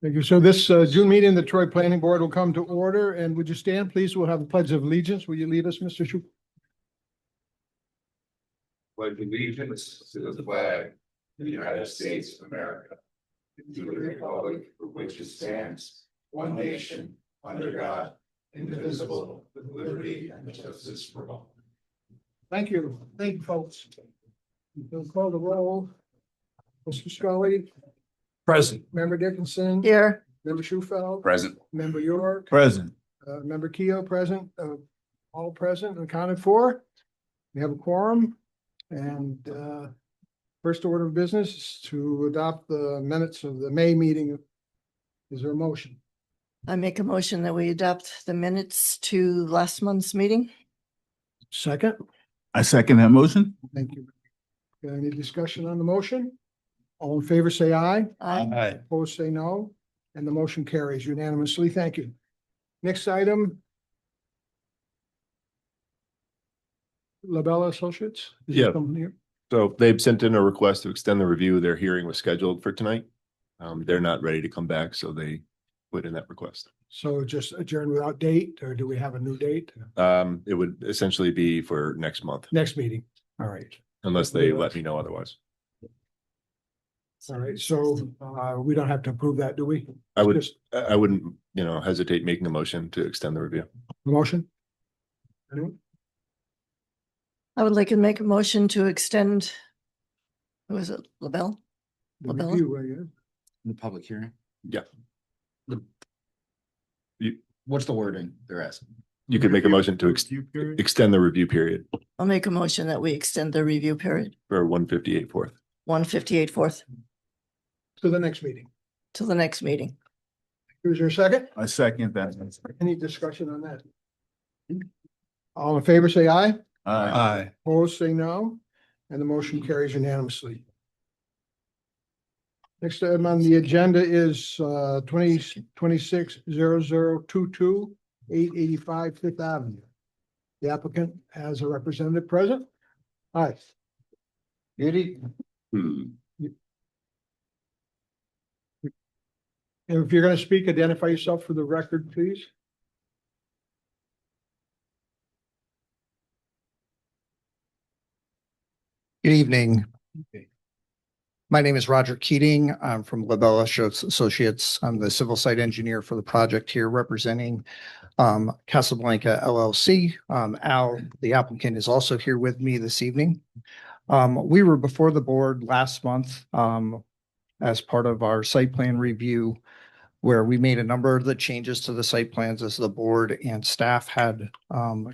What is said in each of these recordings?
Thank you. So this June meeting, of the Troy Planning Board will come to order, and would you stand, please? We'll have a pledge of allegiance. Will you lead us, Mr. Shu? Pledge allegiance to the flag of the United States of America, and to the republic for which it stands, one nation, under God, indivisible, with liberty and justice for all. Thank you. Thank you, folks. We'll call the roll. Mr. Scully, Present. Member Dickinson. Here. Member Shufel. Present. Member York. Present. Member Keo present, all present and accounted for. We have a quorum, and first order of business is to adopt the minutes of the May meeting. Is there a motion? I make a motion that we adopt the minutes to last month's meeting. Second. I second that motion. Thank you. Any discussion on the motion? All in favor, say aye. Aye. Opposed, say no. And the motion carries unanimously. Thank you. Next item. Labella Associates? Is Yeah. this someone here? So they've sent in a request to extend the review. Their hearing was scheduled for tonight. They're not ready to come back, so they put in that request. So just adjourn without date, or do we have a new date? It would essentially be for next month, Next meeting. All right. unless they let me know otherwise. All right. So we don't have to approve that, do we? I would, Just I wouldn't, hesitate making a motion to extend the review. a motion? Anyone? I would like to make a motion to extend. Who is it? LaBelle? The Labella? review, yeah. The public hearing? Yeah. What's the wording they're asking? You could make a motion to extend the review period I'll make a motion that we extend the review period, for 158 Fourth. 158 4th, To the next meeting. till the next meeting. Is there a second? I second that. Any discussion on that? All in favor, say aye. Aye. Opposed, say no. And the motion carries unanimously. Next item on the agenda is 2026-0022 885 Fifth Avenue. The applicant has a representative present. Hi. Judy? And if you're going to speak, identify yourself for the record, please. Good evening. My name is Roger Keating. I'm from LaBelle Associates. I'm the civil site engineer for the project here representing Casablanca LLC. Al, the applicant, is also here with me this evening. We were before the board last month as part of our site plan review, where we made a number of the changes to the site plans as the board and staff had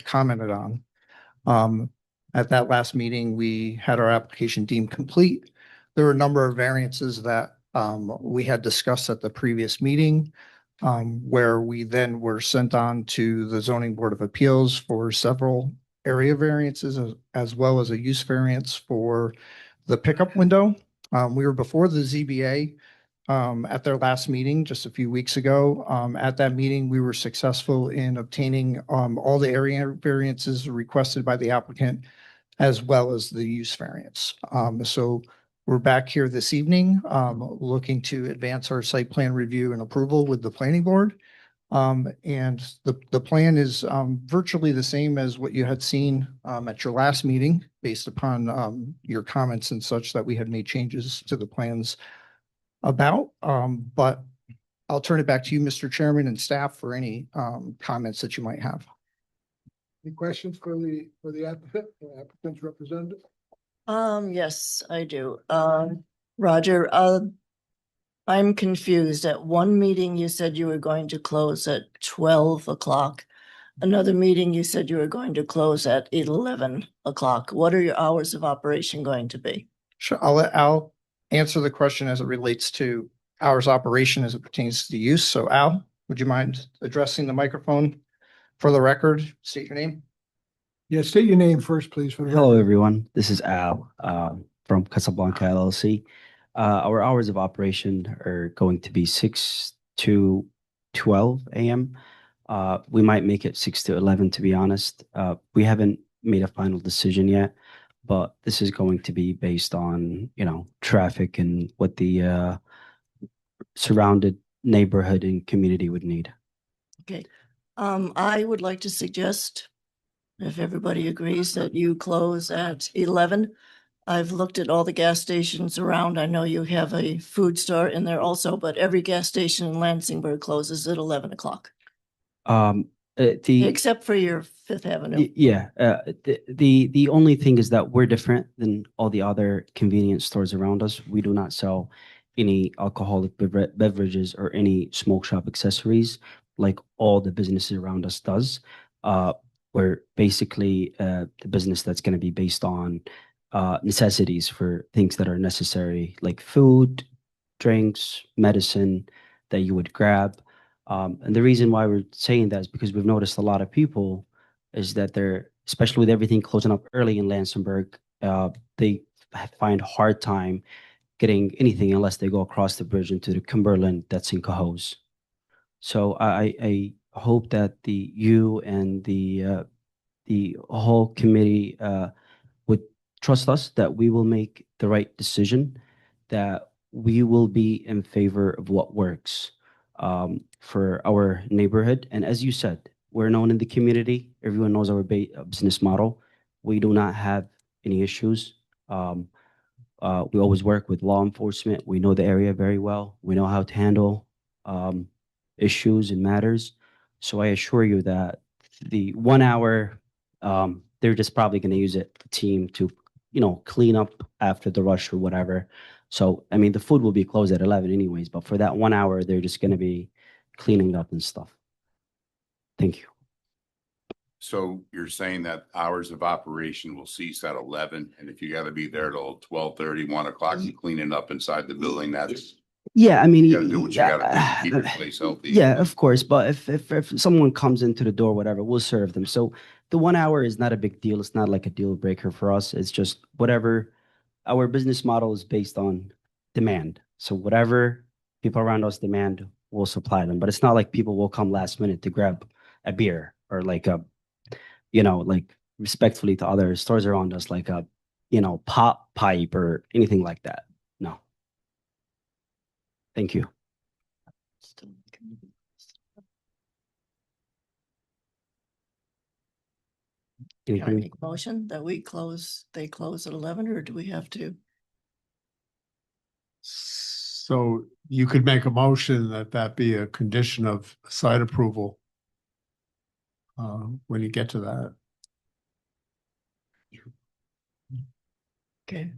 commented on. At that last meeting, we had our application deemed complete. There were a number of variances that we had discussed at the previous meeting, where we then were sent on to the Zoning Board of Appeals for several area variances, as well as a use variance for the pickup window. We were before the ZBA at their last meeting just a few weeks ago. At that meeting, we were successful in obtaining all the area variances requested by the applicant, as well as the use variance. So we're back here this evening, looking to advance our site plan review and approval with the planning board. And the plan is virtually the same as what you had seen at your last meeting, based upon your comments and such that we had made changes to the plans about. But I'll turn it back to you, Mr. Chairman, and staff for any comments that you might have. Any questions for the applicant's representative? Yes, I do. Roger, I'm confused. At one meeting, you said you were going to close at 12 o'clock. Another meeting, you said you were going to close at 11 o'clock. What are your hours of operation going to be? Sure, I'll let Al answer the question as it relates to hours of operation as it pertains to use. So Al, would you mind addressing the microphone for the record? State your name. Yeah, state your name first, please. For the Hello, record. everyone. This is Al from Casablanca LLC. Our hours of operation are going to be 6 to 12 a.m. We might make it 6 to 11, to be honest. We haven't made a final decision yet, but this is going to be based on, traffic and what the surrounded neighborhood and community would need. Okay. I would like to suggest, if everybody agrees, that you close at 11. I've looked at all the gas stations around. I know you have a food store in there also, but every gas station in Lansingburg closes at 11 o'clock, The except for your Fifth Avenue. Yeah, the only thing is that we're different than all the other convenience stores around us. We do not sell any alcoholic beverages or any smoke shop accessories like all the businesses around us does. We're basically the business that's going to be based on necessities for things that are necessary, like food, drinks, medicine that you would grab. And the reason why we're saying that is because we've noticed a lot of people is that they're, especially with everything closing up early in Lansingburg, they find hard time getting anything unless they go across the bridge into the Cumberland that's in Cohoes. So I hope that you and the whole committee would trust us that we will make the right decision, that we will be in favor of what works for our neighborhood. And as you said, we're known in the community. Everyone knows our business model. We do not have any issues. We always work with law enforcement. We know the area very well. We know how to handle issues and matters. So I assure you that the 1 hour, they're just probably going to use it, the team, to, clean up after the rush or whatever. So, I mean, the food will be closed at 11 anyways, but for that 1 hour, they're just going to be cleaning up and stuff. Thank you. So you're saying that hours of operation will cease at 11, and if you gotta be there till 12:30, 1 o'clock, you cleaning up inside the building, that's, Yeah, I mean, you gotta do what you gotta do to keep your place healthy. yeah, of course. But if someone comes into the door, whatever, we'll serve them. So the 1 hour is not a big deal. It's not like a deal breaker for us. It's just whatever. Our business model is based on demand. So whatever people around us demand, we'll supply them. But it's not like people will come last minute to grab a beer or like like respectfully to other stores around us, like a, pop pipe or anything like that. No. Thank you. Can I Anything? make a motion that they close at 11, or do we have to? So you could make a motion that be a condition of site approval. When you get to that. Okay.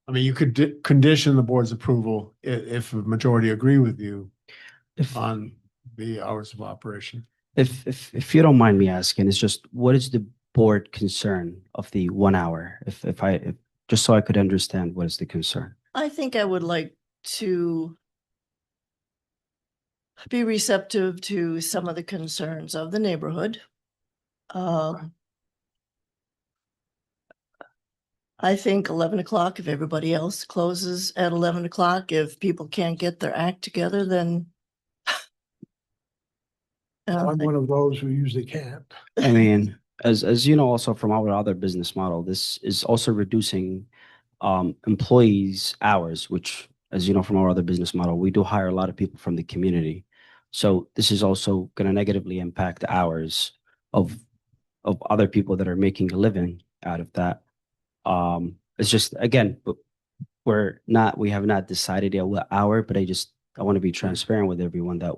I mean, you could condition the board's approval if a majority agree with you If on the hours of operation. if you don't mind me asking, it's just what is the board concern of the 1 hour? If just so I could understand what is the concern. I think I would like to be receptive to some of the concerns of the neighborhood. I think 11 o'clock, if everybody else closes at 11 o'clock, if people can't get their act together, then I'm one of those who usually can't. I mean, as you know, also from our other business model, this is also reducing employees' hours, which, as you know, from our other business model, we do hire a lot of people from the community. So this is also going to negatively impact the hours of other people that are making a living out of that. It's just, again, we have not decided yet what hour, but I want to be transparent with everyone that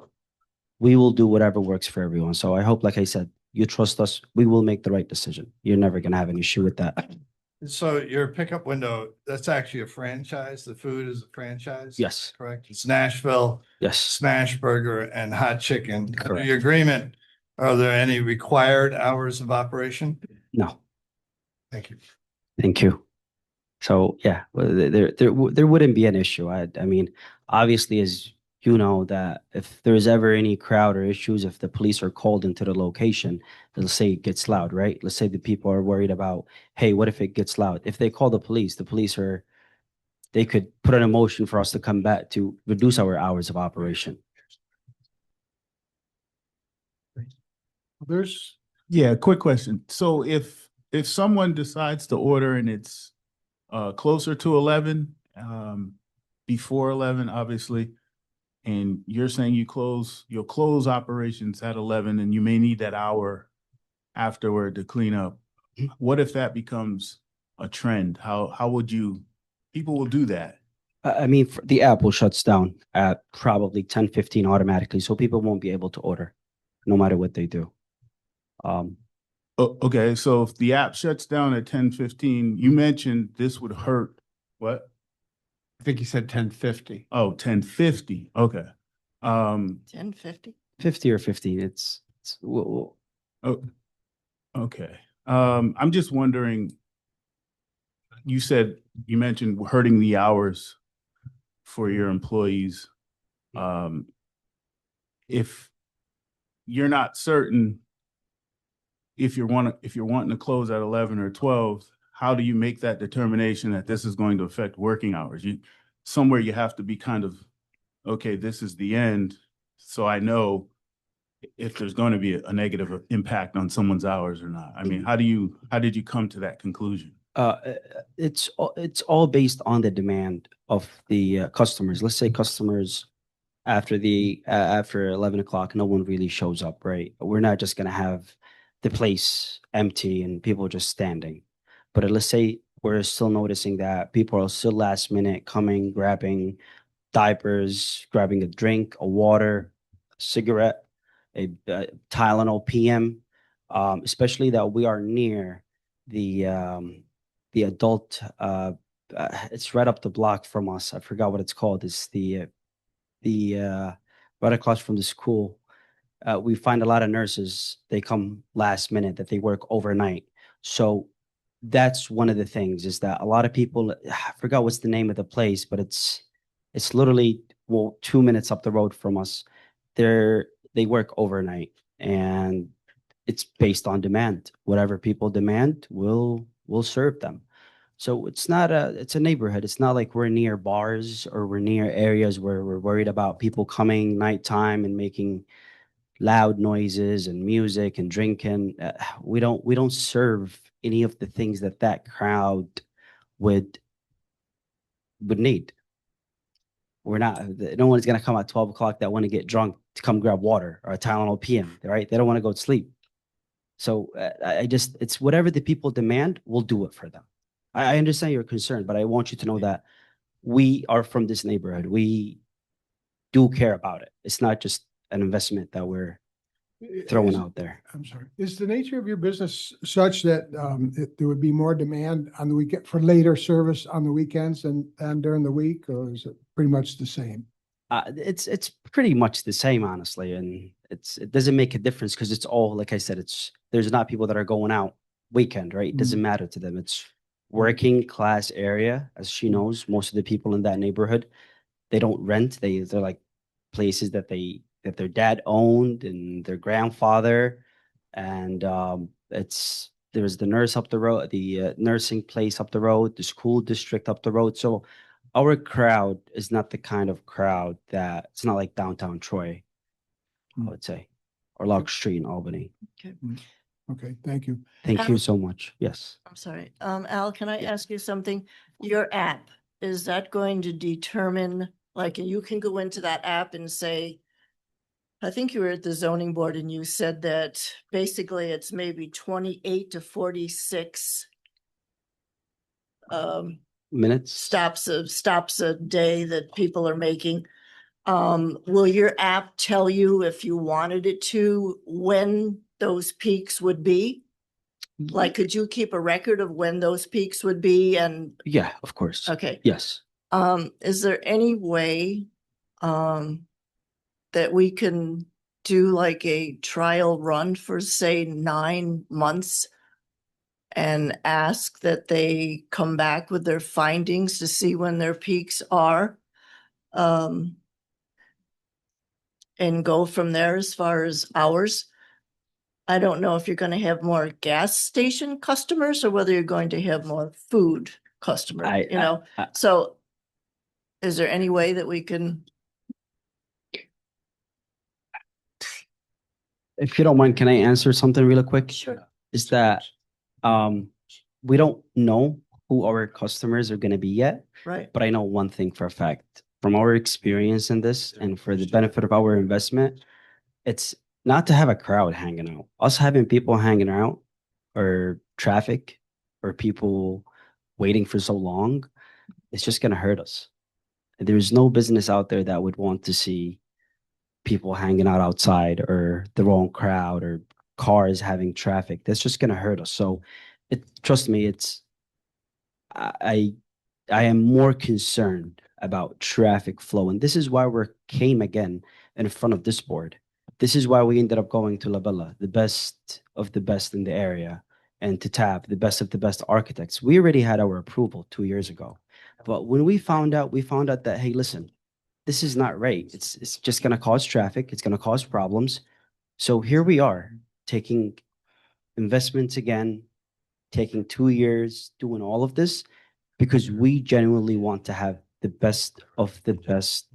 we will do whatever works for everyone. So I hope, like I said, you trust us. We will make the right decision. You're never going to have an issue with that. So your pickup window, that's actually a franchise. The food is a franchise? Yes. Correct. It's Nashville, Yes. Smash Burger and Hot Chicken. Under Correct. your agreement, are there any required hours of operation? No. Thank you. Thank you. So yeah, there wouldn't be an issue. I mean, obviously, as you know, that if there's ever any crowd or issues, if the police are called into the location, they'll say it gets loud, right? Let's say the people are worried about, hey, what if it gets loud? If they call the police they could put an motion for us to come back to reduce our hours of operation. Yeah, quick question. So if someone decides to order and it's closer to 11, before 11, obviously, and you're saying you'll close operations at 11 and you may need that hour afterward to clean up. What if that becomes a trend? How would you, people will do that? I mean, the app will shuts down at probably 10:15 automatically, so people won't be able to order, no matter what they do. Okay, so if the app shuts down at 10:15, you mentioned this would hurt, what? I think he said 10:50. Oh, 10:50, okay. 10:50? 50 or 15, it's Oh, okay. I'm just wondering, you mentioned hurting the hours for your employees. If you're not certain if you're wanting to close at 11 or 12, how do you make that determination that this is going to affect working hours? Somewhere you have to be kind of, okay, this is the end, so I know if there's going to be a negative impact on someone's hours or not. I mean, how did you come to that conclusion? it's all based on the demand of the customers. Let's say customers after 11 o'clock, no one really shows up, right? We're not just gonna have the place empty and people just standing. But let's say we're still noticing that people are still last minute coming, grabbing diapers, grabbing a drink, a water, cigarette, a Tylenol PM, especially that we are near the adult. It's right up the block from us. I forgot what it's called. It's the right across from the school. We find a lot of nurses. They come last minute, that they work overnight. So that's one of the things, is that a lot of people, I forgot what's the name of the place, but it's literally 2 minutes up the road from us. They work overnight, and it's based on demand. Whatever people demand, we'll serve them. So it's a neighborhood. It's not like we're near bars or we're near areas where we're worried about people coming nighttime and making loud noises and music and drinking. We don't serve any of the things that crowd would need. We're not, no one's gonna come at 12 o'clock that want to get drunk to come grab water or a Tylenol PM, right? They don't want to go to sleep. So it's whatever the people demand, we'll do it for them. I understand your concern, but I want you to know that we are from this neighborhood. We do care about it. It's not just an investment that we're throwing out there. I'm sorry. Is the nature of your business such that there would be more demand on the weekend for later service on the weekends and during the week, or is it pretty much the same? It's pretty much the same, honestly, and it doesn't make a difference because it's all, like I said, there's not people that are going out weekend, right? It doesn't matter to them. It's working class area, as she knows. Most of the people in that neighborhood, they don't rent. They're like places that their dad owned and their grandfather, and there's the nurse up the road, the nursing place up the road, the school district up the road. So our crowd is not the kind of crowd that, it's not like downtown Troy, I would say, or Log Street in Albany. Okay, thank you. Thank you so much. Yes. I'm sorry. Al, can I ask you something? Your app, is that going to determine, like, you can go into that app and say, I think you were at the zoning board and you said that basically it's maybe 28 to 46 Minutes. stops a day that people are making. Will your app tell you, if you wanted it to, when those peaks would be? Like, could you keep a record of when those peaks would be? And Yeah, of course. okay. Yes. Is there any way that we can do like a trial run for, say, 9 months and ask that they come back with their findings to see when their peaks are? And go from there as far as hours? I don't know if you're going to have more gas station customers or whether you're going to have more food customers, So is there any way that we can? If you don't mind, can I answer something real quick? Sure. Is that we don't know who our customers are going to be yet, Right. but I know one thing for a fact. from our experience in this and for the benefit of our investment, it's not to have a crowd hanging out. Us having people hanging out or traffic or people waiting for so long, it's just going to hurt us. There's no business out there that would want to see people hanging out outside or the wrong crowd or cars having traffic. That's just going to hurt us. So trust me, I am more concerned about traffic flow. And this is why we came again in front of this board. This is why we ended up going to La Bella, the best of the best in the area, and to TAP, the best of the best architects. We already had our approval 2 years ago. But when we found out that, hey, listen, this is not right. It's just going to cause traffic. It's going to cause problems. So here we are taking investments again, taking 2 years, doing all of this because we genuinely want to have the best of the best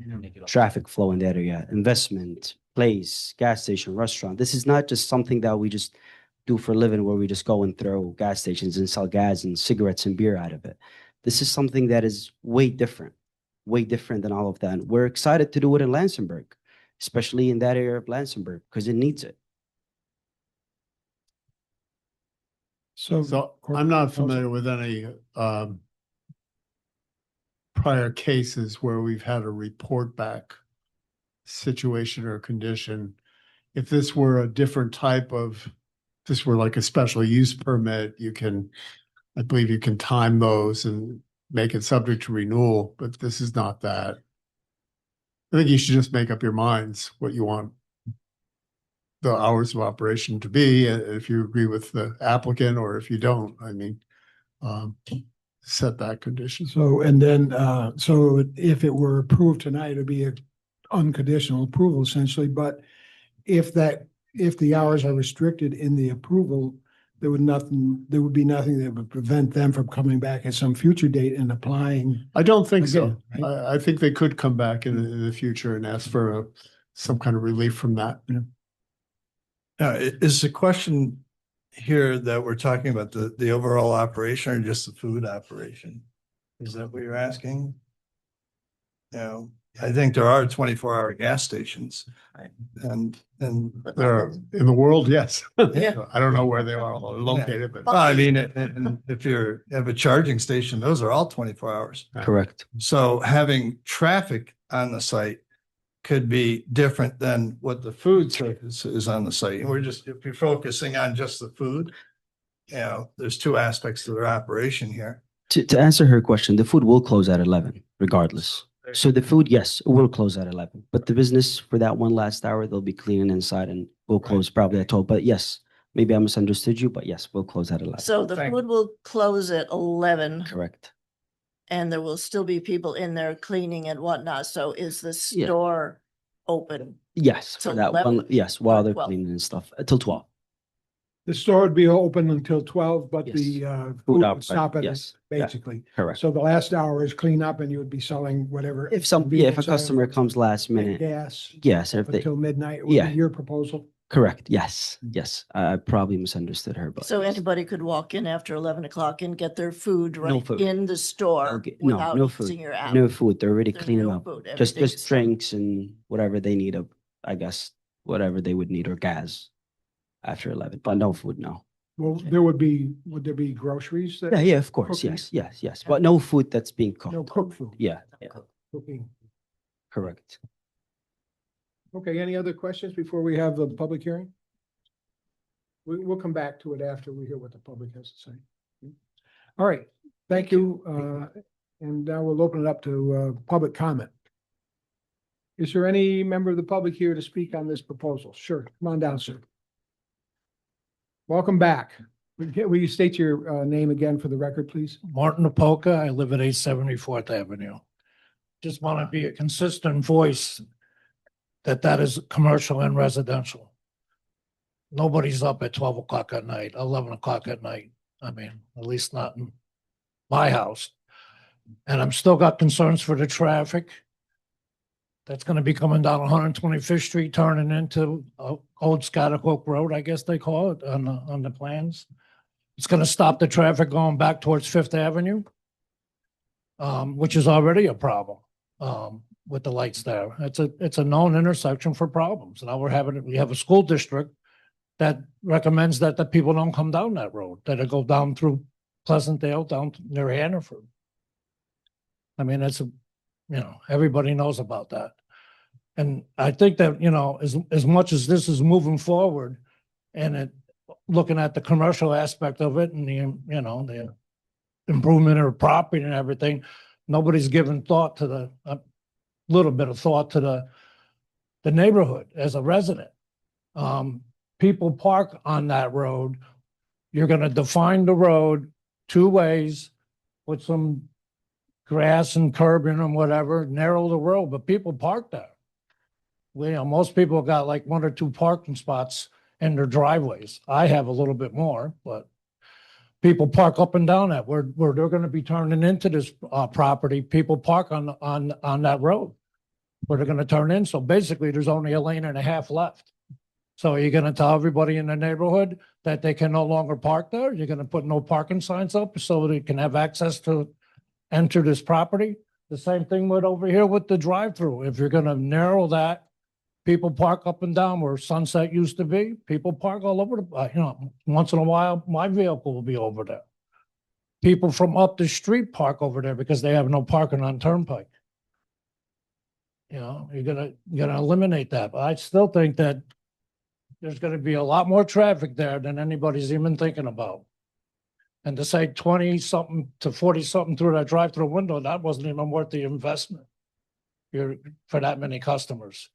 traffic flow in the area, investment, place, gas station, restaurant. This is not just something that we just do for a living where we just go and throw gas stations and sell gas and cigarettes and beer out of it. This is something that is way different than all of that. And we're excited to do it in Lansingburg, especially in that area of Lansingburg, because it needs it. So I'm not familiar with any prior cases where we've had a report back situation or condition. If this were a different type of, if this were like a special use permit, I believe you can time those and make it subject to renewal, but this is not that. I think you should just make up your minds what you want the hours of operation to be, if you agree with the applicant or if you don't, I mean, set that condition. So, and then, so if it were approved tonight, it'd be an unconditional approval essentially, but if the hours are restricted in the approval, there would be nothing that would prevent them from coming back at some future date and applying. I don't think so. Again, right? I think they could come back in the future and ask for some kind of relief from that. Is the question here that we're talking about the overall operation or just the food operation? Is that what you're asking? I think there are 24-hour gas stations and There are, in the world, yes. Yeah. I don't know where they are located, but well, I mean, and if you have a charging station, those are all 24 hours. Correct. So having traffic on the site could be different than what the food service is on the site. And if you're focusing on just the food, there's two aspects to their operation here. To answer her question, the food will close at 11 regardless. So the food, yes, it will close at 11, but the business for that one last hour, they'll be cleaning inside and will close probably at 12. But yes, maybe I misunderstood you, but yes, we'll close at 11. So the food will close at 11 Correct. and there will still be people in there cleaning and whatnot. So is the Yeah. store open? Yes, for Till that 11 one. Yes, while or they're 12? cleaning and stuff until 12. The store would be open until 12, but Yes. the Food food would outside, stop at, yes. Yeah. basically. Correct. So the last hour is clean up and you would be selling whatever. If a convenience customer items, comes last minute, Gas yes, if they, until midnight would Yeah. be your proposal. correct. Yes, yes. I probably misunderstood her, but So yes. anybody could walk in after 11 o'clock and get their food right food. in the store Okay, no, without no using food. your app? No food. They're already There's cleaning no up. food, Just everything's- drinks and whatever they need I guess, whatever they would need or gas after 11, but no food, no. Well, would there be groceries? that- Yeah, yeah, of course. Cooking. Yes. But no food that's being cooked. No cooked food. Yeah, Cooking. correct. Okay, any other questions before we have the public hearing? We'll come back to it after we hear what the public has to say. All right, thank you. And now we'll open it up to public comment. Is there any member of the public here to speak on this proposal? Sure, come on down, sir. Welcome back. Will you state your name again for the record, please? Martin Apolka. I live at 874th Avenue. Just want to be a consistent voice that is commercial and residential. Nobody's up at 12 o'clock at night, 11 o'clock at night. I mean, at least not in my house. And I'm still got concerns for the traffic that's going to be coming down 125th Street, turning into Old Scotticoke Road, I guess they call it on the plans. It's going to stop the traffic going back towards Fifth Avenue, which is already a problem. with the lights there. It's a known intersection for problems. Now we have a school district that recommends that the people don't come down that road, that it go down through Pleasantdale, down near Hannaford. I mean, everybody knows about that. And I think that, as much as this is moving forward and looking at the commercial aspect of it and the improvement of property and everything, nobody's given thought to a little bit of thought to the neighborhood as a resident. People park on that road. You're gonna define the road 2 ways with some grass and curbing and whatever, narrow the road, but people park there. Most people got like 1 or 2 parking spots in their driveways. I have a little bit more, but people park up and down that where they're gonna be turning into this property. People park on that road where they're gonna turn in. So basically, there's only a lane and a half left. So are you gonna tell everybody in the neighborhood that they can no longer park there? You're gonna put no parking signs up so they can have access to enter this property? The same thing with over here with the drive-through. If you're gonna narrow that, people park up and down where Sunset used to be. People park all over once in a while, my vehicle will be over there. People from up the street park over there because they have no parking on Turnpike. You're gonna eliminate that. But I still think that there's gonna be a lot more traffic there than anybody's even thinking about. And to say 20-something to 40-something through that drive-through window, that wasn't even worth the investment for that many customers.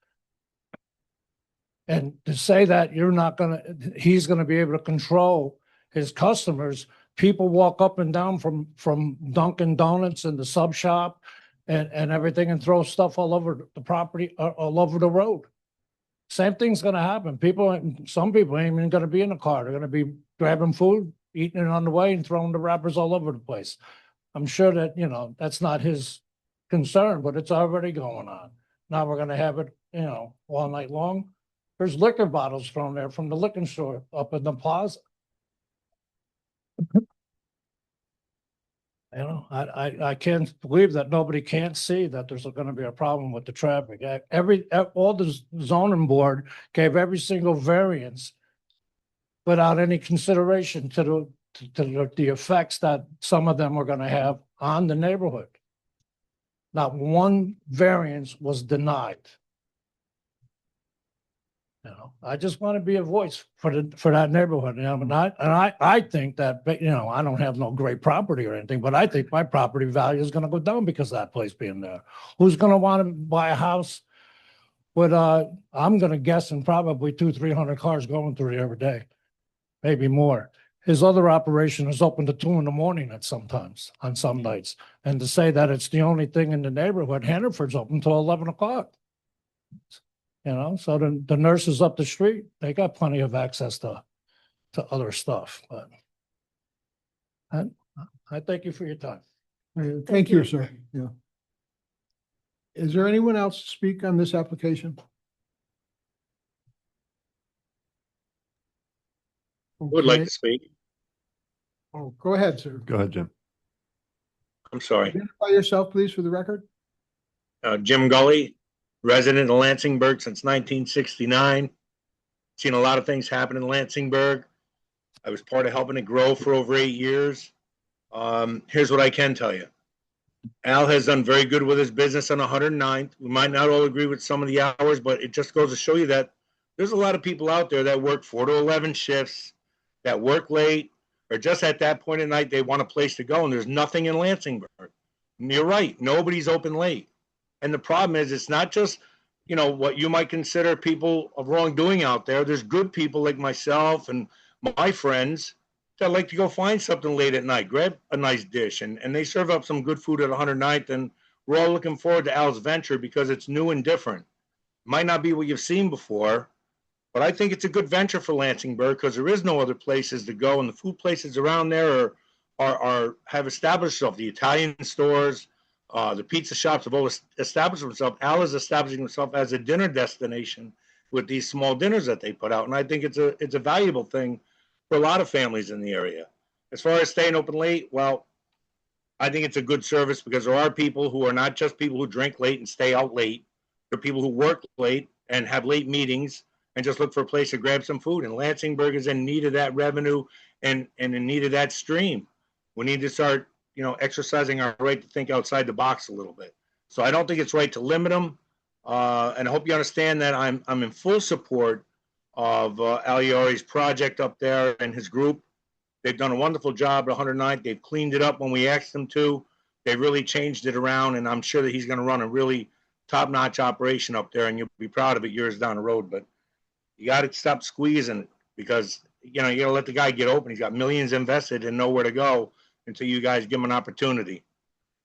And to say that he's gonna be able to control his customers, people walk up and down from Dunkin' Donuts and the sub shop and everything and throw stuff all over the property, all over the road. Same thing's gonna happen. Some people ain't even gonna be in the car. They're gonna be grabbing food, eating it on the way and throwing the wrappers all over the place. I'm sure that, that's not his concern, but it's already going on. Now we're gonna have it, all night long. There's liquor bottles thrown there from the liquor store up in the plaza. I can't believe that nobody can't see that there's gonna be a problem with the traffic. All the zoning board gave every single variance without any consideration to the effects that some of them are gonna have on the neighborhood. Not one variance was denied. I just want to be a voice for that neighborhood. I think that, I don't have no great property or anything, but I think my property value is going to go down because of that place being there. Who's going to want to buy a house with, I'm going to guess, and probably 200-300 cars going through it every day, maybe more. His other operation is open to 2 a.m. sometimes on some nights. And to say that it's the only thing in the neighborhood, Hannaford's open till 11 o'clock. So the nurses up the street, they got plenty of access to other stuff, but I thank you for your time. Thank you, sir. Yeah. Is there anyone else to speak on this application? Would like Okay. to speak. Oh, go ahead, sir. Go ahead, Jim. I'm sorry. Identify yourself, please, for the record. Jim Gully, resident of Lansingburg since 1969. Seen a lot of things happen in Lansingburg. I was part of helping it grow for over 8 years. Here's what I can tell you. Al has done very good with his business on 109th. We might not all agree with some of the hours, but it just goes to show you that there's a lot of people out there that work 4 to 11 shifts, that work late, or just at that point at night, they want a place to go, and there's nothing in Lansingburg. And you're right. Nobody's open late. And the problem is, it's not just, what you might consider people of wrongdoing out there. There's good people like myself and my friends that like to go find something late at night, grab a nice dish, and they serve up some good food at 109th. And we're all looking forward to Al's venture because it's new and different. Might not be what you've seen before, but I think it's a good venture for Lansingburg because there is no other places to go, and the food places around there have established themselves. The Italian stores, the pizza shops have all established themselves. Al is establishing himself as a dinner destination with these small dinners that they put out, and I think it's a valuable thing for a lot of families in the area. As far as staying open late, well, I think it's a good service because there are people who are not just people who drink late and stay out late. There are people who work late and have late meetings and just look for a place to grab some food. And Lansingburg is in need of that revenue and in need of that stream. We need to start, exercising our right to think outside the box a little bit. So I don't think it's right to limit them. And I hope you understand that I'm in full support of Aliori's project up there and his group. They've done a wonderful job at 109th. They've cleaned it up when we asked them to. They really changed it around, and I'm sure that he's going to run a really top-notch operation up there, and you'll be proud of it years down the road. But you got to stop squeezing it because, you got to let the guy get open. He's got millions invested and nowhere to go until you guys give him an opportunity.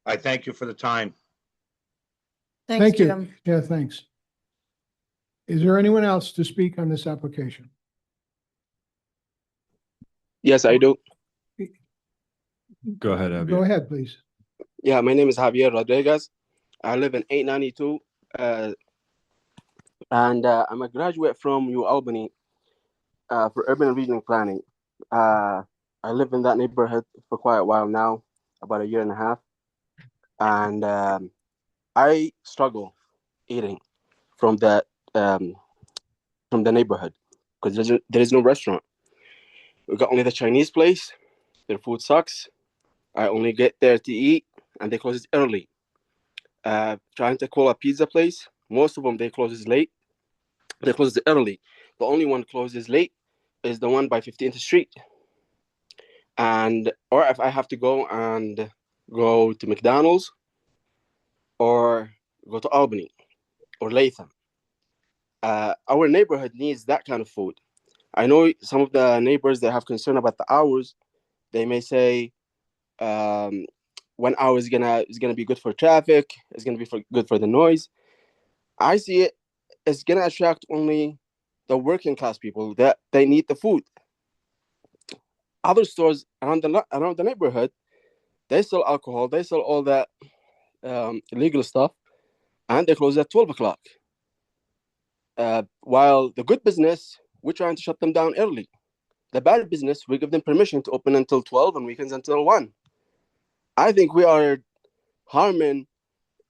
I thank you for the time. Thanks, Thank you. Jim. Yeah, thanks. Is there anyone else to speak on this application? Yes, I do. Go ahead, Abby. Go ahead, please. Yeah, my name is Javier Rodriguez. I live in 892, and I'm a graduate from U Albany for urban and regional planning. I live in that neighborhood for quite a while now, about a year and a half, and I struggle eating from that from the neighborhood because there is no restaurant. We got only the Chinese place. Their food sucks. I only get there to eat, and they close it early. Trying to call a pizza place, most of them, they close late. They close it early. The only one closes late is the one by 15th Street. Or if I have to go to McDonald's or go to Albany or Latham. Our neighborhood needs that kind of food. I know some of the neighbors that have concern about the hours. They may say 1 hour is gonna be good for traffic. It's gonna be good for the noise. I see it's gonna attract only the working class people that they need the food. Other stores around the neighborhood, they sell alcohol. They sell all that illegal stuff, and they close at 12 o'clock. While the good business, we're trying to shut them down early. The bad business, we give them permission to open until 12 and weekends until 1. I think we are harming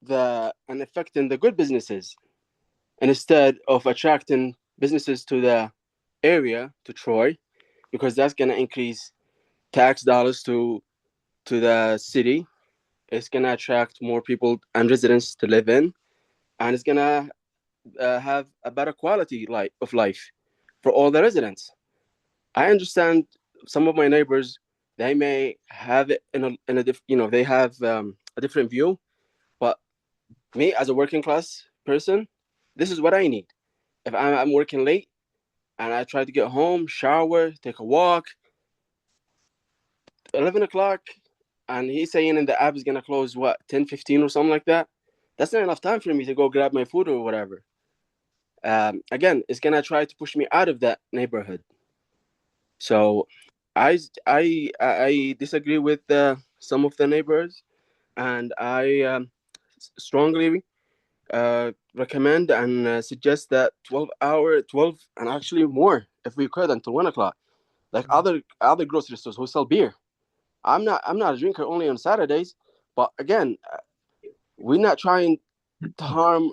and affecting the good businesses. And instead of attracting businesses to the area, to Troy, because that's going to increase tax dollars to the city. It's going to attract more people and residents to live in. And it's going to have a better quality of life for all the residents. I understand some of my neighbors, they may have it they have a different view, but me as a working class person, this is what I need. If I'm working late and I try to get home, shower, take a walk, 11 o'clock, and he's saying in the app is going to close, 10:15 or something like that. That's not enough time for me to go grab my food or whatever. Again, it's going to try to push me out of that neighborhood. So I disagree with some of the neighbors, and I strongly recommend and suggest that 12 and actually more if we could until 1 o'clock, like other grocery stores who sell beer. I'm not a drinker only on Saturdays, but again, we're not trying to harm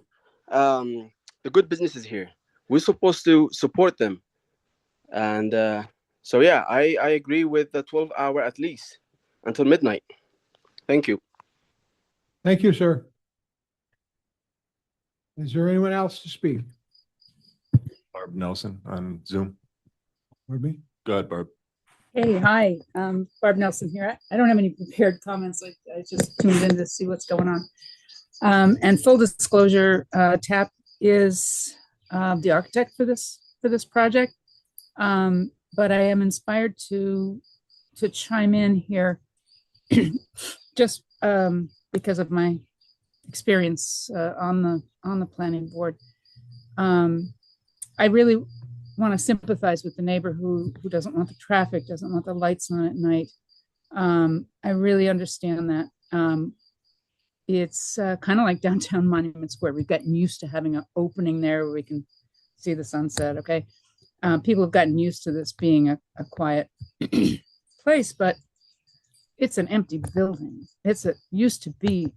the good businesses here. We're supposed to support them, and so yeah, I agree with the 12-hour at least until midnight. Thank you. Thank you, sir. Is there anyone else to speak? Barb Nelson on Zoom. Pardon me? Go ahead, Barb. Hey, hi, Barb Nelson here. I don't have any prepared comments. I just tuned in to see what's going on. And full disclosure, TAP is the architect for this project. But I am inspired to chime in here just because of my experience on the planning board. I really want to sympathize with the neighbor who doesn't want the traffic, doesn't want the lights on at night. I really understand that. It's kind of like downtown Monument Square. We've gotten used to having an opening there where we can see the sunset, okay? People have gotten used to this being a quiet place, but it's an empty building. Used to be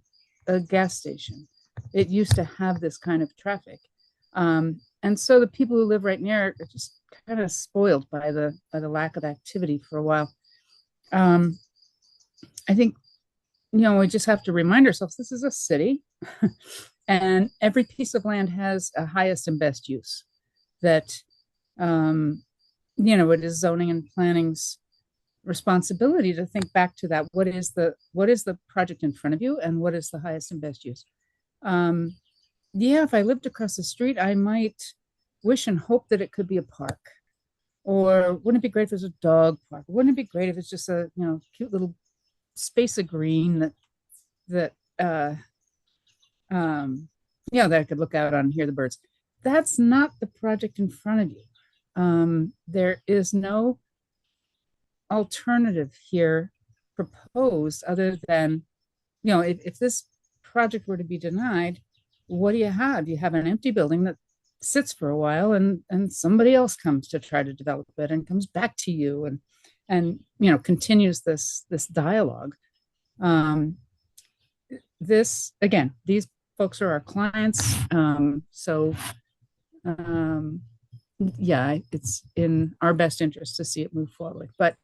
a gas station. It used to have this kind of traffic. And so the people who live right near it are just kind of spoiled by the lack of activity for a while. I think, we just have to remind ourselves this is a city and every piece of land has a highest and best use that, it is zoning and planning's responsibility to think back to that. What is the project in front of you and what is the highest and best use? If I lived across the street, I might wish and hope that it could be a park. Or wouldn't it be great if it was a dog park? Wouldn't it be great if it's just a, cute little space of green that I could look out on and hear the birds. That's not the project in front of you. There is no alternative here proposed other than, if this project were to be denied, what do you have? You have an empty building that sits for a while and somebody else comes to try to develop it and comes back to you and continues this dialogue. These folks are our clients. It's in our best interest to see it move forward. But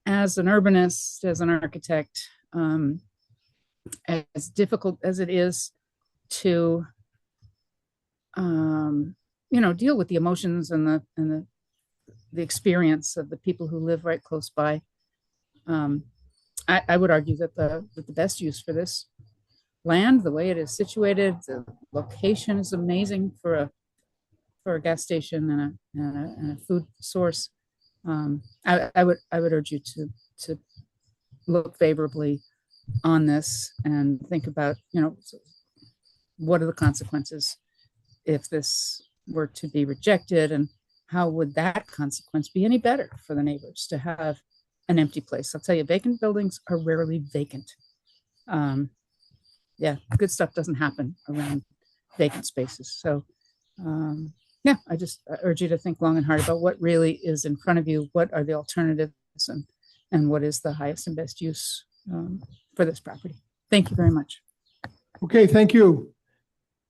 as an urbanist, as an architect, as difficult as it is to deal with the emotions and the experience of the people who live right close by, I would argue that the best use for this land, the way it is situated, the location is amazing for a gas station and a food source. I would urge you to look favorably on this and think about, what are the consequences if this were to be rejected, and how would that consequence be any better for the neighbors to have an empty place? I'll tell you, vacant buildings are rarely vacant. Good stuff doesn't happen around vacant spaces. So, I just urge you to think long and hard about what really is in front of you. What are the alternatives and what is the highest and best use for this property? Thank you very much. Okay, thank you.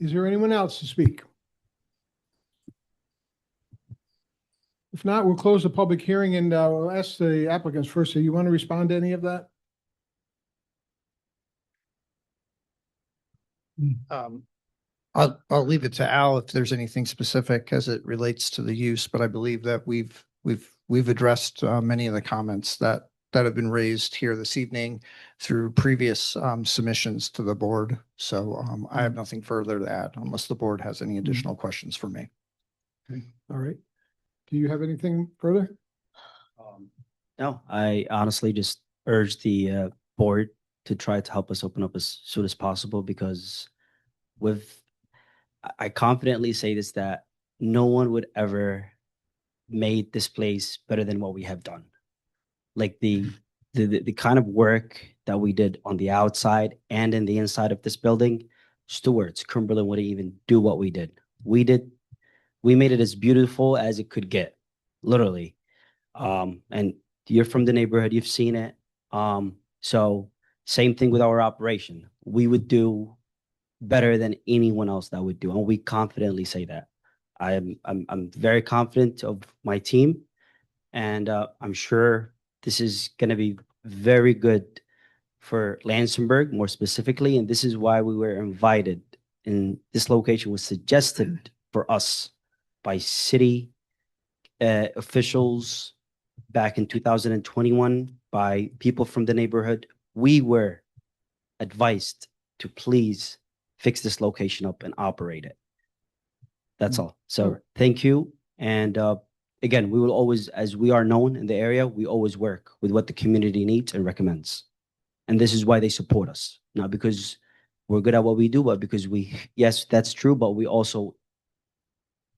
Is there anyone else to speak? If not, we'll close the public hearing and we'll ask the applicants first. Do you want to respond to any of that? I'll leave it to Al if there's anything specific as it relates to the use, but I believe that we've addressed many of the comments that have been raised here this evening through previous submissions to the board. So I have nothing further to add unless the board has any additional questions for me. Okay, all right. Do you have anything further? No, I honestly just urge the board to try to help us open up as soon as possible, because I confidently say this, that no one would ever made this place better than what we have done. Like the kind of work that we did on the outside and in the inside of this building, Stewart's, Cumberland wouldn't even do what we did. We made it as beautiful as it could get, literally. And you're from the neighborhood, you've seen it. So same thing with our operation. We would do better than anyone else that would do, and we confidently say that. I'm very confident of my team, and I'm sure this is going to be very good for Lansingburgh more specifically, and this is why we were invited. And this location was suggested for us by city officials back in 2021, by people from the neighborhood. We were advised to please fix this location up and operate it. That's all. So thank you. And again, we will always, as we are known in the area, we always work with what the community needs and recommends. And this is why they support us. Not because we're good at what we do, but because yes, that's true, but we also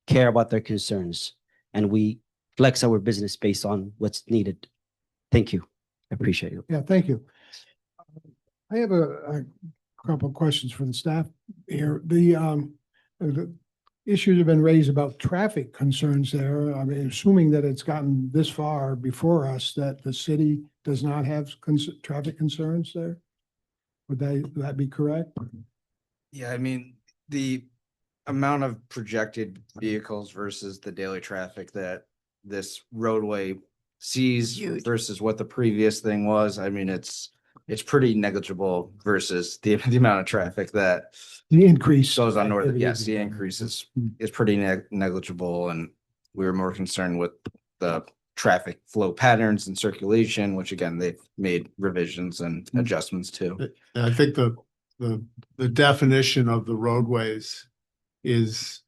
care about their concerns and we flex our business based on what's needed. Thank you. I appreciate it. Yeah, thank you. I have a couple of questions for the staff here. The issues have been raised about traffic concerns there. I mean, assuming that it's gotten this far before us, that the city does not have traffic concerns there? Would that be correct? Yeah, I mean, the amount of projected vehicles versus the daily traffic that this roadway sees Huge. versus what the previous thing was, I mean, it's pretty negligible versus the amount of traffic that The increase. goes on north. activity. Yes, the increase is pretty negligible, and we were more concerned with the traffic flow patterns and circulation, which again, they've made revisions and adjustments to. And I think the definition of the roadways is,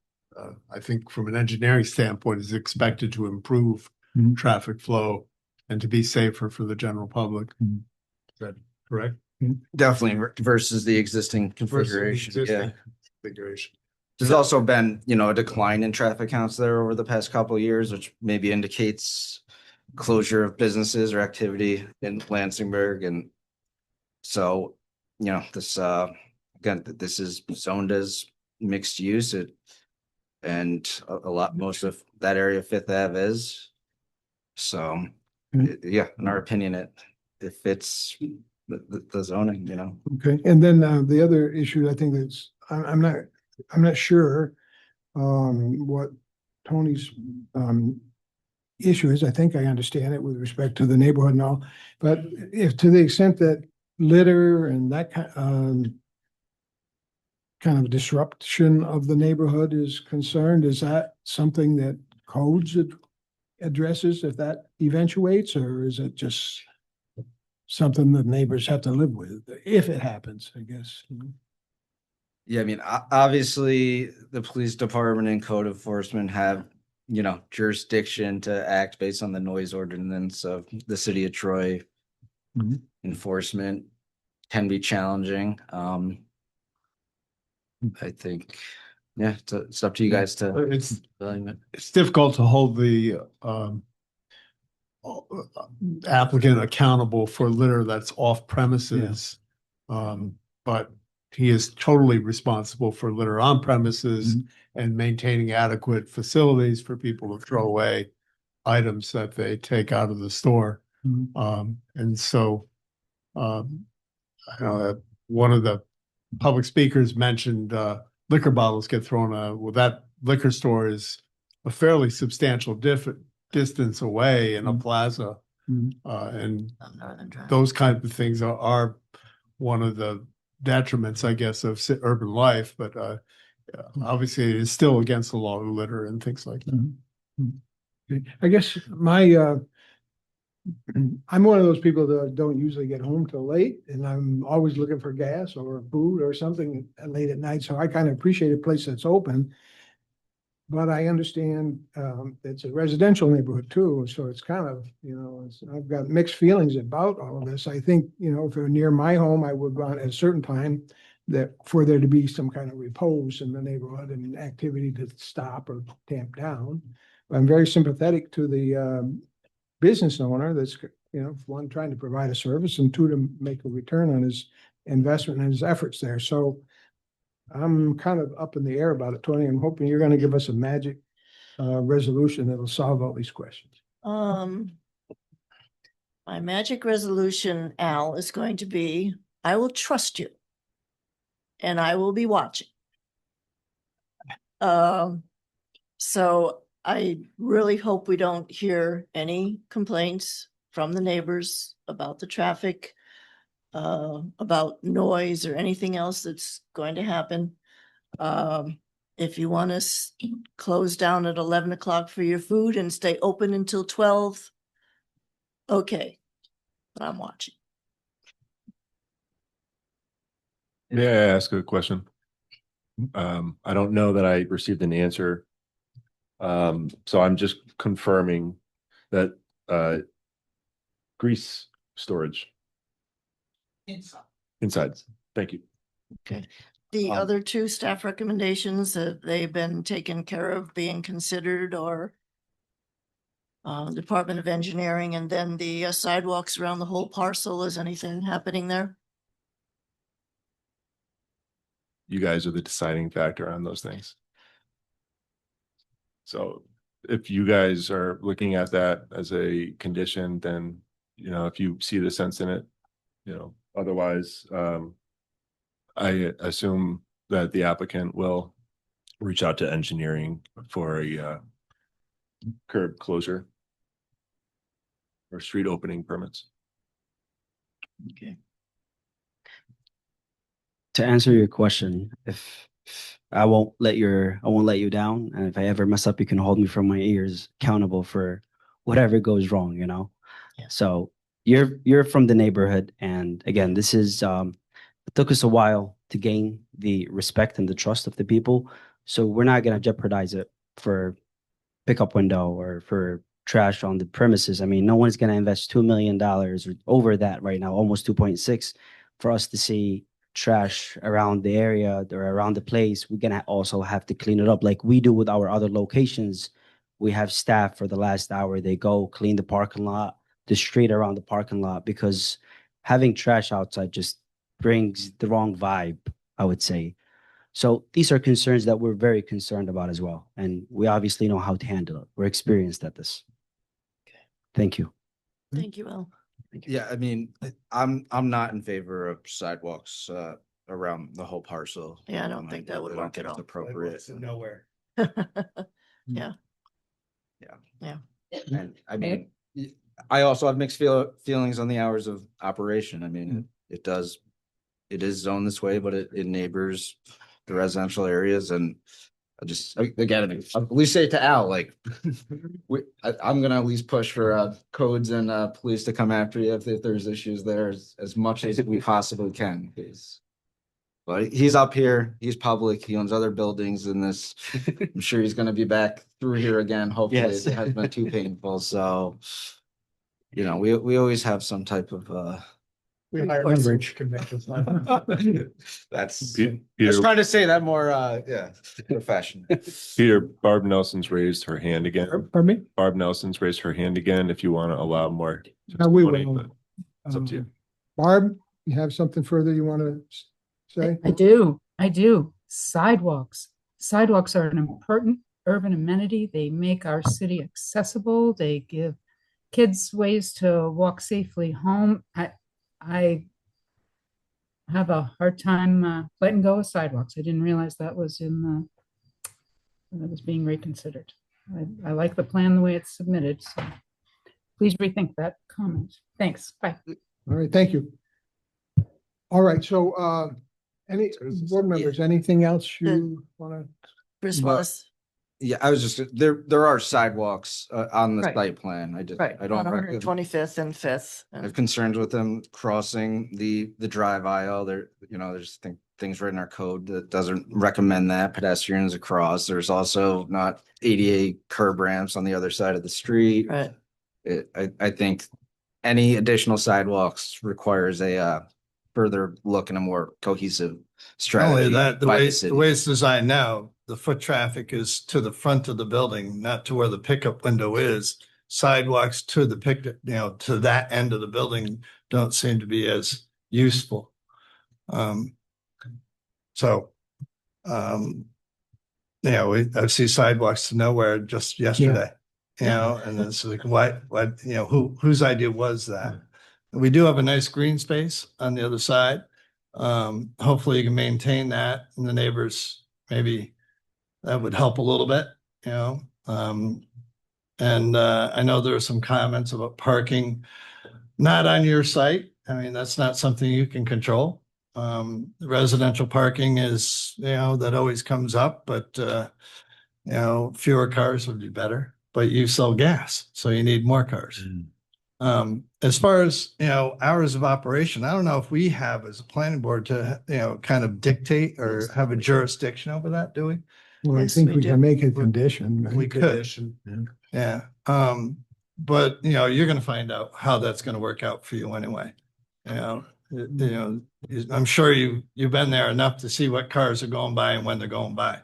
I think from an engineering standpoint, is expected to improve Mhm. traffic flow and to be safer for the general public. Mhm. Is that correct? Definitely versus the existing configuration. Versus the Yeah. existing configuration. There's also been, a decline in traffic counts there over the past couple of years, which maybe indicates closure of businesses or activity in Lansingburg. And so, this, again, this is zoned as mixed use. Most of that area of Fifth Ave is. So, yeah, in our opinion, it fits the zoning, Okay, and then the other issue, I think that's, I'm not sure what Tony's issue is. I think I understand it with respect to the neighborhood and all, but if to the extent that litter and that kind of disruption of the neighborhood is concerned, is that something that codes addresses if that eventuates, or is it just something that neighbors have to live with if it happens, I guess? Yeah, I mean, obviously, the police department and code enforcement have, jurisdiction to act based on the noise ordinance of the city of Troy. Mhm. Enforcement can be challenging. I think, yeah, it's up to you guys to. It's difficult to hold the applicant accountable for litter that's off premises. But he is totally responsible for litter on premises and maintaining adequate facilities for people to throw away items that they take out of the store. And so, one of the public speakers mentioned liquor bottles get thrown out. Well, that liquor store is a fairly substantial distance away in a plaza. And those kinds of things are one of the detriments, I guess, of urban life, but obviously it is still against the law to litter and things like that. Okay. I guess I'm one of those people that don't usually get home till late, and I'm always looking for gas or food or something late at night, so I kind of appreciate a place that's open. But I understand it's a residential neighborhood too, so it's kind of, I've got mixed feelings about all of this. I think, if it were near my home, I would want at a certain time for there to be some kind of repose in the neighborhood and activity to stop or tamp down. But I'm very sympathetic to the business owner that's, one, trying to provide a service, and two, to make a return on his investment and his efforts there. So I'm kind of up in the air about it, Tony. I'm hoping you're going to give us a magic resolution that'll solve all these questions. My magic resolution, Al, is going to be, I will trust you. And I will be watching. So I really hope we don't hear any complaints from the neighbors about the traffic, about noise or anything else that's going to happen. If you want us close down at 11 o'clock for your food and stay open until 12, okay, but I'm watching. May I ask a question? I don't know that I received an answer. So I'm just confirming that grease storage inside. Thank you. Okay. The other two staff recommendations, have they been taken care of, being considered, or Department of Engineering, and then the sidewalks around the whole parcel, is anything happening there? You guys are the deciding factor on those things. So if you guys are looking at that as a condition, then you know, if you see the sense in it, you know, otherwise, I assume that the applicant will reach out to engineering for a curb closure or street opening permits. Okay. To answer your question, if I won't let you down, and if I ever mess up, you can hold me from my ears accountable for whatever goes wrong, you know? Yeah. So you're from the neighborhood, and again, this is it took us a while to gain the respect and the trust of the people. So we're not gonna jeopardize it for pickup window or for trash on the premises. I mean, no one's gonna invest $2 million or over that right now, almost 2.6, for us to see trash around the area or around the place. We're gonna also have to clean it up like we do with our other locations. We have staff for the last hour. They go clean the parking lot, the street around the parking lot, because having trash outside just brings the wrong vibe, I would say. So these are concerns that we're very concerned about as well. And we obviously know how to handle it. We're experienced at this. Thank you. Thank you, Al. Yeah, I mean, I'm not in favor of sidewalks around the whole parcel. Yeah, I don't think that would I don't work think at it's all. appropriate. Nowhere. Yeah. Yeah. Yeah. And I mean, I also have mixed feelings on the hours of operation. I mean, it is zoned this way, but it neighbors the residential areas, and again, at least say to Al, like, I'm gonna at least push for codes and police to come after you if there's issues there as much as we possibly can. But he's up here, he's public, he owns other buildings in this. I'm sure he's gonna be back through here again. Hopefully Yes. it hasn't been too painful. So, you know, we always have some type of We hire leverage can make this. that's Peter, just trying to say that more professional. Peter, Barb Nelson's raised her hand again. Pardon me? Barb Nelson's raised her hand again, if you want to allow more. No, we testimony, will. but It's up to you. Barb, you have something further you want to say? I do. Sidewalks. Sidewalks are an important urban amenity. They make our city accessible. They give kids ways to walk safely home. I have a hard time letting go of sidewalks. I didn't realize that was that was being reconsidered. I like the plan the way it's submitted, so please rethink that comment. Thanks. Bye. All right, thank you. All right, so any board members, anything else you want to? Bruce Well, Wallace. Yeah, I was just there are sidewalks on the Right. site plan. Right, I don't on rec- 125th and Fifth. I have concerns with them crossing the drive aisle. There's things written in our code that doesn't recommend that pedestrians across. There's also not ADA curb ramps on the other side of the street. Right. I think any additional sidewalks requires a further look and a more cohesive Not strategy. only that, by the city. way it's designed now, the foot traffic is to the front of the building, not to where the pickup window is. Sidewalks to the to that end of the building don't seem to be as useful. I see sidewalks to nowhere just yesterday, and it's like, what, whose idea was that? We do have a nice green space on the other side. Hopefully you can maintain that, and the neighbors, maybe that would help a little bit, and I know there are some comments about parking not on your site. I mean, that's not something you can control. Residential parking is, that always comes up, but fewer cars would be better, but you sell gas, so you need more cars. As far as, hours of operation, I don't know if we have as a planning board to, kind of dictate or have a jurisdiction over that, do we? Well, I Yes, think we we do. can make a condition. We could. Yeah. But you're gonna find out how that's gonna work out for you anyway. I'm sure you've been there enough to see what cars are going by and when they're going by.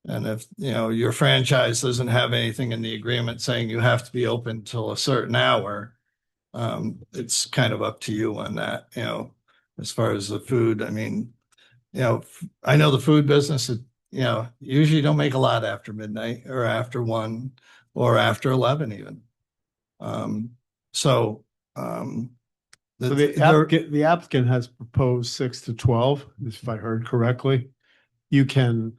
And if, your franchise doesn't have anything in the agreement saying you have to be open till a certain hour, it's kind of up to you on that, as far as the food. I mean, I know the food business, usually don't make a lot after midnight or after 1 or after 11 even. So the applicant has proposed 6 to 12, if I heard correctly. You can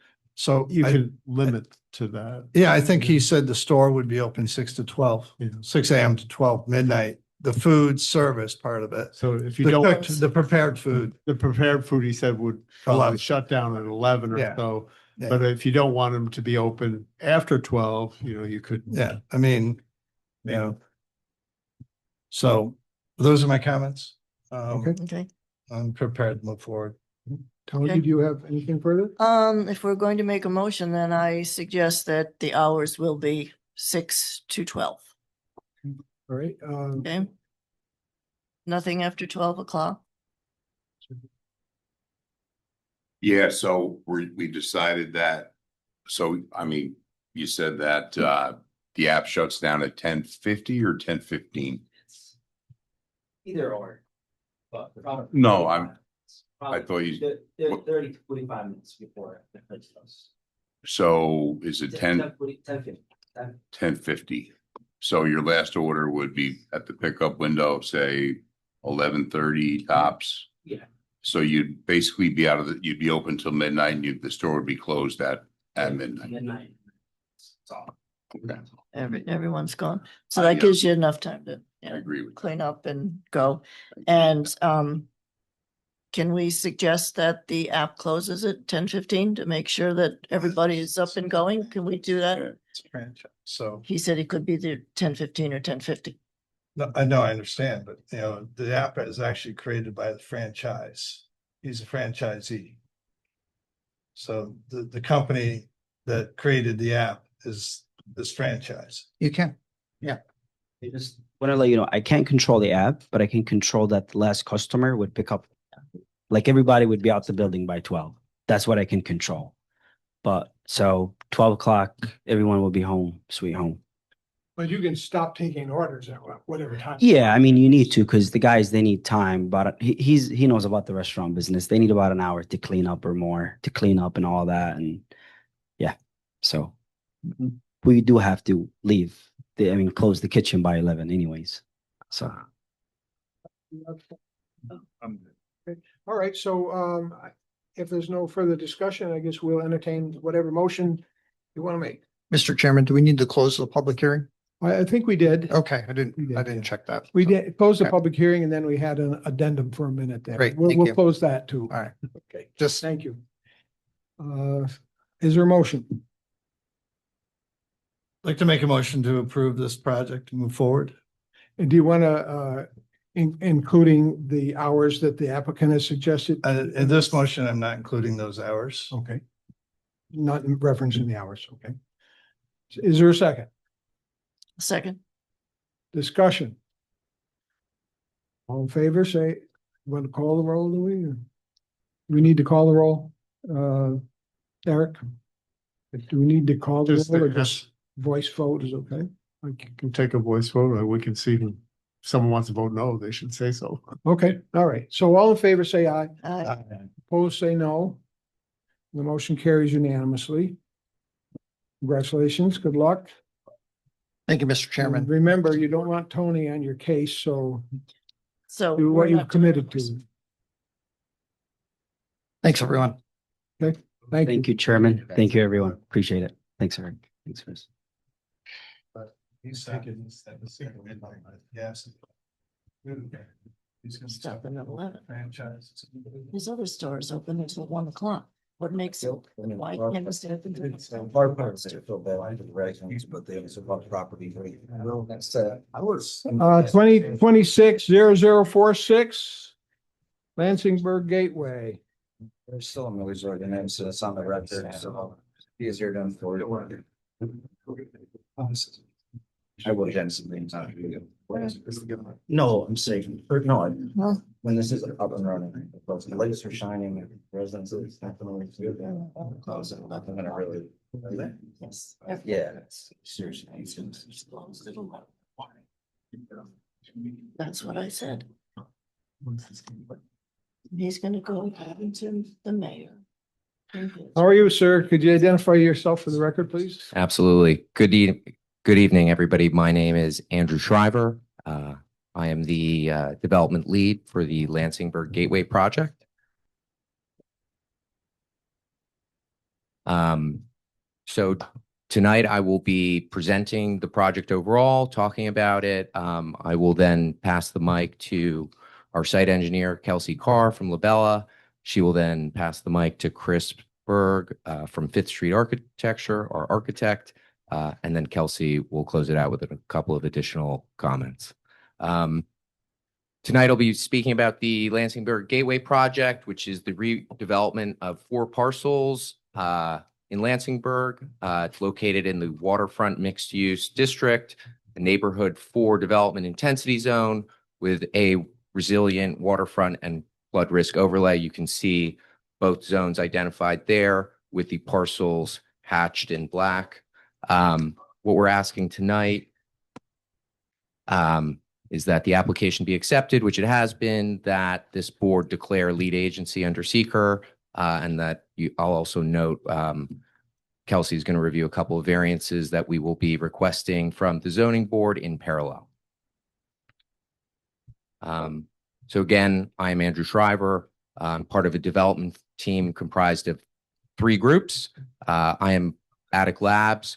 limit to that. Yeah, I think he said the store would be open 6 to 12, Yeah. 6 a.m. to 12 midnight, the food service part of it. So if you The don't, cooked, the prepared food. the prepared food, he said, would 11. probably shut down at 11 or Yeah. so. Yeah. But if you don't want them to be open after 12, you could. Yeah, I mean, so those are my comments. Okay. Okay. I'm prepared to move forward. Tony, Okay. do you have anything further? If we're going to make a motion, then I suggest that the hours will be 6 to 12. All right, Okay? Nothing after 12 o'clock? Yeah, so we decided that, so, I mean, you said that, the app shuts down at 10:50 or 10:15? Either or. No, I thought you, They're 30 to 45 minutes before the place goes. so is it 10:50. 10:50? So your last order would be at the pickup window, say 11:30 tops? Yeah. So you'd basically be you'd be open till midnight and the store would be closed at midnight. Midnight. That's all. Okay, Everyone's gone. So that Yeah. gives you enough time to I agree with clean up and go. And can we suggest that the app closes at 10:15 to make sure that everybody is up and going? Can we do that? Yeah. It's a franchise. So, He said he could be there 10:15 or 10:50. no, I know, I understand, but the app is actually created by the franchise. He's a franchisee. So the company that created the app is this franchise. You can. I just want to let you know, I can't control the app, but I can control that the last customer would pick up. Like everybody would be out the building by 12. That's what I can control. But so 12 o'clock, everyone will be home, sweet home. but you can stop taking orders at whatever time. Yeah, I mean, you need to, because the guys, they need time, but he knows about the restaurant business. They need about an hour to clean up or more to clean up and all that. And yeah, so we do have to leave. Close the kitchen by 11 anyways. So. All right, so if there's no further discussion, I guess we'll entertain whatever motion you want to make. Mr. Chairman, do we need to close the public hearing? I think we did. Okay, I We did, didn't yeah. check that. We did close the Okay. public hearing and then we had an addendum for a minute there. Great, We'll, thank we'll you. close that too. All right, Okay, just thank you. Is there a motion? I'd like to make a motion to approve this project and move forward. And do you want to, including the hours that the applicant has suggested? In this motion, I'm not including those hours. Okay. Not in reference in the hours, okay. Is there a second? Second, Discussion? All in favor, say, want to call the roll, do we? We need to call the roll, Eric? Do we need to call the Just roll or the- just voice vote is okay? I can take a voice vote, or we can see if someone wants to vote no, they should say so. Okay, all right. So all in favor, say aye. aye. Opposed, say no. The motion carries unanimously. Congratulations, good luck. thank you, Mr. Chairman. And remember, you don't want Tony on your case, so So. do we're what you've not doing committed hours. to. Thanks, everyone. Thank you. Thank you, Chairman. Thank you, everyone. Appreciate it. Thanks, Eric. Thanks, Chris. He's taking this at the second midnight, yes. He's gonna Stopping at 11. franchise. His other store is open until 1 o'clock. What makes it, why can't it stay open? till- Part of it, feel bad for the residents, but they was about property. That's, I was. 2026-0046 Lansingburg Gateway. There's still a noise ordinance, so it's on the record, so easier to enforce. I will get some things out of you. No, I'm saying, Well, when this is up and running, because the lights are shining, and residents are definitely. Close it, nothing gonna really. yes. Yeah, seriously. That's what I said. He's gonna go into the mayor. How are you, sir? Could you identify yourself for the record, please? Absolutely. Good evening, everybody. My name is Andrew Shriver. I am the development lead for the Lansingburg Gateway project. So tonight I will be presenting the project overall, talking about it. I will then pass the mic to our site engineer, Kelsey Carr from Labella. She will then pass the mic to Chris Berg from Fifth Street Architecture, our architect. And then Kelsey will close it out with a couple of additional comments. Tonight I'll be speaking about the Lansingburg Gateway project, which is the redevelopment of 4 parcels in Lansingburg. It's located in the waterfront mixed-use district, the neighborhood 4 development intensity zone with a resilient waterfront and flood risk overlay. You can see both zones identified there with the parcels hatched in black. What we're asking tonight is that the application be accepted, which it has been, that this board declare lead agency under seeker, and that I'll also note Kelsey is going to review a couple of variances that we will be requesting from the zoning board in parallel. So again, I am Andrew Shriver. I'm part of a development team comprised of 3 groups. I am Attic Labs,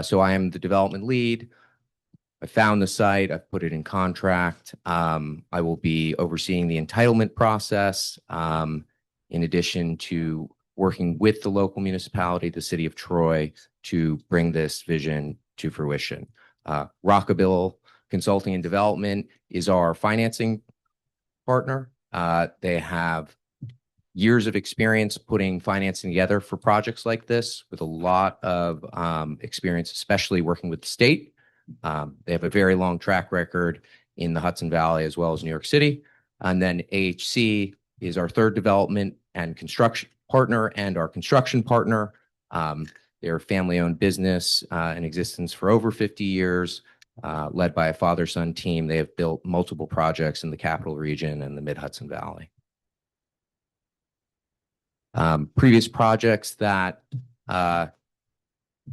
so I am the development lead. I found the site, I've put it in contract. I will be overseeing the entitlement process, in addition to working with the local municipality, the city of Troy, to bring this vision to fruition. Rockabill Consulting and Development is our financing partner. They have years of experience putting financing together for projects like this, with a lot of experience, especially working with the state. They have a very long track record in the Hudson Valley as well as New York City. And then AHC is our 3rd development and construction partner and our construction partner. They're a family-owned business in existence for over 50 years, led by a father-son team. They have built multiple projects in the Capital Region and the Mid-Hudson Valley. Previous projects that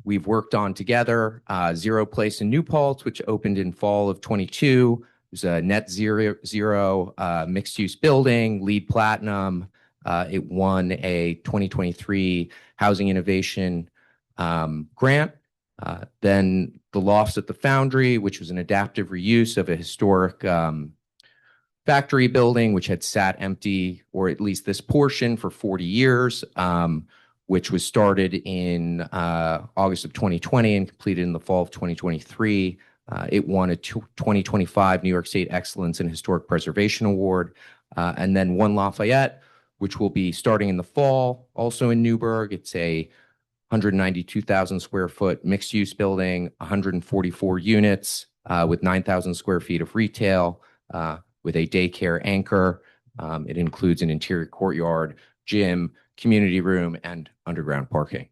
we've worked on together, Zero Place in New Paltz, which opened in fall of 22. It was a net zero mixed-use building, LEED Platinum. It won a 2023 Housing Innovation grant. Then the Lofts at the Foundry, which was an adaptive reuse of a historic factory building, which had sat empty, or at least this portion, for 40 years, which was started in August of 2020 and completed in the fall of 2023. It won a 2025 New York State Excellence in Historic Preservation Award. And then One Lafayette, which will be starting in the fall, also in Newburgh. It's a 192,000 square foot mixed use building, 144 units with 9,000 square feet of retail, with a daycare anchor. It includes an interior courtyard, gym, community room, and underground parking.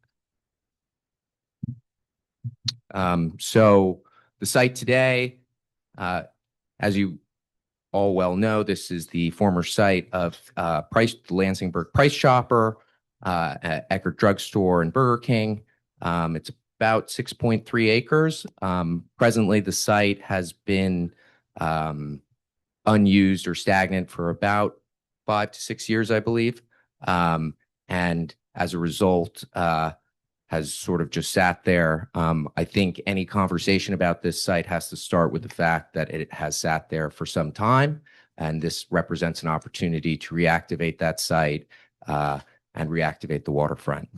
So the site today, as you all well know, this is the former site of Lansingburg Price Chopper, Eckerd Drugstore, and Burger King. It's about 6.3 acres. Presently, the site has been unused or stagnant for about 5 to 6 years, I believe. And as a result, has sort of just sat there. I think any conversation about this site has to start with the fact that it has sat there for some time, and this represents an opportunity to reactivate that site and reactivate the waterfront.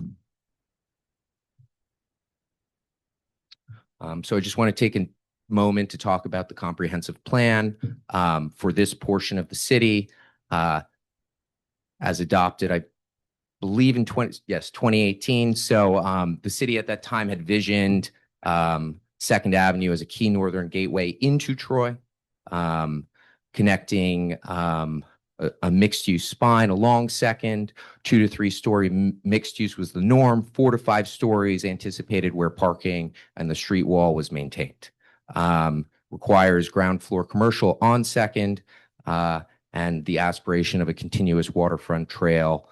So I just want to take a moment to talk about the comprehensive plan for this portion of the city as adopted, I believe in 2018. So the city at that time had visioned Second Avenue as a key northern gateway into Troy, connecting a mixed-use spine along Second. 2 to 3 story mixed use was the norm. 4 to 5 stories anticipated where parking and the street wall was maintained. Requires ground floor commercial on Second, and the aspiration of a continuous waterfront trail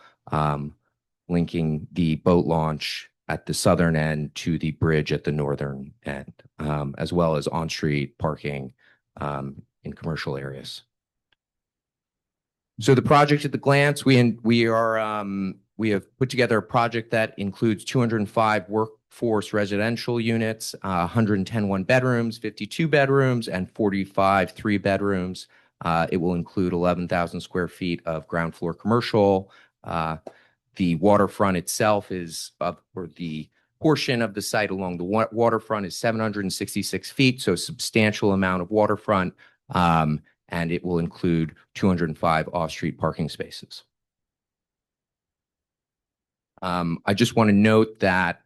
linking the boat launch at the southern end to the bridge at the northern end, as well as on-street parking in commercial areas. So the project at the glance, we have put together a project that includes 205 workforce residential units, 110 one-bedrooms, 52 bedrooms, and 45 three-bedrooms. It will include 11,000 square feet of ground floor commercial. The waterfront itself is, or the portion of the site along the waterfront is 766 feet, so a substantial amount of waterfront. And it will include 205 off-street parking spaces. I just want to note that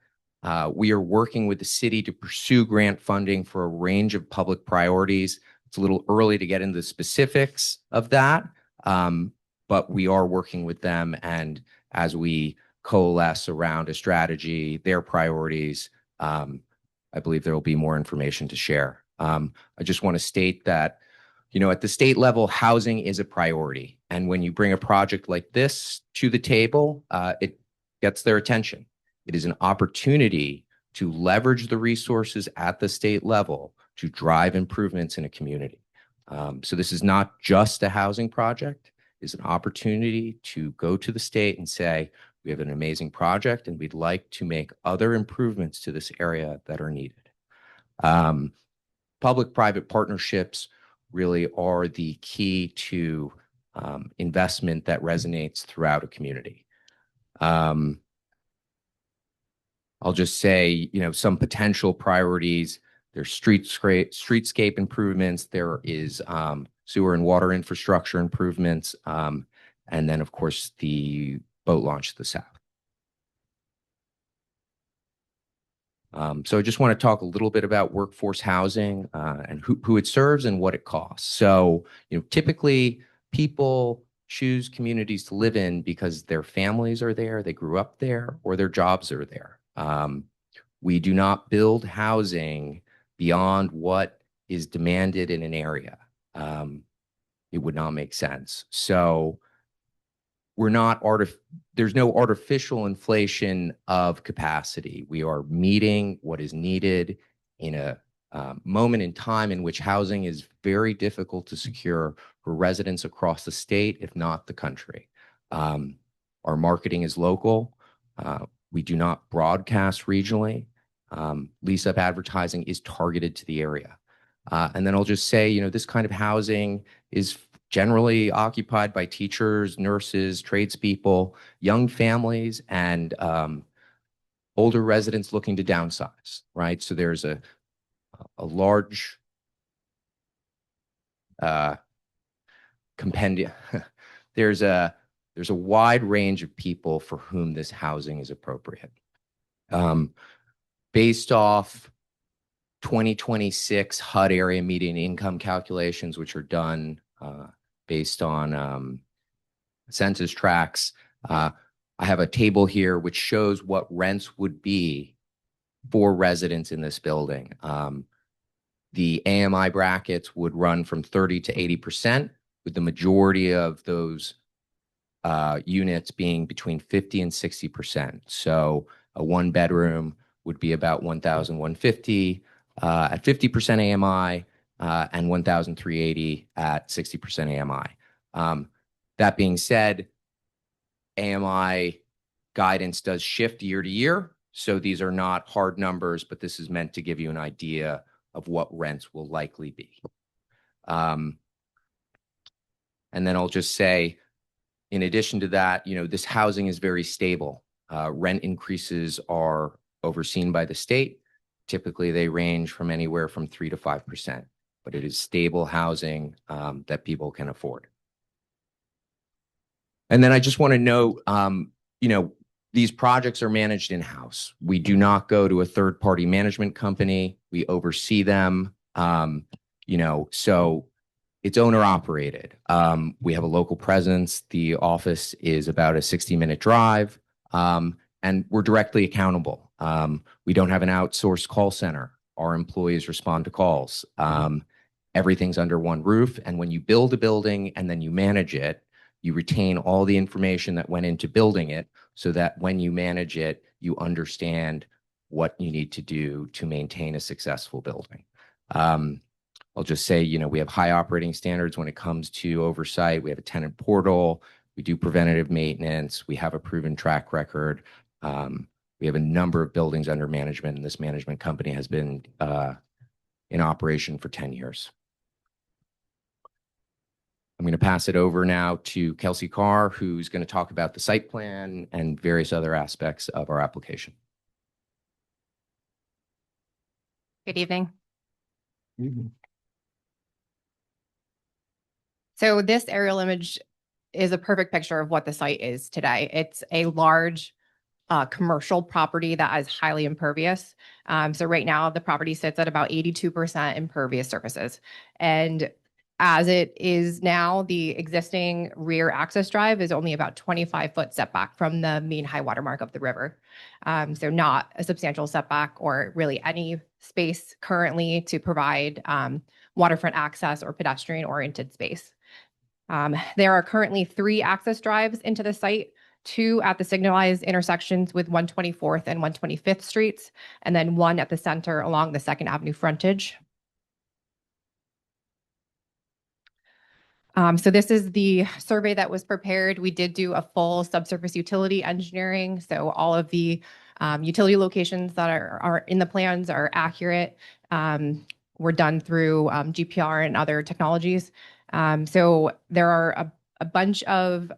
we are working with the city to pursue grant funding for a range of public priorities. It's a little early to get into the specifics of that, but we are working with them. And as we coalesce around a strategy, their priorities, I believe there will be more information to share. I just want to state that, you know, at the state level, housing is a priority. And when you bring a project like this to the table, it gets their attention. It is an opportunity to leverage the resources at the state level to drive improvements in a community. So this is not just a housing project. It's an opportunity to go to the state and say, we have an amazing project and we'd like to make other improvements to this area that are needed. Public-private partnerships really are the key to investment that resonates throughout a community. I'll just say, you know, some potential priorities. There's streetscape improvements. There is sewer and water infrastructure improvements. And then, of course, the boat launch to the south. So I just want to talk a little bit about workforce housing and who it serves and what it costs. So, you know, typically people choose communities to live in because their families are there, they grew up there, or their jobs are there. We do not build housing beyond what is demanded in an area. It would not make sense. So we're not there's no artificial inflation of capacity. We are meeting what is needed in a moment in time in which housing is very difficult to secure for residents across the state, if not the country. Our marketing is local. We do not broadcast regionally. Lease-up advertising is targeted to the area. And then I'll just say, you know, this kind of housing is generally occupied by teachers, nurses, tradespeople, young families, and older residents looking to downsize, right? So there's a large compendium. There's a wide range of people for whom this housing is appropriate. Based off 2026 HUD area median income calculations, which are done based on census tracts, I have a table here which shows what rents would be for residents in this building. The AMI brackets would run from 30 to 80%, with the majority of those units being between 50 and 60%. So a one bedroom would be about 1,150 at 50% AMI and 1,380 at 60% AMI. That being said, AMI guidance does shift year to year. So these are not hard numbers, but this is meant to give you an idea of what rents will likely be. And then I'll just say, in addition to that, you know, this housing is very stable. Rent increases are overseen by the state. Typically, they range from anywhere from 3 to 5%, but it is stable housing that people can afford. And then I just want to note, you know, these projects are managed in-house. We do not go to a third-party management company. We oversee them, you know, so it's owner-operated. We have a local presence. The office is about a 60-minute drive, and we're directly accountable. We don't have an outsourced call center. Our employees respond to calls. Everything's under one roof, and when you build a building and then you manage it, you retain all the information that went into building it so that when you manage it, you understand what you need to do to maintain a successful building. I'll just say, we have high operating standards when it comes to oversight. We have a tenant portal. We do preventative maintenance. We have a proven track record. We have a number of buildings under management, and this management company has been in operation for 10 years. I'm going to pass it over now to Kelsey Carr, who's going to talk about the site plan and various other aspects of our application. Good evening. So this aerial image is a perfect picture of what the site is today. It's a large commercial property that is highly impervious. So right now the property sits at about 82% impervious surfaces. And as it is now, the existing rear access drive is only about 25-foot setback from the mean high water mark of the river. So not a substantial setback or really any space currently to provide waterfront access or pedestrian-oriented space. There are currently 3 access drives into the site, 2 at the signalized intersections with 124th and 125th Streets, and then 1 at the center along the 2nd Avenue frontage. So this is the survey that was prepared. We did do a full subsurface utility engineering. So all of the utility locations that are in the plans are accurate. Were done through GPR and other technologies. So there are a bunch of,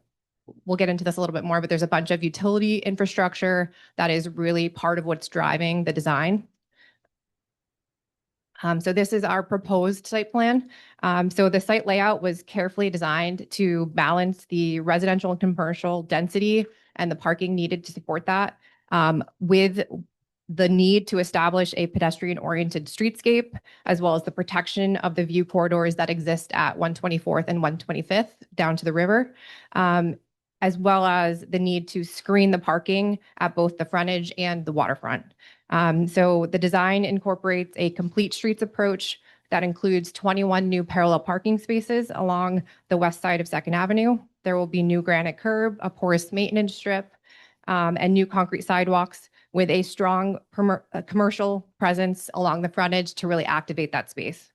we'll get into this a little bit more, but there's a bunch of utility infrastructure that is really part of what's driving the design. So this is our proposed site plan. So the site layout was carefully designed to balance the residential and commercial density and the parking needed to support that, with the need to establish a pedestrian-oriented streetscape, as well as the protection of the view corridors that exist at 124th and 125th down to the river, as well as the need to screen the parking at both the frontage and the waterfront. So the design incorporates a complete streets approach that includes 21 new parallel parking spaces along the west side of 2nd Avenue. There will be new granite curb, a porous maintenance strip, and new concrete sidewalks with a strong commercial presence along the frontage to really activate that space.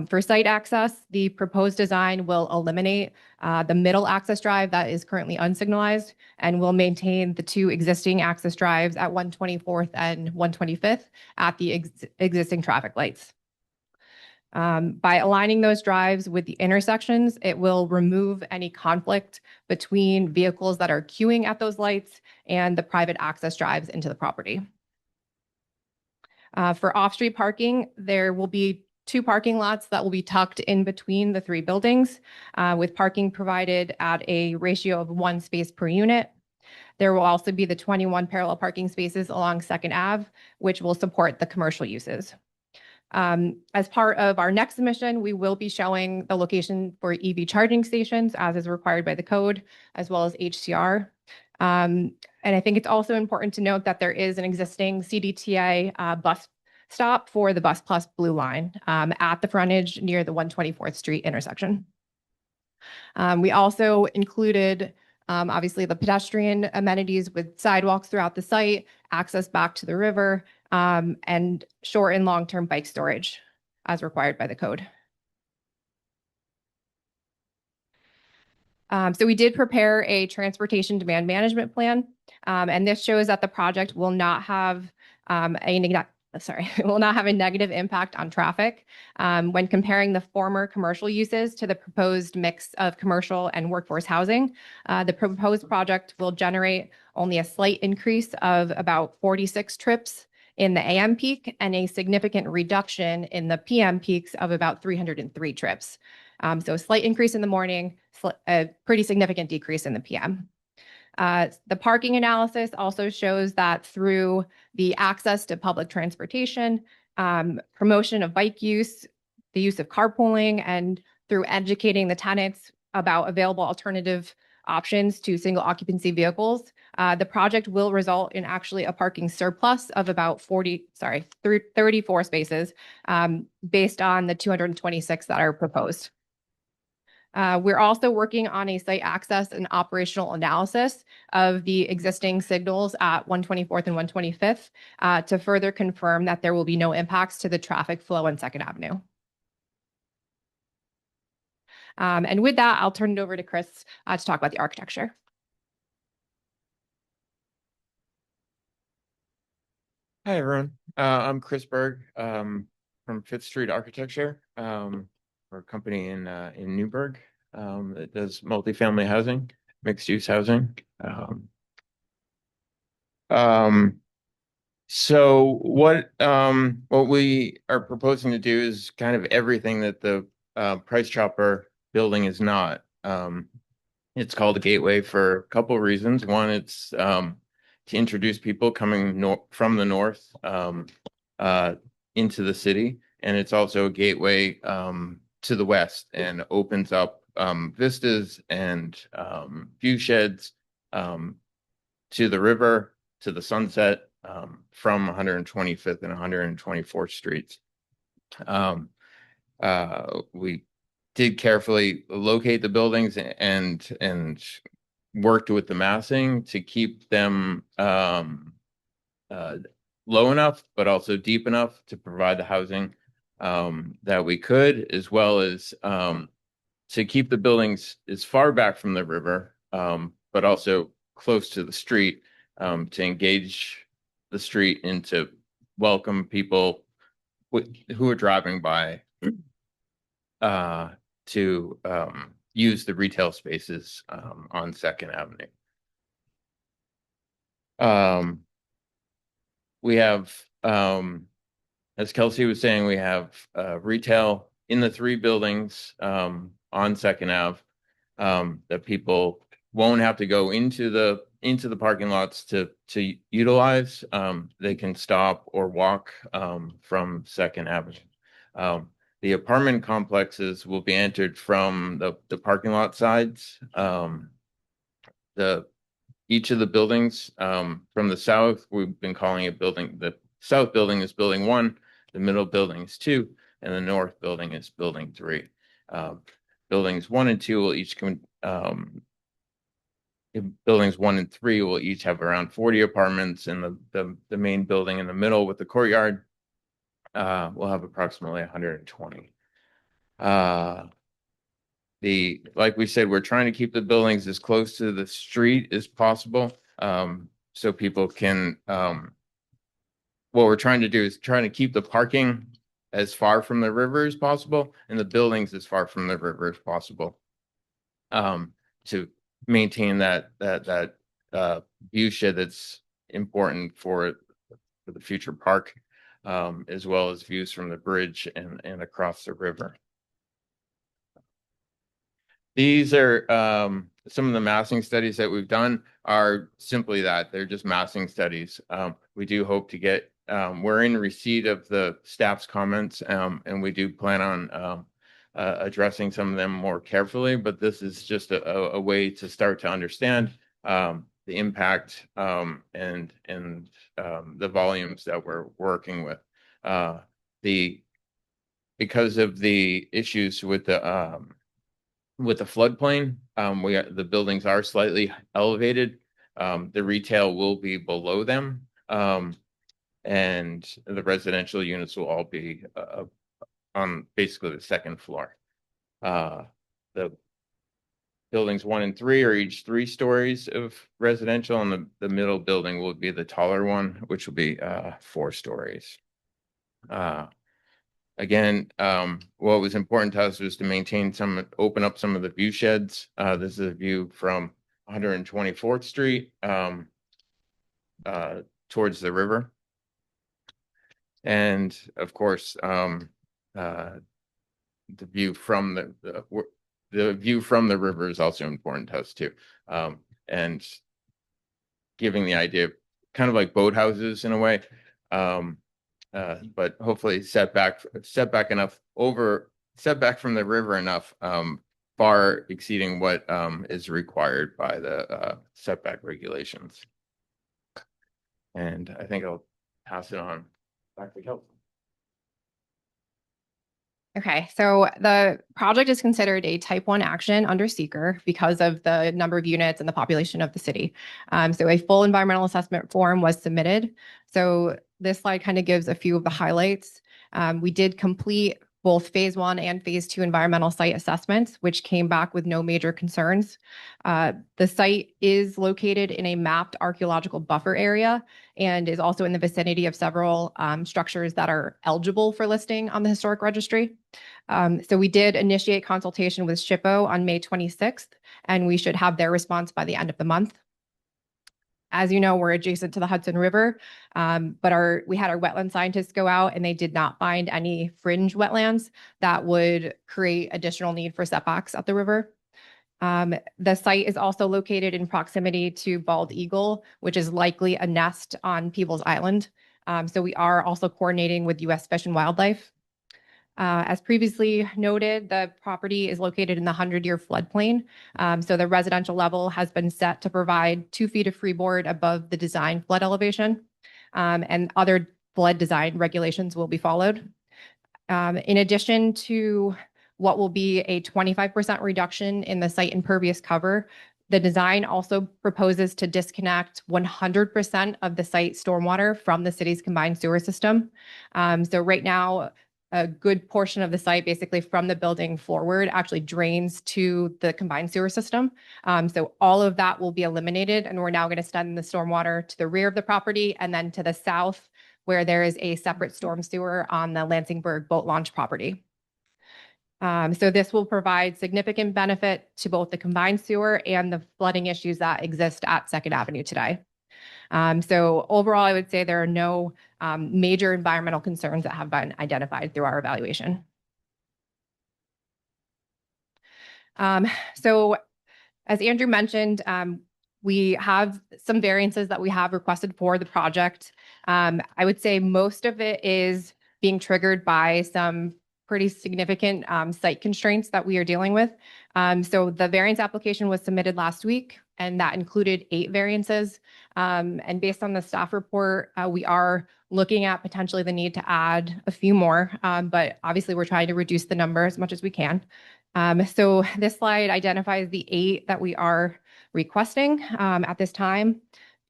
For site access, the proposed design will eliminate the middle access drive that is currently unsignalized and will maintain the 2 existing access drives at 124th and 125th at the existing traffic lights. By aligning those drives with the intersections, it will remove any conflict between vehicles that are queuing at those lights and the private access drives into the property. For off-street parking, there will be 2 parking lots that will be tucked in between the 3 buildings, with parking provided at a ratio of 1 space per unit. There will also be the 21 parallel parking spaces along 2nd Ave, which will support the commercial uses. As part of our next submission, we will be showing the location for EV charging stations as is required by the code, as well as HCR. And I think it's also important to note that there is an existing CDTA bus stop for the Bus Plus Blue Line at the frontage near the 124th Street intersection. We also included, obviously, the pedestrian amenities with sidewalks throughout the site, access back to the river, and short and long-term bike storage as required by the code. So we did prepare a transportation demand management plan, and this shows that the project will not have will not have a negative impact on traffic. When comparing the former commercial uses to the proposed mix of commercial and workforce housing, the proposed project will generate only a slight increase of about 46 trips in the AM peak and a significant reduction in the PM peaks of about 303 trips. So a slight increase in the morning, a pretty significant decrease in the PM. The parking analysis also shows that through the access to public transportation, promotion of bike use, the use of carpooling, and through educating the tenants about available alternative options to single occupancy vehicles, the project will result in actually a parking surplus of about 34 spaces based on the 226 that are proposed. We're also working on a site access and operational analysis of the existing signals at 124th and 125th to further confirm that there will be no impacts to the traffic flow on 2nd Avenue. And with that, I'll turn it over to Chris to talk about the architecture. Hi, everyone. I'm Chris Berg from Fifth Street Architecture. We're a company in Newburgh that does multifamily housing, mixed use housing. So what we are proposing to do is kind of everything that the Price Chopper building is not. It's called a gateway for a couple of reasons. One, it's to introduce people coming from the north into the city, and it's also a gateway to the west and opens up vistas and view sheds to the river, to the sunset from 125th and 124th Streets. We did carefully locate the buildings and worked with the massing to keep them low enough, but also deep enough to provide the housing that we could, as well as to keep the buildings as far back from the river, but also close to the street to engage the street and to welcome people who are driving by to use the retail spaces on Second Avenue. We have, as Kelsey was saying, we have retail in the 3 buildings on Second Ave that people won't have to go into the parking lots to utilize. They can stop or walk from Second Avenue. The apartment complexes will be entered from the parking lot sides. Each of the buildings from the south, we've been calling it building. The south building is building 1, the middle building is 2, and the north building is building 3. Buildings 1 and 2 will each come. Buildings 1 and 3 will each have around 40 apartments, and the main building in the middle with the courtyard will have approximately 120. Like we said, we're trying to keep the buildings as close to the street as possible, so people can. What we're trying to do is trying to keep the parking as far from the river as possible, and the buildings as far from the river as possible, to maintain that view shed that's important for the future park, as well as views from the bridge and across the river. These are some of the massing studies that we've done are simply that. They're just massing studies. We do hope to get, we're in receipt of the staff's comments, and we do plan on addressing some of them more carefully, but this is just a way to start to understand the impact and the volumes that we're working with. Because of the issues with the floodplain, the buildings are slightly elevated. The retail will be below them, and the residential units will all be on basically the second floor. The buildings 1 and 3 are each 3 stories of residential, and the middle building will be the taller one, which will be 4 stories. Again, what was important to us was to maintain open up some of the view sheds. This is a view from 124th Street towards the river. And of course, the view from the river is also important to us too. And giving the idea of kind of like boathouses in a way. But hopefully set back from the river enough, far exceeding what is required by the setback regulations. And I think I'll pass it on back to Kelsey. Okay, so the project is considered a type 1 action under seeker because of the number of units and the population of the city. So a full environmental assessment form was submitted. So this slide kind of gives a few of the highlights. We did complete both phase 1 and phase 2 environmental site assessments, which came back with no major concerns. The site is located in a mapped archaeological buffer area and is also in the vicinity of several structures that are eligible for listing on the historic registry. So we did initiate consultation with SHPO on May 26th, and we should have their response by the end of the month. As you know, we're adjacent to the Hudson River, but we had our wetland scientists go out and they did not find any fringe wetlands that would create additional need for setbacks at the river. The site is also located in proximity to Bald Eagle, which is likely a nest on Peebles Island. So we are also coordinating with U.S. Fish and Wildlife. As previously noted, the property is located in the 100-year floodplain. So the residential level has been set to provide 2 feet of freeboard above the design flood elevation, and other flood design regulations will be followed. In addition to what will be a 25% reduction in the site impervious cover, the design also proposes to disconnect 100% of the site stormwater from the city's combined sewer system. So right now, a good portion of the site, basically from the building forward, actually drains to the combined sewer system. So all of that will be eliminated, and we're now going to send the stormwater to the rear of the property and then to the south, where there is a separate storm sewer on the Lansingburg boat launch property. So this will provide significant benefit to both the combined sewer and the flooding issues that exist at 2nd Avenue today. So overall, I would say there are no major environmental concerns that have been identified through our evaluation. So as Andrew mentioned, we have some variances that we have requested for the project. I would say most of it is being triggered by some pretty significant site constraints that we are dealing with. So the variance application was submitted last week, and that included 8 variances. And based on the staff report, we are looking at potentially the need to add a few more, but obviously we're trying to reduce the number as much as we can. So this slide identifies the 8 that we are requesting at this time.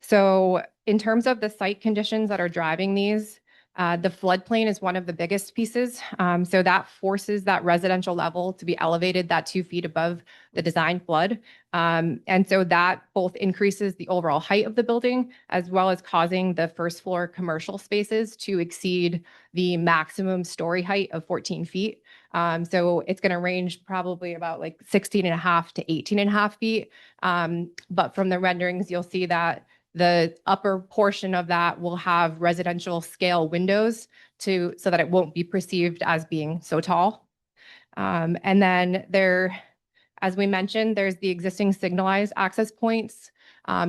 So in terms of the site conditions that are driving these, the floodplain is one of the biggest pieces. So that forces that residential level to be elevated that 2 feet above the design flood. And so that both increases the overall height of the building, as well as causing the first floor commercial spaces to exceed the maximum story height of 14 feet. So it's going to range probably about like 16.5 to 18.5 feet. But from the renderings, you'll see that the upper portion of that will have residential scale windows so that it won't be perceived as being so tall. And then as we mentioned, there's the existing signalized access points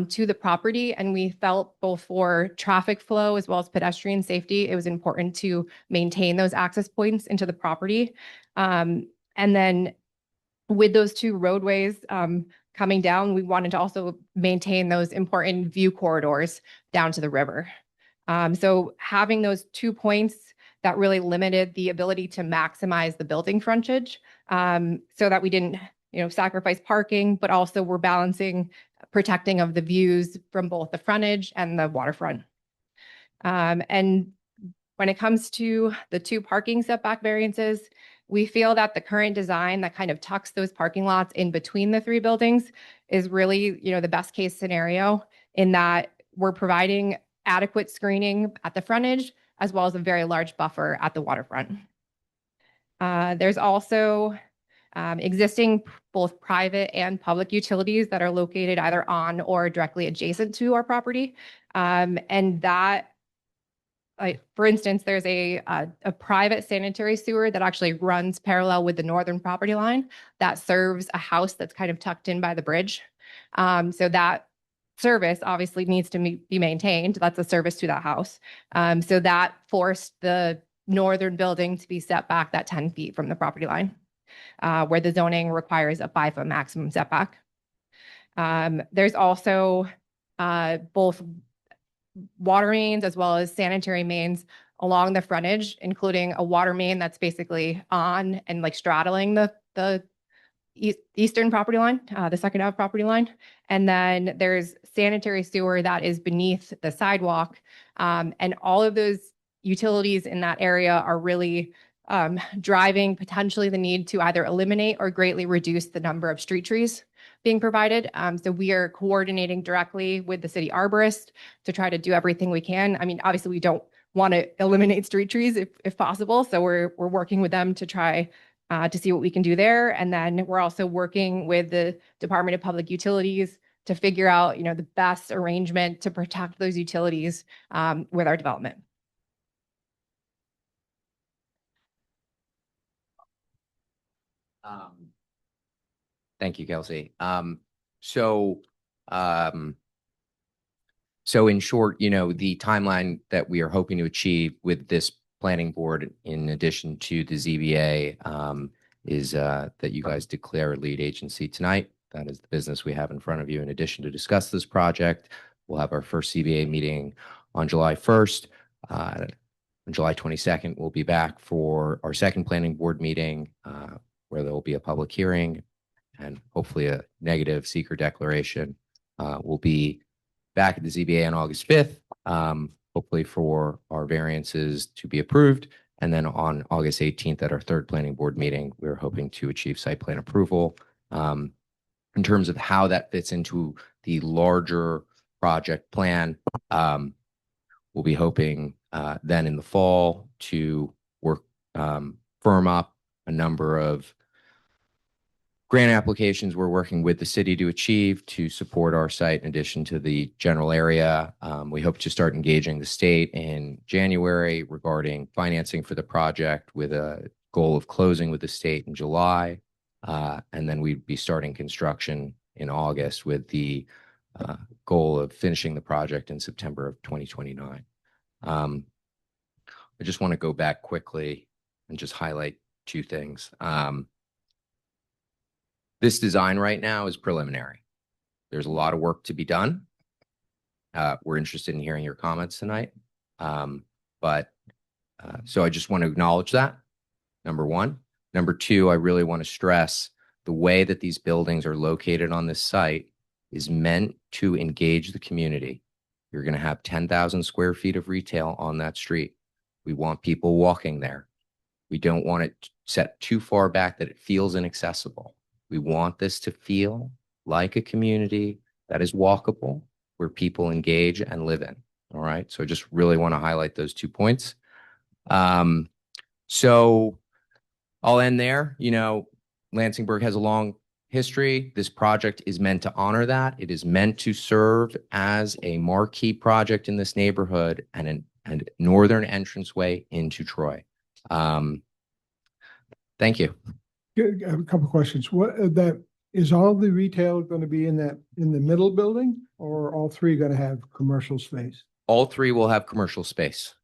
to the property. And we felt both for traffic flow as well as pedestrian safety, it was important to maintain those access points into the property. And then with those 2 roadways coming down, we wanted to also maintain those important view corridors down to the river. So having those 2 points that really limited the ability to maximize the building frontage, so that we didn't, sacrifice parking, but also we're balancing protecting of the views from both the frontage and the waterfront. And when it comes to the 2 parking setback variances, we feel that the current design that kind of tucks those parking lots in between the 3 buildings is really, the best case scenario, in that we're providing adequate screening at the frontage, as well as a very large buffer at the waterfront. There's also existing both private and public utilities that are located either on or directly adjacent to our property. And that, for instance, there's a private sanitary sewer that actually runs parallel with the northern property line that serves a house that's kind of tucked in by the bridge. So that service obviously needs to be maintained. That's a service to that house. So that forced the northern building to be set back that 10 feet from the property line, where the zoning requires a 5-foot maximum setback. There's also both water mains as well as sanitary mains along the frontage, including a water main that's basically on and like straddling the eastern property line, the 2nd Ave property line. And then there's sanitary sewer that is beneath the sidewalk. And all of those utilities in that area are really driving potentially the need to either eliminate or greatly reduce the number of street trees being provided. So we are coordinating directly with the city arborist to try to do everything we can. I mean, obviously we don't want to eliminate street trees if possible. So we're working with them to try to see what we can do there. And then we're also working with the Department of Public Utilities to figure out, the best arrangement to protect those utilities with our development. Thank you, Kelsey. So in short, the timeline that we are hoping to achieve with this planning board, in addition to the ZBA, is that you guys declare a lead agency tonight. That is the business we have in front of you. In addition to discuss this project, we'll have our first ZBA meeting on July 1st. On July 22nd, we'll be back for our second planning board meeting, where there will be a public hearing and hopefully a negative seeker declaration. We'll be back at the ZBA on August 5th, hopefully for our variances to be approved. And then on August 18th at our third planning board meeting, we're hoping to achieve site plan approval. In terms of how that fits into the larger project plan, we'll be hoping then in the fall to work, firm up a number of grant applications we're working with the city to achieve to support our site in addition to the general area. We hope to start engaging the state in January regarding financing for the project, with a goal of closing with the state in July. And then we'd be starting construction in August with the goal of finishing the project in September of 2029. I just want to go back quickly and just highlight two things. This design right now is preliminary. There's a lot of work to be done. We're interested in hearing your comments tonight. So I just want to acknowledge that, number one. Number two, I really want to stress the way that these buildings are located on this site is meant to engage the community. You're going to have 10,000 square feet of retail on that street. We want people walking there. We don't want it set too far back that it feels inaccessible. We want this to feel like a community that is walkable, where people engage and live in. All right. So I just really want to highlight those 2 points. So I'll end there. Lansingburg has a long history. This project is meant to honor that. It is meant to serve as a marquee project in this neighborhood and a northern entranceway into Troy. Thank you. I have a couple of questions. Is all the retail going to be in the middle building, or all three going to have commercial space? All three will have commercial space.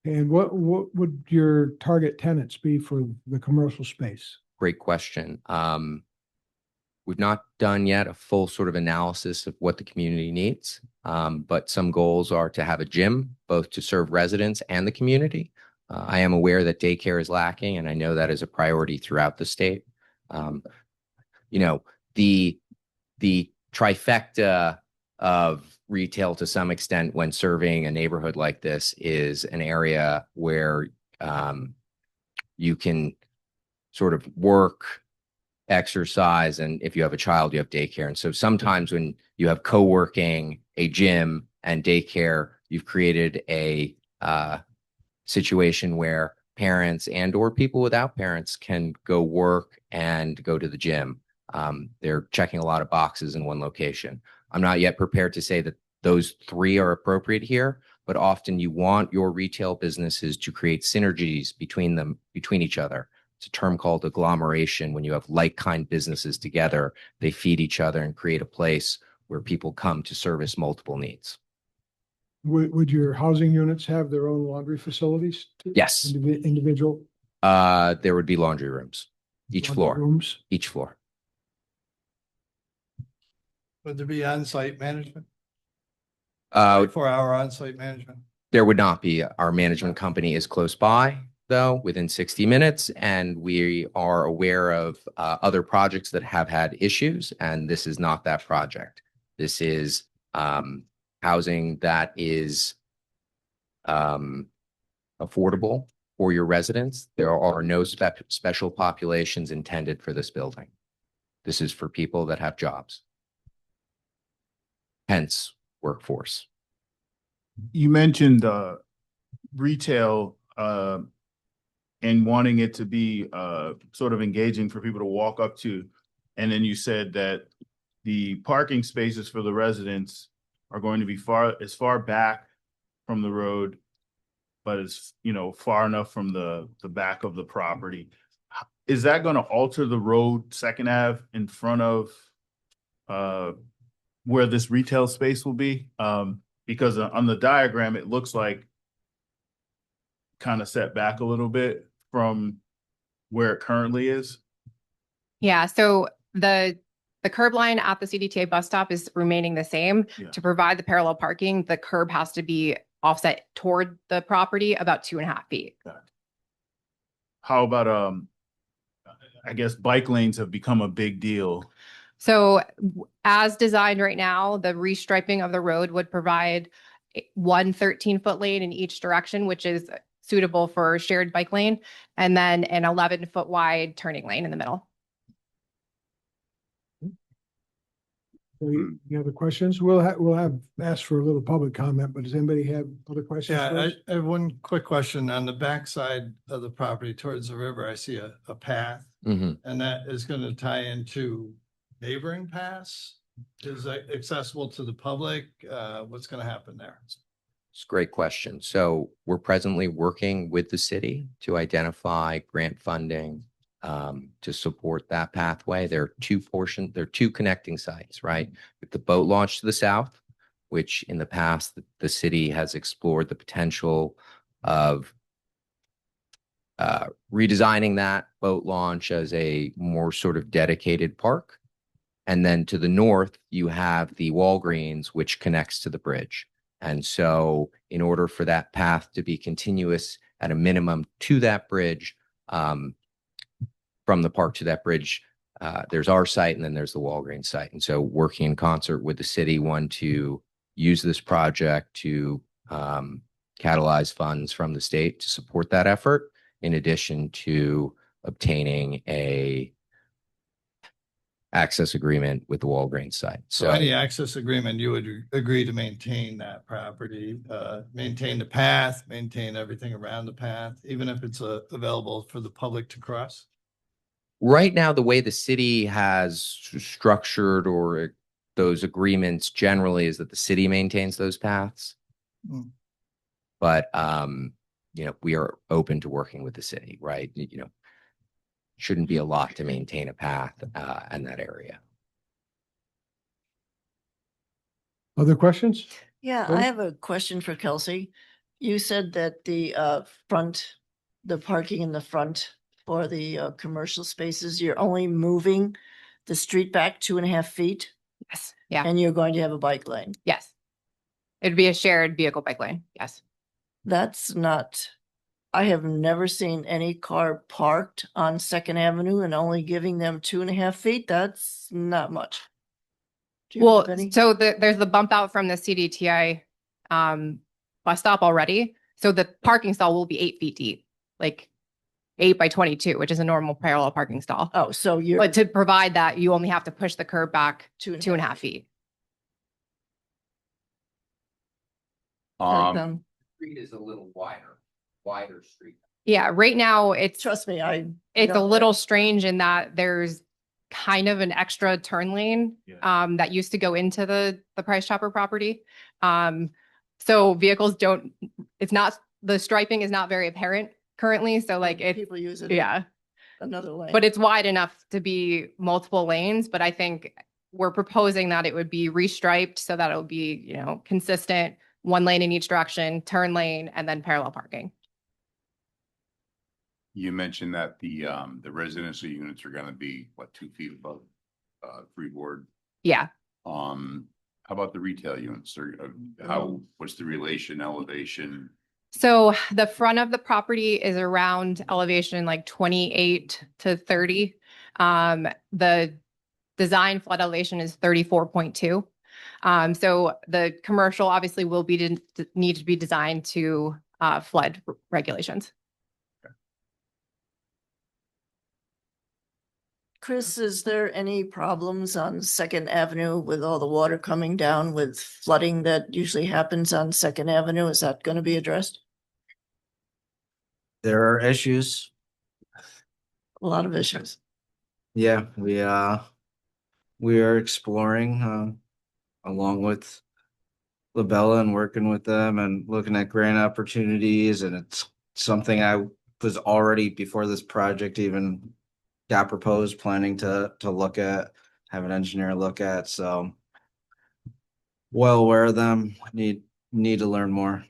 And what would your target tenants be for the commercial space? Great question. We've not done yet a full sort of analysis of what the community needs, but some goals are to have a gym, both to serve residents and the community. I am aware that daycare is lacking, and I know that is a priority throughout the state. The trifecta of retail to some extent when serving a neighborhood like this is an area where you can sort of work, exercise, and if you have a child, you have daycare. And so sometimes when you have co-working, a gym, and daycare, you've created a situation where parents and or people without parents can go work and go to the gym. They're checking a lot of boxes in one location. I'm not yet prepared to say that those three are appropriate here, but often you want your retail businesses to create synergies between each other. It's a term called agglomeration. When you have like-kind businesses together, they feed each other and create a place where people come to service multiple needs. Would your housing units have their own laundry facilities? Yes. Individual? There would be laundry rooms, each floor. Rooms? Each floor. Would there be on-site management? 4-hour on-site management? There would not be. Our management company is close by, though, within 60 minutes, and we are aware of other projects that have had issues, and this is not that project. This is housing that is affordable for your residents. There are no special populations intended for this building. This is for people that have jobs. Hence, workforce. You mentioned retail and wanting it to be sort of engaging for people to walk up to. And then you said that the parking spaces for the residents are going to be as far back from the road, but it's, you know, far enough from the back of the property. Is that going to alter the road, Second Ave, in front of where this retail space will be? Because on the diagram, it looks like kind of set back a little bit from where it currently is. Yeah, so the curb line at the CDTA bus stop is remaining the same. Yeah. To provide the parallel parking, the curb has to be offset toward the property about 2.5 feet. How about, I guess bike lanes have become a big deal. So as designed right now, the restriping of the road would provide one 13-foot lane in each direction, which is suitable for shared bike lane, and then an 11-foot wide turning lane in the middle. Any other questions? We'll have asked for a little public comment, but does anybody have other questions? Yeah, first? I have one quick question. On the backside of the property towards the river, I see a path, Mhm. and that is going to tie into neighboring paths. Is that accessible to the public? What's going to happen there? It's a great question. So we're presently working with the city to identify grant funding to support that pathway. There are two connecting sites, right? With the boat launch to the south, which in the past, the city has explored the potential of redesigning that boat launch as a more sort of dedicated park. And then to the north, you have the Walgreens, which connects to the bridge. And so in order for that path to be continuous at a minimum to that bridge, from the park to that bridge, there's our site and then there's the Walgreens site. And so working in concert with the city, one, to use this project to catalyze funds from the state to support that effort, in addition to obtaining a access agreement with the Walgreens site. So any access agreement, you would agree to maintain that property, maintain the path, maintain everything around the path, even if it's available for the public to cross? Right now, the way the city has structured or those agreements generally is that the city maintains those paths. Mm. But, we are open to working with the city, right? Shouldn't be a lot to maintain a path in that area. Other questions? Yeah, Go I ahead. have a question for Kelsey. You said that the parking in the front for the commercial spaces, you're only moving the street back 2.5 feet, Yes, yeah, and you're going to have a bike lane. yes. It'd be a shared vehicle bike lane, yes. That's not, I have never seen any car parked on Second Avenue and only giving them 2.5 feet. That's not much. Do you Well, have any? so there's the bump out from the CDTI bus stop already. So the parking stall will be 8 feet deep, like 8 by 22, which is a normal parallel parking stall. Oh, so you're But to provide that, you only have to push the curb back 2.5 2.5 feet. Street is a little wider street. Yeah, right now it's Trust me, it's a know little strange in that there's kind of an extra turn lane that used to go into the Price Chopper property. So vehicles the striping is not very apparent currently. So like people use it. yeah, Another lane. but it's wide enough to be multiple lanes. But I think we're proposing that it would be restriped so that it would be, consistent, one lane in each direction, turn lane, and then parallel parking. You mentioned that the residential units are gonna be, 2 feet above, freeboard. Yeah. How about the retail units? What's the relation elevation? So the front of the property is around elevation like 28 to 30. The design flood elevation is 34.2. So the commercial obviously will need to be designed to flood regulations. Chris, is there any problems on Second Avenue with all the water coming down with flooding that usually happens on Second Avenue? Is that going to be addressed? There are issues. A lot of issues. Yeah, we are exploring, along with Labella and working with them and looking at grant opportunities, and it's something I was already, before this project even got proposed, planning to look at, have an engineer look at, so well aware of them, need to learn more.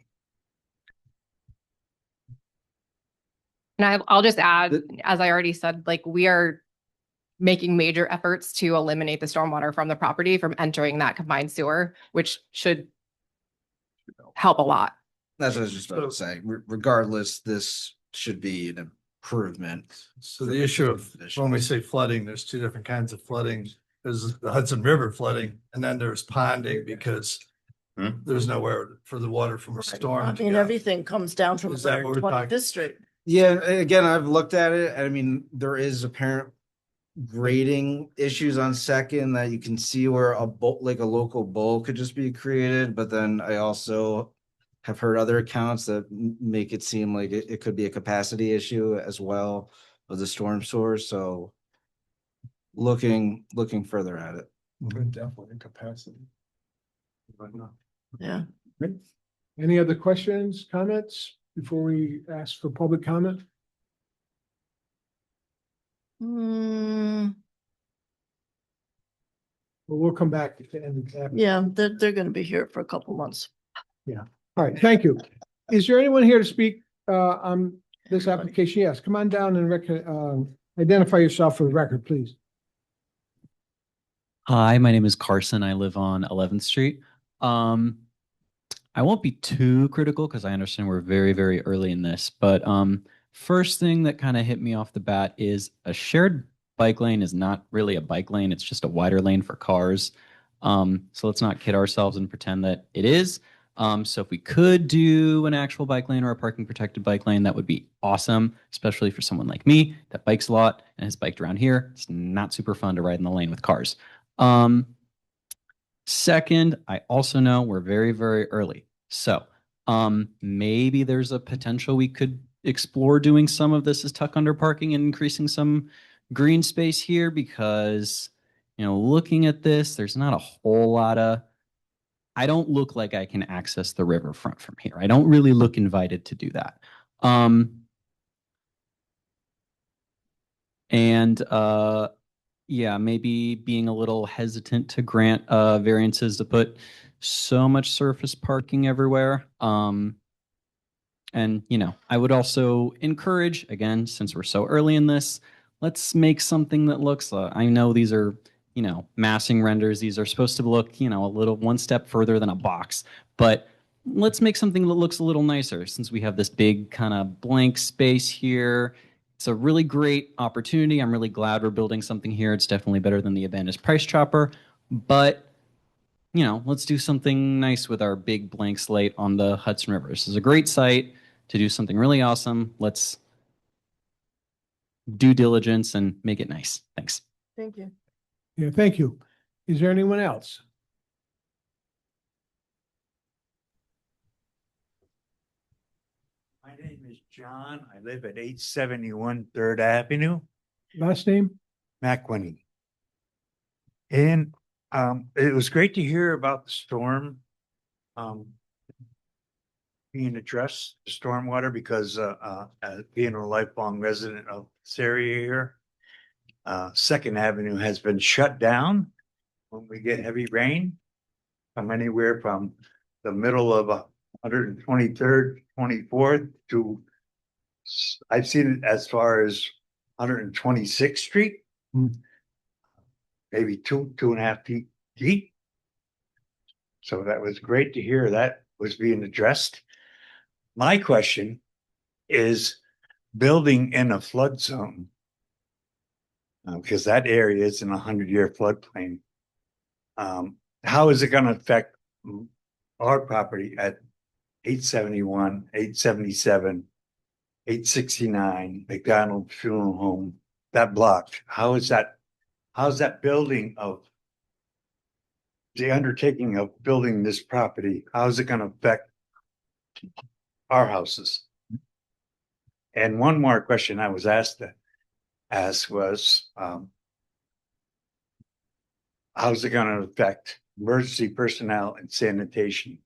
And I'll just add, as I already said, like we are making major efforts to eliminate the stormwater from the property from entering that combined sewer, which should help a lot. That's what I was just about to say. Regardless, this should be an improvement. So the issue of, when we say flooding, there's two different kinds of flooding. There's the Hudson River flooding, and then there's ponding because there's nowhere for the water from a storm. I to mean, go. everything comes down from Is that what we're talking- 25th Street. Yeah, again, I've looked at it. I mean, there is apparent grading issues on Second that you can see where a bowl, like a local bowl, could just be created. But then I also have heard other accounts that make it seem like it could be a capacity issue as well of the storm source. So looking further at it. Definitely capacity. Yeah. Any other questions, comments before we ask for public comment? Hmm, Well, we'll come back to end. yeah, they're going to be here for a couple months. Yeah. All right, thank you. Is there anyone here to speak on this application? Yes, come on down and identify yourself for the record, please. Hi, my name is Carson. I live on 11th Street. I won't be too critical because I understand we're very, very early in this, but first thing that kind of hit me off the bat is a shared bike lane is not really a bike lane. It's just a wider lane for cars. So let's not kid ourselves and pretend that it is. So if we could do an actual bike lane or a parking protected bike lane, that would be awesome, especially for someone like me that bikes a lot and has biked around here. It's not super fun to ride in the lane with cars. Second, I also know we're very, very early. So maybe there's a potential we could explore doing some of this as tuck under parking and increasing some green space here because, you know, looking at this, there's not a whole lot of, I don't look like I can access the riverfront from here. I don't really look invited to do that. Yeah, maybe being a little hesitant to grant variances to put so much surface parking everywhere. And, you know, I would also encourage, again, since we're so early in this, let's make something that looks, I know these are, you know, massing renders. These are supposed to look, you know, a little one step further than a box, but let's make something that looks a little nicer since we have this big kind of blank space here. It's a really great opportunity. I'm really glad we're building something here. It's definitely better than the abandoned Price Chopper, but you know, let's do something nice with our big blank slate on the Hudson River. This is a great site to do something really awesome. Let's due diligence and make it nice. Thanks. Thank you. Yeah, thank you. Is there anyone else? My name is John. I live at 871 3rd Avenue, Last name? McWhinney. And it was great to hear about the storm being addressed, the stormwater, because being a lifelong resident of this area here, Second Avenue has been shut down when we get heavy rain from anywhere from the middle of 123rd, 24th to, I've seen it as far as 126th Street. Maybe 2.5 feet deep. So that was great to hear that was being addressed. My question is building in a flood zone, because that area is in a 100-year floodplain. How is it going to affect our property at 871, 877, 869, McDonald Funeral Home, that block? How is that how's that building of the undertaking of building this property, how's it gonna affect our houses? And one more question I was asked to ask was, how's it gonna affect emergency personnel and sanitation?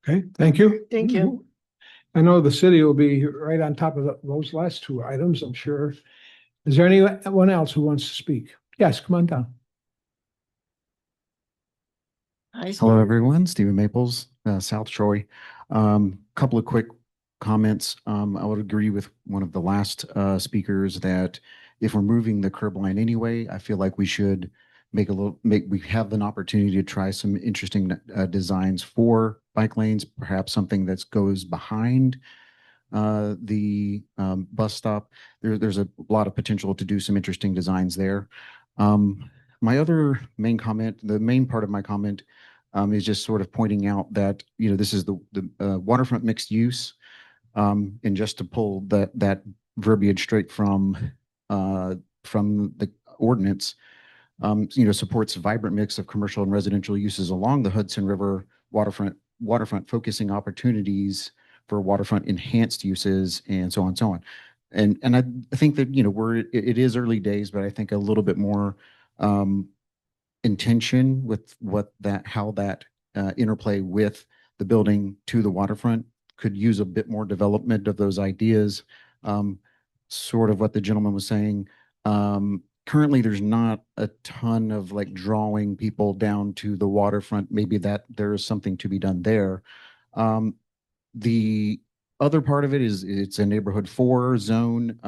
Okay, thank you. Thank you. I know the city will be right on top of those last two items, I'm sure. Is there anyone else who wants to speak? Yes, come on down. Hi, Hello, everyone. Stephen Maples, South Troy. Couple of quick comments. I would agree with one of the last speakers that if we're moving the curb line anyway, I feel like we should we have an opportunity to try some interesting designs for bike lanes, perhaps something that goes behind the bus stop. There's a lot of potential to do some interesting designs there. My other main comment, the main part of my comment, is just sort of pointing out that, you know, this is the waterfront mixed use. And just to pull that verbiage straight from the ordinance, you know, supports a vibrant mix of commercial and residential uses along the Hudson River waterfront, focusing opportunities for waterfront enhanced uses and so on and so on. And I think that, you know, it is early days, but I think a little bit more intention with how that interplay with the building to the waterfront could use a bit more development of those ideas. Sort of what the gentleman was saying. Currently, there's not a ton of like drawing people down to the waterfront. Maybe that there is something to be done there. The other part of it is it's a neighborhood 4 zone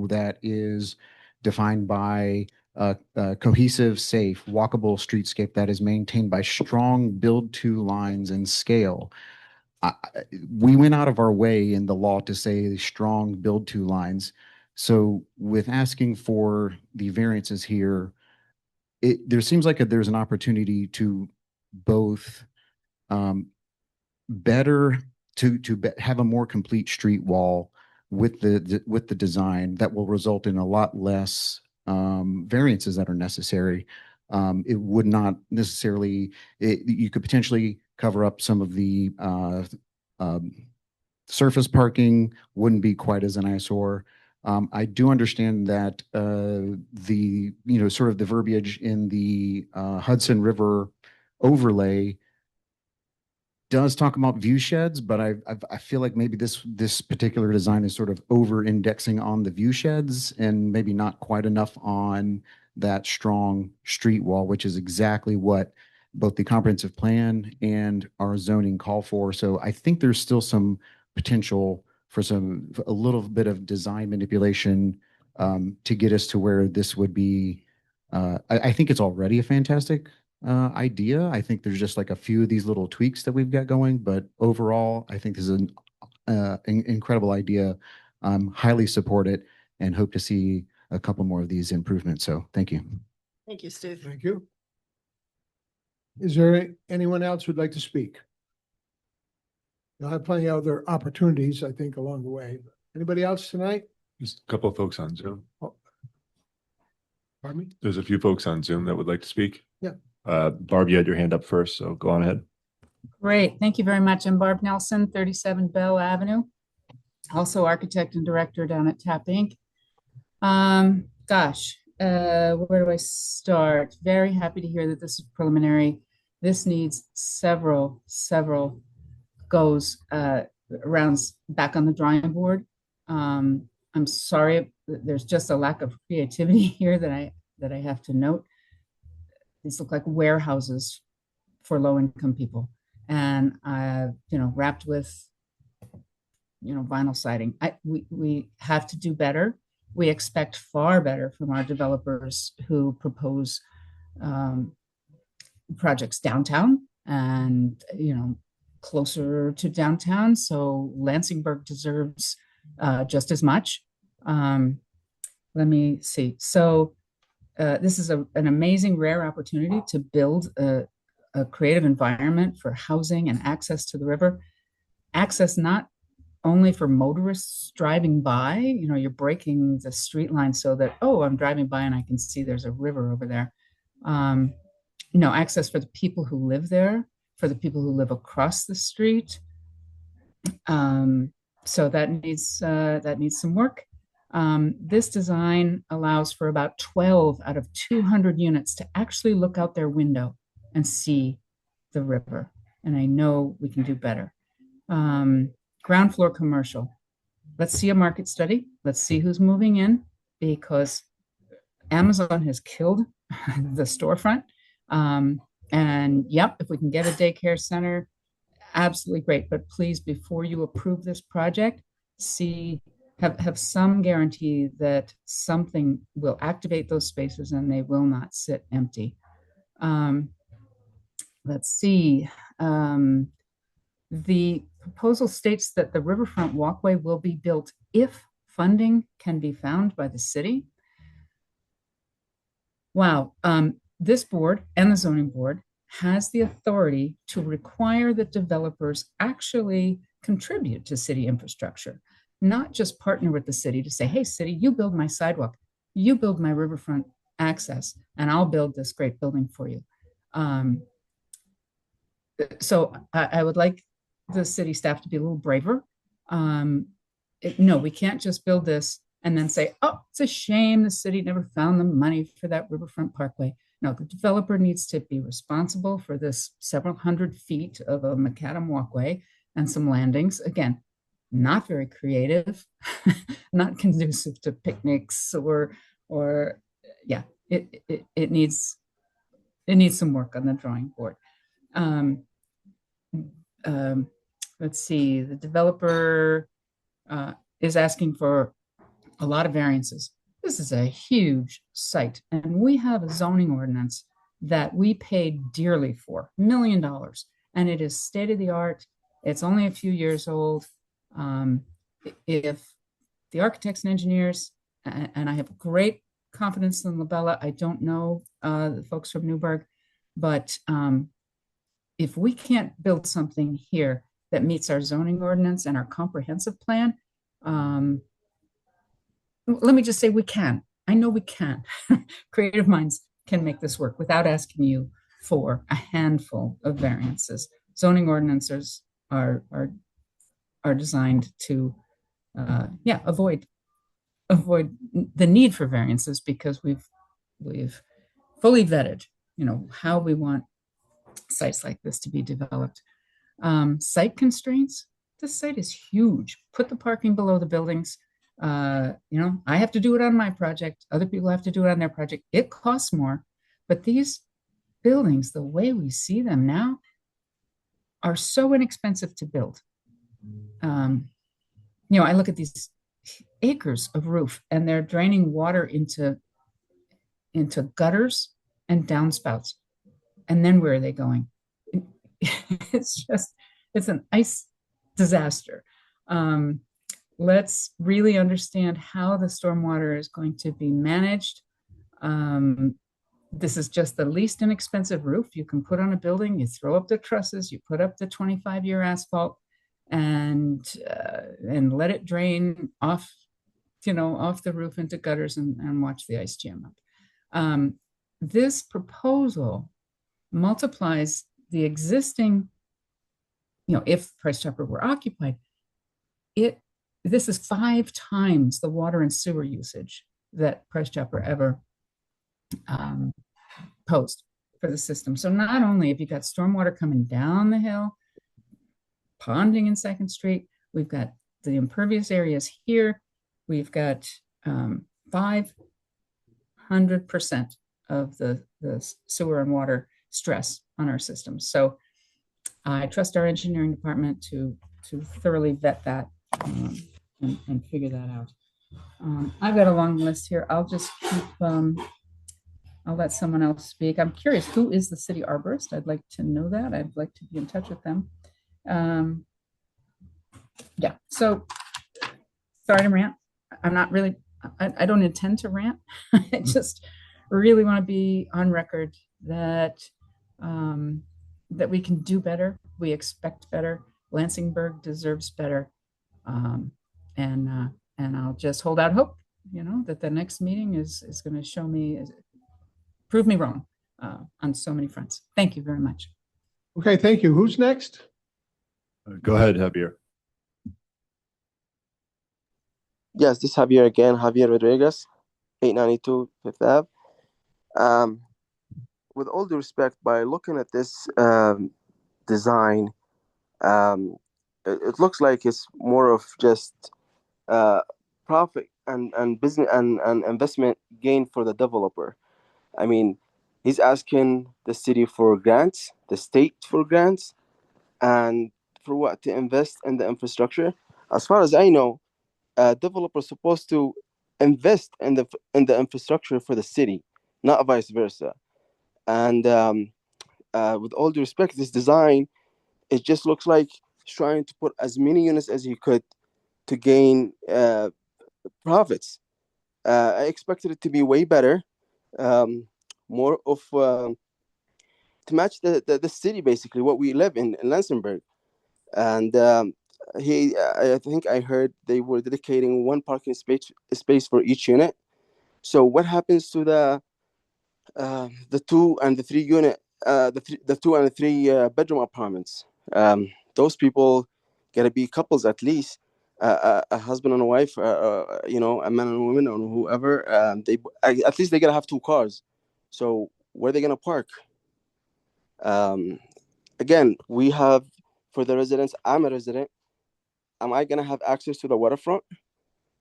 that is defined by a cohesive, safe, walkable streetscape that is maintained by strong build-to lines and scale. We went out of our way in the law to say strong build-to lines. So with asking for the variances here, there seems like there's an opportunity to both better have a more complete street wall with the design that will result in a lot less variances that are necessary. It would not necessarily, you could potentially cover up some of the surface parking, wouldn't be quite as an eyesore. I do understand that the, you know, sort of the verbiage in the Hudson River overlay does talk about view sheds, but I feel like maybe this particular design is sort of over indexing on the view sheds and maybe not quite enough on that strong street wall, which is exactly what both the comprehensive plan and our zoning call for. So I think there's still some potential for a little bit of design manipulation to get us to where this would be. I think it's already a fantastic idea. I think there's just like a few of these little tweaks that we've got going, but overall, I think this is an incredible idea. Highly support it and hope to see a couple more of these improvements. So thank you. Thank you, Steve. Thank you. Is there anyone else who'd like to speak? You'll have plenty of other opportunities, I think, along the way. Anybody else tonight? Just a couple of folks on Zoom. Pardon me? There's a few folks on Zoom that would like to speak. Yeah. Barb, you had your hand up first, so go on ahead. Great. Thank you very much. I'm Barb Nelson, 37 Bell Avenue. Also architect and director down at TAP Inc. Where do I start? Very happy to hear that this is preliminary. This needs several goes rounds back on the drawing board. I'm sorry, there's just a lack of creativity here that I have to note. These look like warehouses for low-income people, and wrapped with vinyl siding. We have to do better. We expect far better from our developers who propose projects downtown and closer to downtown. So Lansingburg deserves just as much. Let me see. So this is an amazing, rare opportunity to build a creative environment for housing and access to the river. Access not only for motorists driving by. You know, you're breaking the street line so that, oh, I'm driving by and I can see there's a river over there. You know, access for the people who live there, for the people who live across the street. So that needs some work. This design allows for about 12 out of 200 units to actually look out their window and see the river. And I know we can do better. Ground floor commercial. Let's see a market study. Let's see who's moving in, because Amazon has killed the storefront. And yep, if we can get a daycare center, absolutely great. But please, before you approve this project, have some guarantee that something will activate those spaces and they will not sit empty. Let's see. The proposal states that the riverfront walkway will be built if funding can be found by the city. Wow. This board and the zoning board has the authority to require that developers actually contribute to city infrastructure, not just partner with the city to say, hey, city, you build my sidewalk, you build my riverfront access, and I'll build this great building for you. So I would like the city staff to be a little braver. No, we can't just build this and then say, oh, it's a shame the city never found the money for that riverfront parkway. No, the developer needs to be responsible for this several hundred feet of a macadam walkway and some landings. Again, not very creative, not conducive to picnics or yeah, it needs some work on the drawing board. Let's see, the developer is asking for a lot of variances. This is a huge site, and we have a zoning ordinance that we paid dearly for, $1 million, and it is state of the art. It's only a few years old. If the architects and engineers, and I have great confidence in Labella, I don't know the folks from Newburgh, but if we can't build something here that meets our zoning ordinance and our comprehensive plan, let me just say we can. I know we can. Creative minds can make this work without asking you for a handful of variances. Zoning ordinances are designed to avoid the need for variances, because we've fully vetted, you know, how we want sites like this to be developed. Site constraints. This site is huge. Put the parking below the buildings. You know, I have to do it on my project. Other people have to do it on their project. It costs more, but these buildings, the way we see them now, are so inexpensive to build. You know, I look at these acres of roof, and they're draining water into gutters and downspouts. And then where are they going? It's an ice disaster. Let's really understand how the stormwater is going to be managed. This is just the least inexpensive roof you can put on a building. You throw up the trusses, you put up the 25-year asphalt, and let it drain off, you know, off the roof into gutters and watch the ice jam up. This proposal multiplies the existing, you know, if Price Chopper were occupied, this is 5 times the water and sewer usage that Price Chopper ever posed for the system. So not only have you got stormwater coming down the hill, ponding in 2nd Street, we've got the impervious areas here, we've got 500% of the sewer and water stress on our system. So I trust our engineering department to thoroughly vet that and figure that out. I've got a long list here. I'll just keep, I'll let someone else speak. I'm curious, who is the city arborist? I'd like to know that. I'd like to be in touch with them. Yeah, so sorry to rant. I'm not really, I don't intend to rant. I just really want to be on record that that we can do better. We expect better. Lansingburg deserves better. And I'll just hold out hope, that the next meeting is going to show me, prove me wrong on so many fronts. Thank you very much. Okay, thank you. Who's next? Go ahead, Javier. Yes, this is Javier again, Javier Rodriguez, 892 Fifth Ave. With all due respect, by looking at this design, it looks like it's more of just profit and business and investment gain for the developer. I mean, he's asking the city for grants, the state for grants, and for what? To invest in the infrastructure. As far as I know, developers supposed to invest in the infrastructure for the city, not vice versa. And with all due respect, this design, it just looks like he's trying to put as many units as he could to gain profits. I expected it to be way better, more of to match the city, basically what we live in Lansingburgh. And I think I heard they were dedicating one parking space for each unit. So what happens to the 2 and the 3 unit, the 2 and the 3 bedroom apartments? Those people gotta be couples at least, a husband and a wife, a man and a woman, or whoever. At least they gotta have 2 cars. So where are they gonna park? Again, we have, for the residents, I'm a resident. Am I gonna have access to the waterfront?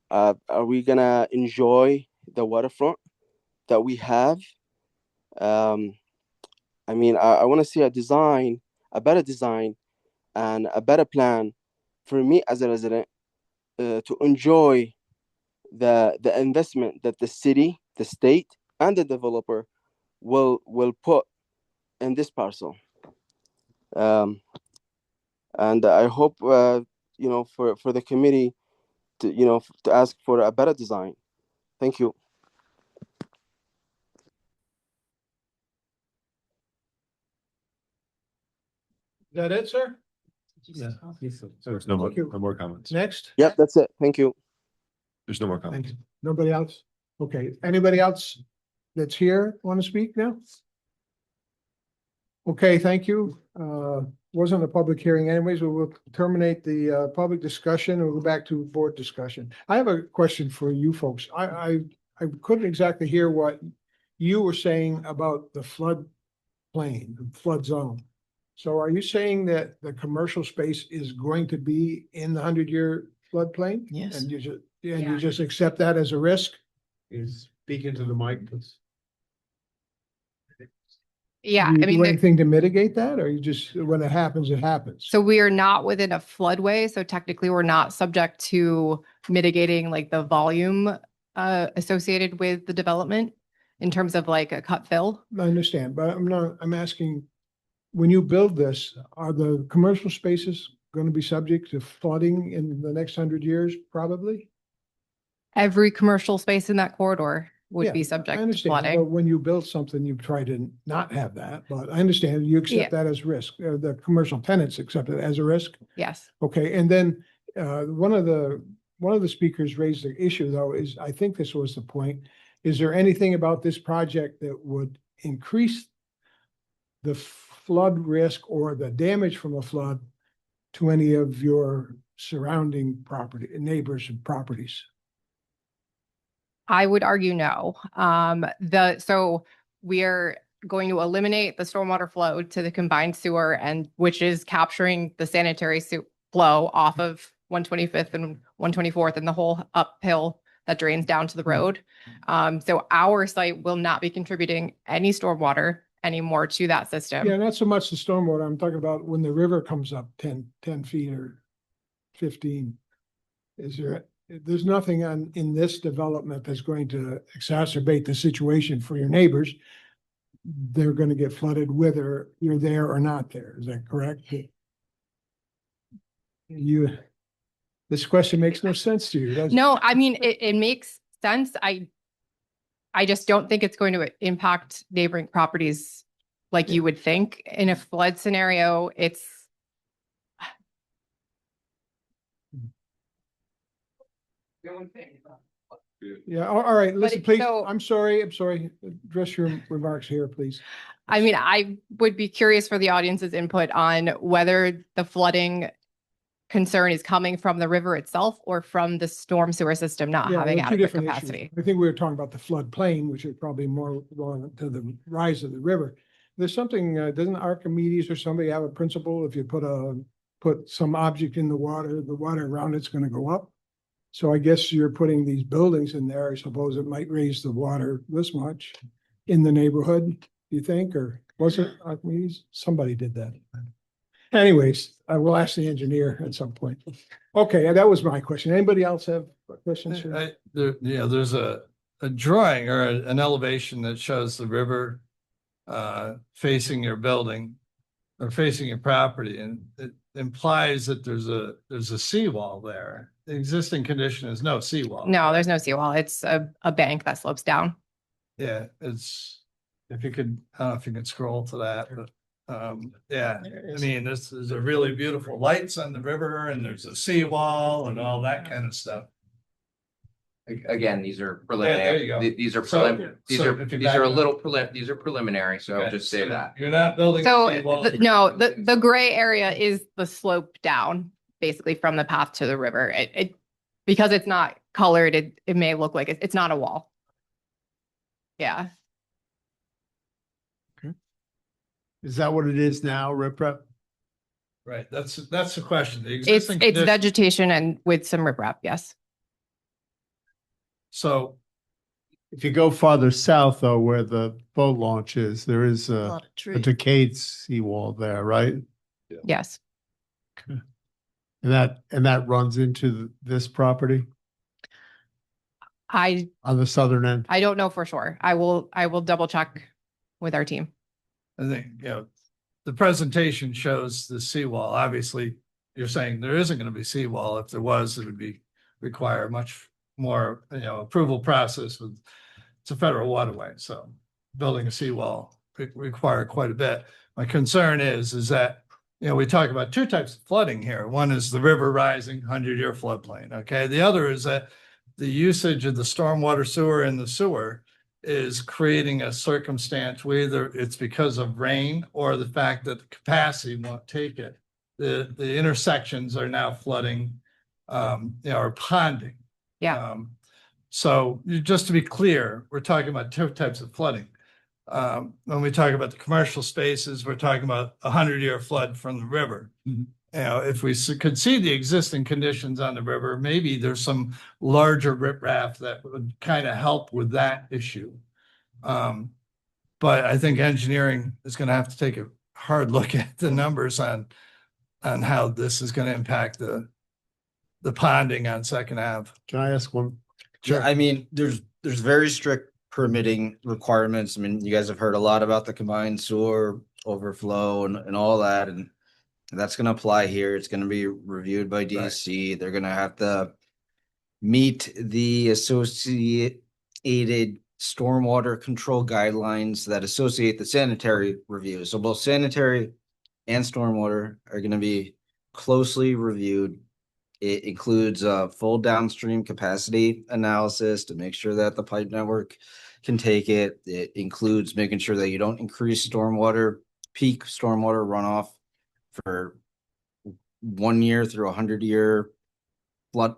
Are we gonna enjoy the waterfront that we have? I mean, I want to see a better design, and a better plan for me as a resident to enjoy the investment that the city, the state, and the developer will put in this parcel. And I hope for the committee to ask for a better design. Thank you. Is that it, sir? Yeah. There's no more, Thank you. no more comments. Next? Yep, that's it. Thank you. There's no more comments. Nobody else? Okay, anybody else that's here want to speak now? Okay, thank you. Wasn't a public hearing anyways, but we'll terminate the public discussion and we'll go back to board discussion. I have a question for you folks. I couldn't exactly hear what you were saying about the flood plain, flood zone. So are you saying that the commercial space is going to be in the 100-year floodplain? Yes. And you just accept that as a risk? Is speak into the mic, please. Yeah, Do you I mean, do anything to mitigate that, or you just, when it happens, it happens? so we are not within a floodway, so technically we're not subject to mitigating like the volume associated with the development in terms of like a cut fill. I understand, but I'm asking, when you build this, are the commercial spaces going to be subject to flooding in the next 100 years, probably? Every commercial space in that corridor would Yeah, be I subject to understand, but flooding. when you build something, you try to not have that, but I understand you Yeah. accept that as risk. The commercial tenants accept it as a risk. Yes. Okay, and then one of the speakers raised the issue, though, is, I think this was the point, is there anything about this project that would increase the flood risk or the damage from a flood to any of your surrounding property, neighbors and properties? I would argue no. So we're going to eliminate the stormwater flow to the combined sewer, and which is capturing the sanitary flow off of 125th and 124th and the whole uphill that drains down to the road. So our site will not be contributing any stormwater anymore to that system. Yeah, not so much the stormwater. I'm talking about when the river comes up 10 feet or 15. There's nothing in this development that's going to exacerbate the situation for your neighbors. They're going to get flooded whether you're there or not there. Is that correct? This question makes no sense to you, does it? No, I mean, it makes sense. I just don't think it's going to impact neighboring properties like you would think. In a flood scenario, Yeah, all right, listen, it- please, so- I'm sorry, address your remarks here, please. I mean, I would be curious for the audience's input on whether the flooding concern is coming from the river itself or from the storm sewer system not Yeah, having they're two adequate different issues. capacity. I think we were talking about the floodplain, which is probably more relevant to the rise of the river. There's something, doesn't Archimedes or somebody have a principle, if you put some object in the water around it's gonna go up? So I guess you're putting these buildings in there, I suppose it might raise the water this much in the neighborhood, you think, or was it Archimedes? Somebody did that. Anyways, I will ask the engineer at some point. Okay, that was my question. Anybody else have questions? There's a drawing or an elevation that shows the river facing your building or facing your property, and it implies that there's a seawall there. The existing condition is no seawall. No, there's no seawall. It's a bank that slopes down. Yeah, if you could, I don't know if you can scroll to that, but yeah, I mean, this is a really beautiful lights on the river and there's a seawall and all that kind of stuff. Again, these are there you go. preliminary. These are So- these so are if you these back are a up- little these are preliminary, so I'll Okay, just say so that. You're not building. a So seawall. no, the gray area is the slope down, basically from the path to the river. It because it's not colored, it may look like it's not a wall. Yeah. Is that what it is now, riprap? Right, that's the question. The It's existing condition- vegetation and with some riprap, yes. So If you go farther south though, where the boat launch is, there is A a lot of a trees. decayed seawall there, right? Yes. And that runs into this property I on the southern end? don't know for sure. I will double check with our team. I think, the presentation shows the seawall. Obviously, you're saying there isn't going to be seawall. If there was, it would require much more, approval process with, it's a federal waterway, so building a seawall require quite a bit. My concern is that, we talk about two types of flooding here. One is the river rising, 100-year floodplain, okay? The other is that the usage of the stormwater sewer and the sewer is creating a circumstance where either it's because of rain or the fact that the capacity won't take it. The intersections are now flooding, or ponding. Yeah. So just to be clear, we're talking about two types of flooding. When we talk about the commercial spaces, we're talking about 100-year flood from the river. If we could see the existing conditions on the river, maybe there's some larger riprap that would kind of help with that issue. But I think engineering is going to have to take a hard look at the numbers on how this is going to impact the ponding on Second Ave. Can I ask one? Yeah, I mean, there's very strict permitting requirements. I mean, you guys have heard a lot about the combined sewer overflow and all that, and that's gonna apply here. It's gonna be reviewed by DEC. They're gonna have to meet the associated stormwater control guidelines that associate the sanitary review. So both sanitary and stormwater are gonna be closely reviewed. It includes a full downstream capacity analysis to make sure that the pipe network can take it. It includes making sure that you don't increase peak stormwater runoff for 1 year through 100-year flood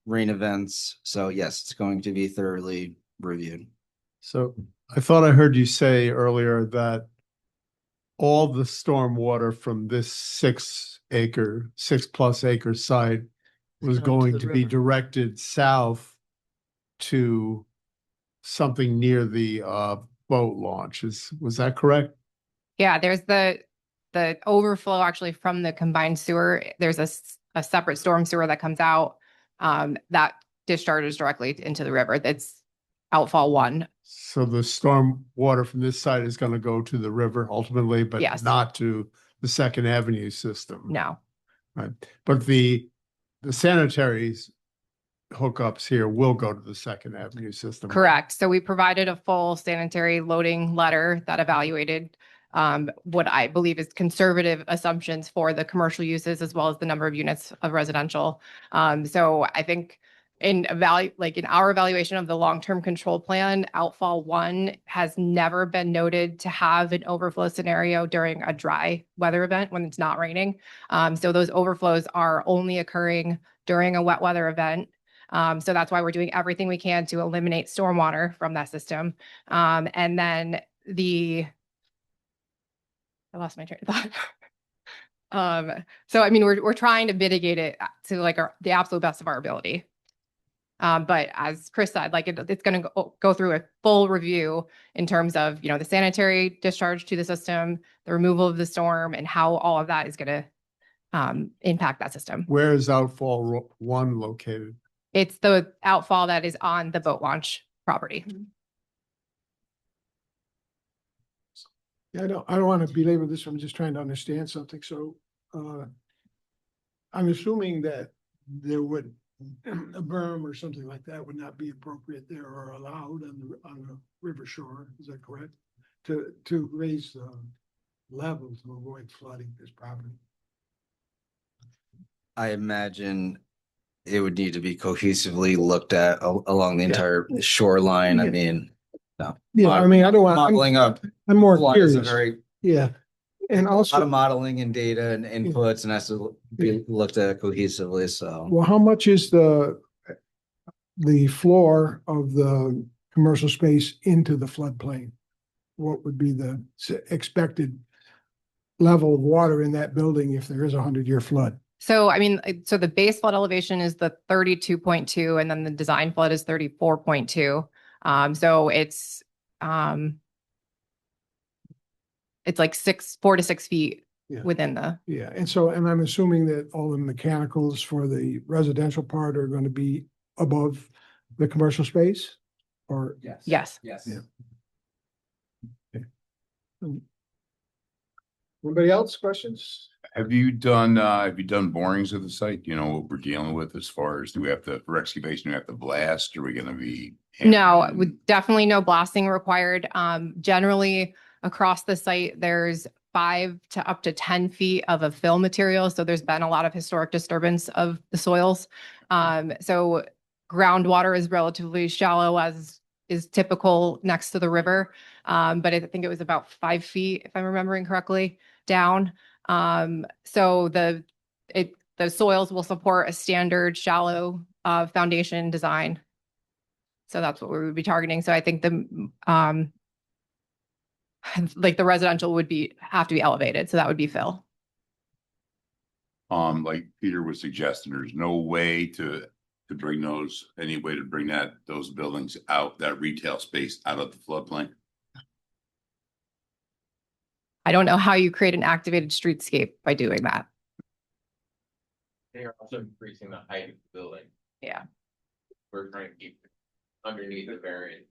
rain events. So yes, it's going to be thoroughly reviewed. So I thought I heard you say earlier that all the storm water from this 6+ acre site was going to be directed south to something near the boat launch. Was that correct? Yeah, there's the overflow actually from the combined sewer. There's a separate storm sewer that comes out that discharges directly into the river. That's outfall 1. So the storm water from this side is going to go to the river ultimately, but Yes. not to the Second Avenue system. No. Right. But the sanitary hookups here will go to the Second Avenue system. Correct. So we provided a full sanitary loading letter that evaluated what I believe is conservative assumptions for the commercial uses as well as the number of units of residential. So I think in our evaluation of the long-term control plan, outfall 1 has never been noted to have an overflow scenario during a dry weather event when it's not raining. So those overflows are only occurring during a wet weather event. So that's why we're doing everything we can to eliminate stormwater from that system. And then I lost my train of thought. So I mean, we're trying to mitigate it to like the absolute best of our ability. But as Chris said, like it's going to go through a full review in terms of, the sanitary discharge to the system, the removal of the storm, and how all of that is going to impact that system. Where is outfall 1 located? It's the outfall that is on the boat launch property. Yeah, I don't want to belabor this. I'm just trying to understand something. So, I'm assuming that there would, a berm or something like that would not be appropriate there or allowed on the river shore. Is that correct? To raise the level to avoid flooding this property. I imagine it would need to be cohesively looked at along the entire shoreline. I mean, no. Yeah, I mean, I don't want. Modeling up. I'm more flood is curious. a very Yeah. And a lot also, of modeling and data and inputs and has to be looked at cohesively. So well, how much is the floor of the commercial space into the floodplain? What would be the expected level of water in that building if there is a 100-year flood? So, I mean, so the base flood elevation is the 32.2, and then the design flood is 34.2. So it's like 4 to 6 feet Yeah. within the. Yeah, and I'm assuming that all the mechanicals for the residential part are going to be above the commercial space? Or? Yes. Yeah. Anybody else, questions? Have you done borings of the site? Do you know what we're dealing with as far as for excavation, do we have to blast? Are we gonna be? No, definitely no blasting required. Generally across the site, there's 5 to up to 10 feet of a fill material. So there's been a lot of historic disturbance of the soils. So groundwater is relatively shallow, as is typical next to the river. But I think it was about 5 feet, if I'm remembering correctly, down. So the soils will support a standard shallow foundation design. So that's what we would be targeting. So I think the residential would have to be elevated. So that would be fill. Like Peter was suggesting, there's no way to bring those buildings out, that retail space out of the floodplain. I don't know how you create an activated streetscape by doing that. They are also increasing the height of the building. Yeah. We're trying to keep it underneath the variant.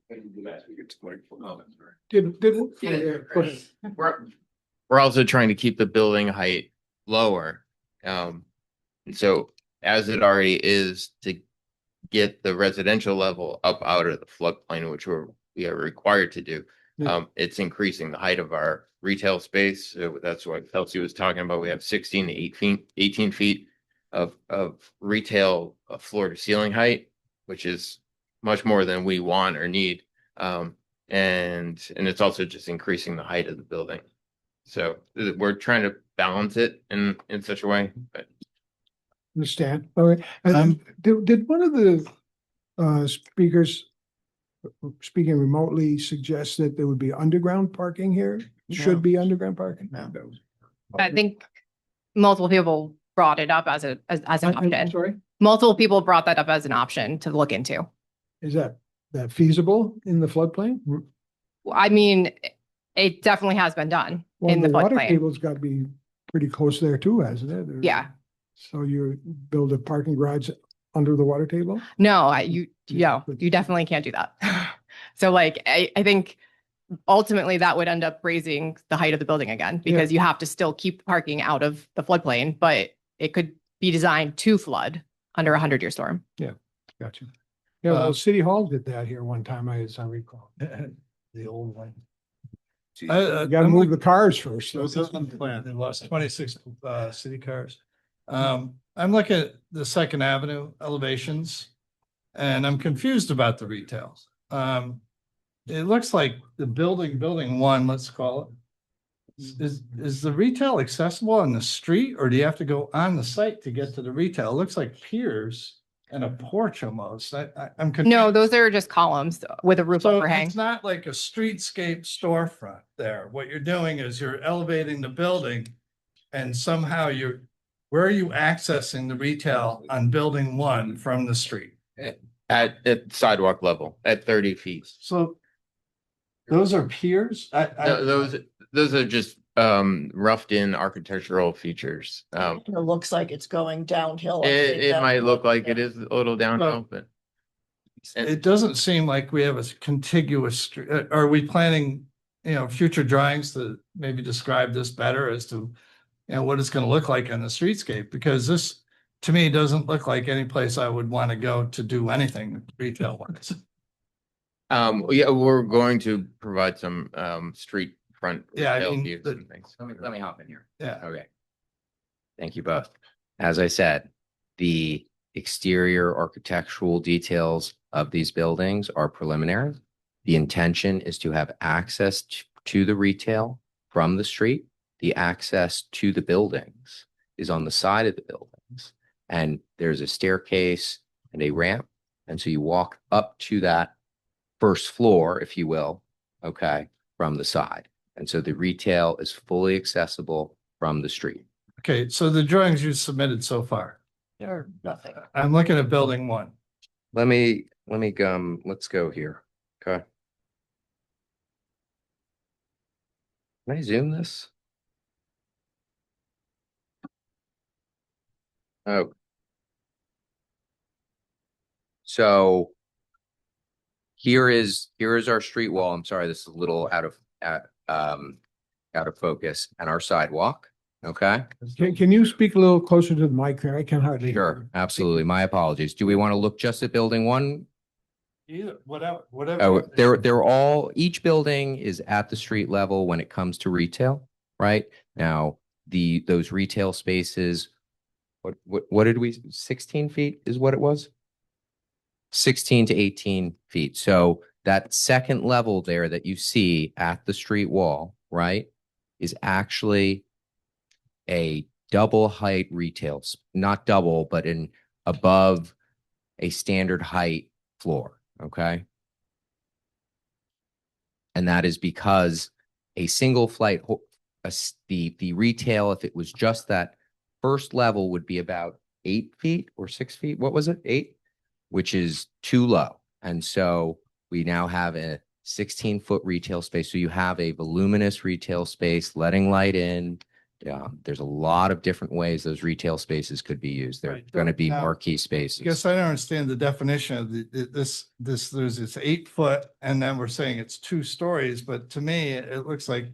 We're also trying to keep the building height lower. So as it already is, to get the residential level up out of the floodplain, which we are required to do. It's increasing the height of our retail space. So that's what Kelsey was talking about. We have 16 to 18 feet of retail floor to ceiling height, which is much more than we want or need. And it's also just increasing the height of the building. So we're trying to balance it in such a way, but. Understand. All right. And did one of the speakers speaking remotely suggest that there would be underground parking here? Should be underground parking? I think multiple people brought it up as an option. Sorry? Multiple people brought that up as an option to look into. Is that feasible in the floodplain? I mean, it definitely has been done Well, in the water floodplain. table's got to be pretty close there too, hasn't it? Yeah. So you build a parking garage under the water table? No, you definitely can't do that. So like, I think ultimately that would end up raising the height of the building again, because you have to still keep parking out of the floodplain, but it could be designed to flood under a 100-year storm. Yeah, gotcha. Yeah, well, City Hall did that here one time, as I recall. The old one. You gotta move the cars first. This is on the plan. They lost 26 city cars. I'm looking at the Second Avenue elevations. And I'm confused about the retail. It looks like the building one, let's call it. Is the retail accessible on the street, or do you have to go on the site to get to the retail? It looks like piers and a porch almost. I'm confused. No, those are just columns with a roof So overhang. it's not like a streetscape storefront there. What you're doing is you're elevating the building and somehow where are you accessing the retail on building one from the street? At sidewalk level, at 30 feet. So those are piers? Those are just roughed in architectural features. It looks like it's going downhill. I think It that might would look like it is a little downhill, but It doesn't seem like we have a contiguous street. Are we planning, future drawings to maybe describe this better as to, what it's going to look like on the streetscape? Because this, to me, doesn't look like any place I would want to go to do anything retail wise. yeah, we're going to provide some street front Yeah, I retail mean, views and things. Let me hop in here. Yeah. Okay. Thank you both. As I said, the exterior architectural details of these buildings are preliminary. The intention is to have access to the retail from the street. The access to the buildings is on the side of the buildings. And there's a staircase and a ramp. And so you walk up to that first floor, if you will, okay, from the side. And so the retail is fully accessible from the street. Okay, so the drawings you submitted so far, Or nothing. I'm looking at building one. Let's go here. Okay. Can I zoom this? Oh. So here is our street wall. I'm sorry, this is a little out of focus, and our sidewalk. Okay. Can you speak a little closer to the mic there? I can hardly. hear Sure, absolutely. My apologies. Do we want to look just at building one? Either, whatever. Oh, they're all, each building is at the street level when it comes to retail, right? Now, those retail spaces, what did we, 16 feet is what it was? 16 to 18 feet. So that second level there that you see at the street wall, right, is actually a double height retail, not double, but above a standard height floor. Okay. And that is because a single flight, the retail, if it was just that first level, would be about 8 feet or 6 feet. What was it? 8, which is too low. And so we now have a 16-foot retail space. So you have a voluminous retail space, letting light in. There's a lot of different ways those retail spaces could be used. They're going to be Now, marquee spaces. I guess I don't understand the definition of this, there's this 8 foot, and then we're saying it's 2 stories, but to me, it looks like,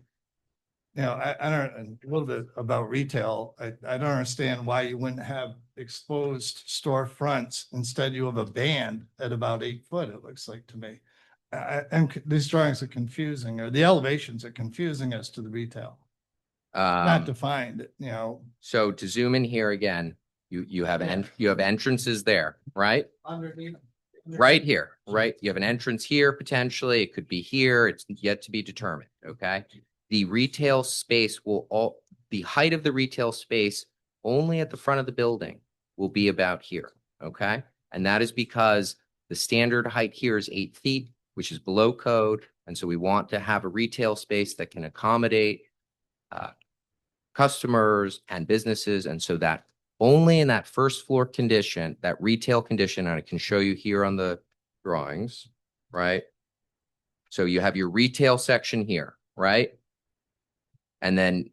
I don't, a little bit about retail. I don't understand why you wouldn't have exposed storefronts. Instead, you have a band at about 8 foot, it looks like to me. And these drawings are confusing, or the elevations are confusing as to the retail. Not defined, So to zoom in here again, you have entrances there, right? Underneath. Right here, right? You have an entrance here potentially. It could be here. It's yet to be determined. Okay. The retail space the height of the retail space only at the front of the building will be about here. Okay. And that is because the standard height here is 8 feet, which is below code. And so we want to have a retail space that can accommodate customers and businesses. And so that only in that first floor condition, that retail condition, and I can show you here on the drawings, right? So you have your retail section here, right? And then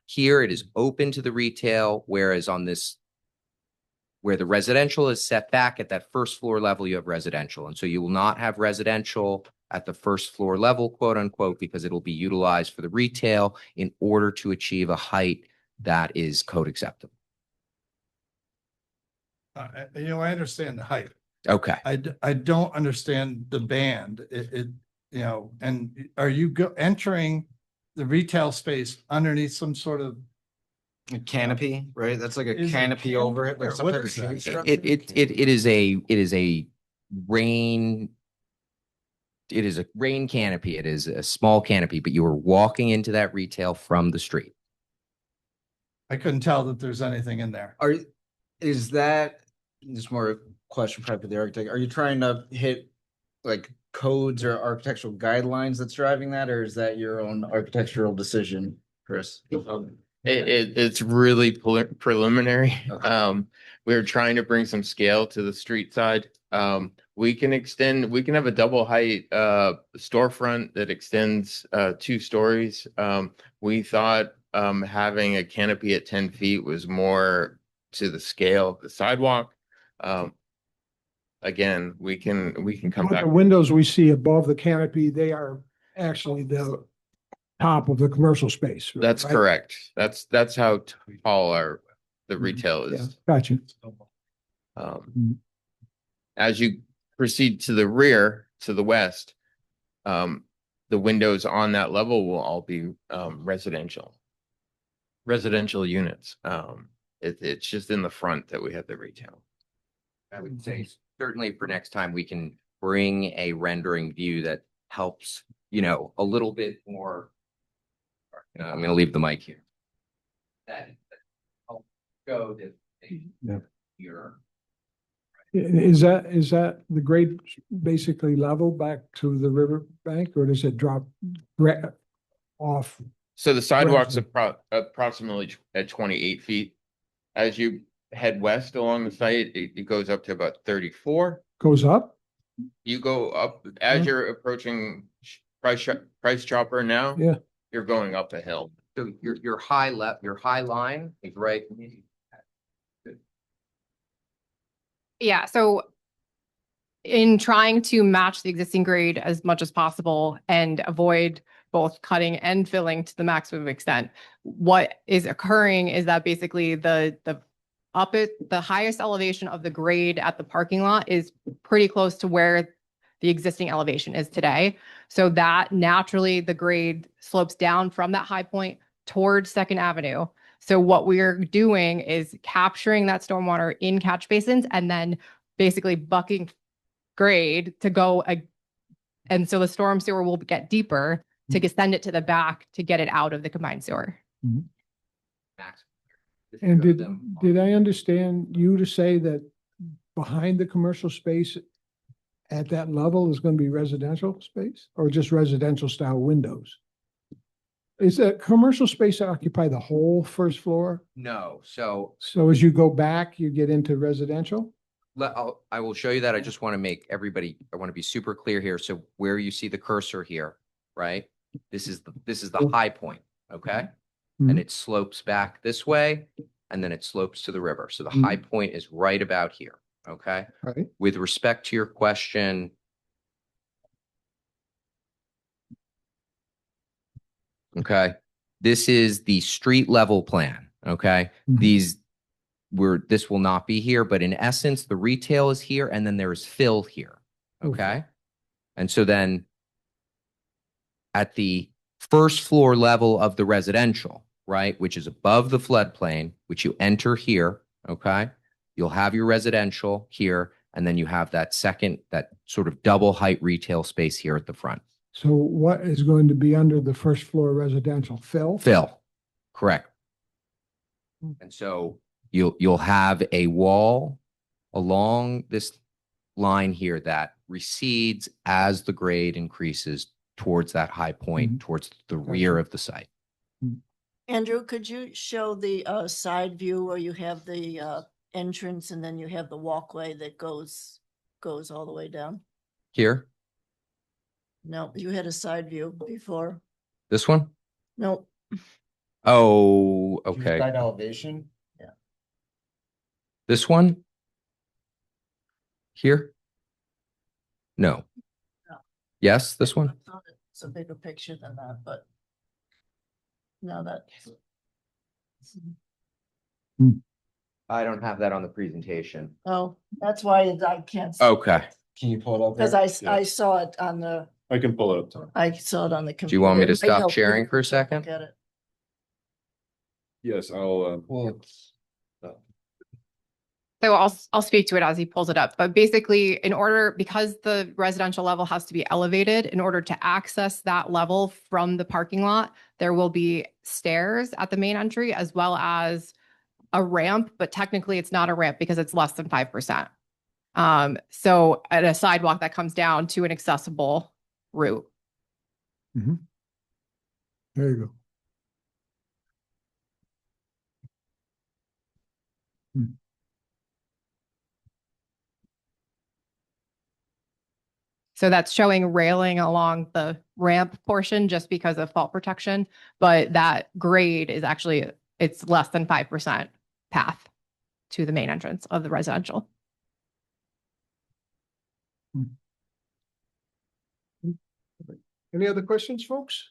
here it is open to the retail, whereas on this, where the residential is set back at that first floor level, you have residential. And so you will not have residential at the first floor level, quote unquote, because it'll be utilized for the retail in order to achieve a height that is code acceptable. I understand the height. Okay. I don't understand the band. And are you entering the retail space underneath some sort of A canopy, right? That's like a Is it canopy over it. Like or some what type is of that? shade structure. It is a rain. It is a rain canopy. It is a small canopy, but you are walking into that retail from the street. I couldn't tell that there's anything in there. Is that, just more a question probably for the architect, are you trying to hit like codes or architectural guidelines that's driving that, or is that your own architectural decision, Chris? It's really preliminary. We're trying to bring some scale to the street side. We can have a double height storefront that extends 2 stories. We thought having a canopy at 10 feet was more to the scale of the sidewalk. Again, we can come But back. the windows we see above the canopy, they are actually the top of the commercial space. That's right? correct. That's how tall the retail Yeah, is. gotcha. As you proceed to the rear, to the west, the windows on that level will all be residential units. It's just in the front that we have the retail. I would say certainly for next time, we can bring a rendering view that helps, a little bit more. I'm going to leave the mic here. That help show that here. Is that the grade basically level back to the river bank, or does it drop off? So the sidewalk's approximately at 28 feet. As you head west along the site, it goes up to about 34. Goes up? You go up as you're approaching Price Chopper now. Yeah. You're going up a hill. So your high line is right. Yeah, so in trying to match the existing grade as much as possible and avoid both cutting and filling to the maximum extent, what is occurring is that basically the highest elevation of the grade at the parking lot is pretty close to where the existing elevation is today. So that naturally the grade slopes down from that high point towards Second Avenue. So what we're doing is capturing that stormwater in catch basins and then basically bucking grade to go. And so the storm sewer will get deeper to send it to the back to get it out of the combined sewer. And did I understand you to say that behind the commercial space at that level is going to be residential space, or just residential style windows? Is that commercial space occupy the whole first floor? No, so So as you go back, you get into residential? I will show you that. I just want to make I want to be super clear here. So where you see the cursor here, right? This is the high point, okay? And it slopes back this way, and then it slopes to the river. So the high point is right about here, okay? Right. With respect to your question, okay, this is the street level plan, okay? This will not be here, but in essence, the retail is here, and then there's fill here, okay? And so then at the first floor level of the residential, right, which is above the floodplain, which you enter here, okay? You'll have your residential here, and then you have that sort of double height retail space here at the front. So what is going to be under the first floor residential? Fill? Correct. And so you'll have a wall along this line here that recedes as the grade increases towards that high point, towards the rear of the site. Andrew, could you show the side view where you have the entrance and then you have the walkway that goes all the way down? Here, No, you had a side view before. this one? No, Oh, okay. Side elevation? This one? Here? No. No. Yes, this one? it's a bigger picture than that, but no, that. I don't have that on the presentation. Oh, that's why I can't. Okay. Can you pull it up? Because I saw it on the, I can pull it up. I saw it on the computer. Do you want me to It might stop help sharing you for a second? Get it. Yes, I'll, Well, So I'll speak to it as he pulls it up, but basically because the residential level has to be elevated, in order to access that level from the parking lot, there will be stairs at the main entry as well as a ramp, but technically it's not a ramp because it's less than 5%. So at a sidewalk that comes down to an accessible route. There you go. So that's showing railing along the ramp portion just because of fault protection, but that grade is actually, it's less than 5% path to the main entrance of the residential. Any other questions, folks?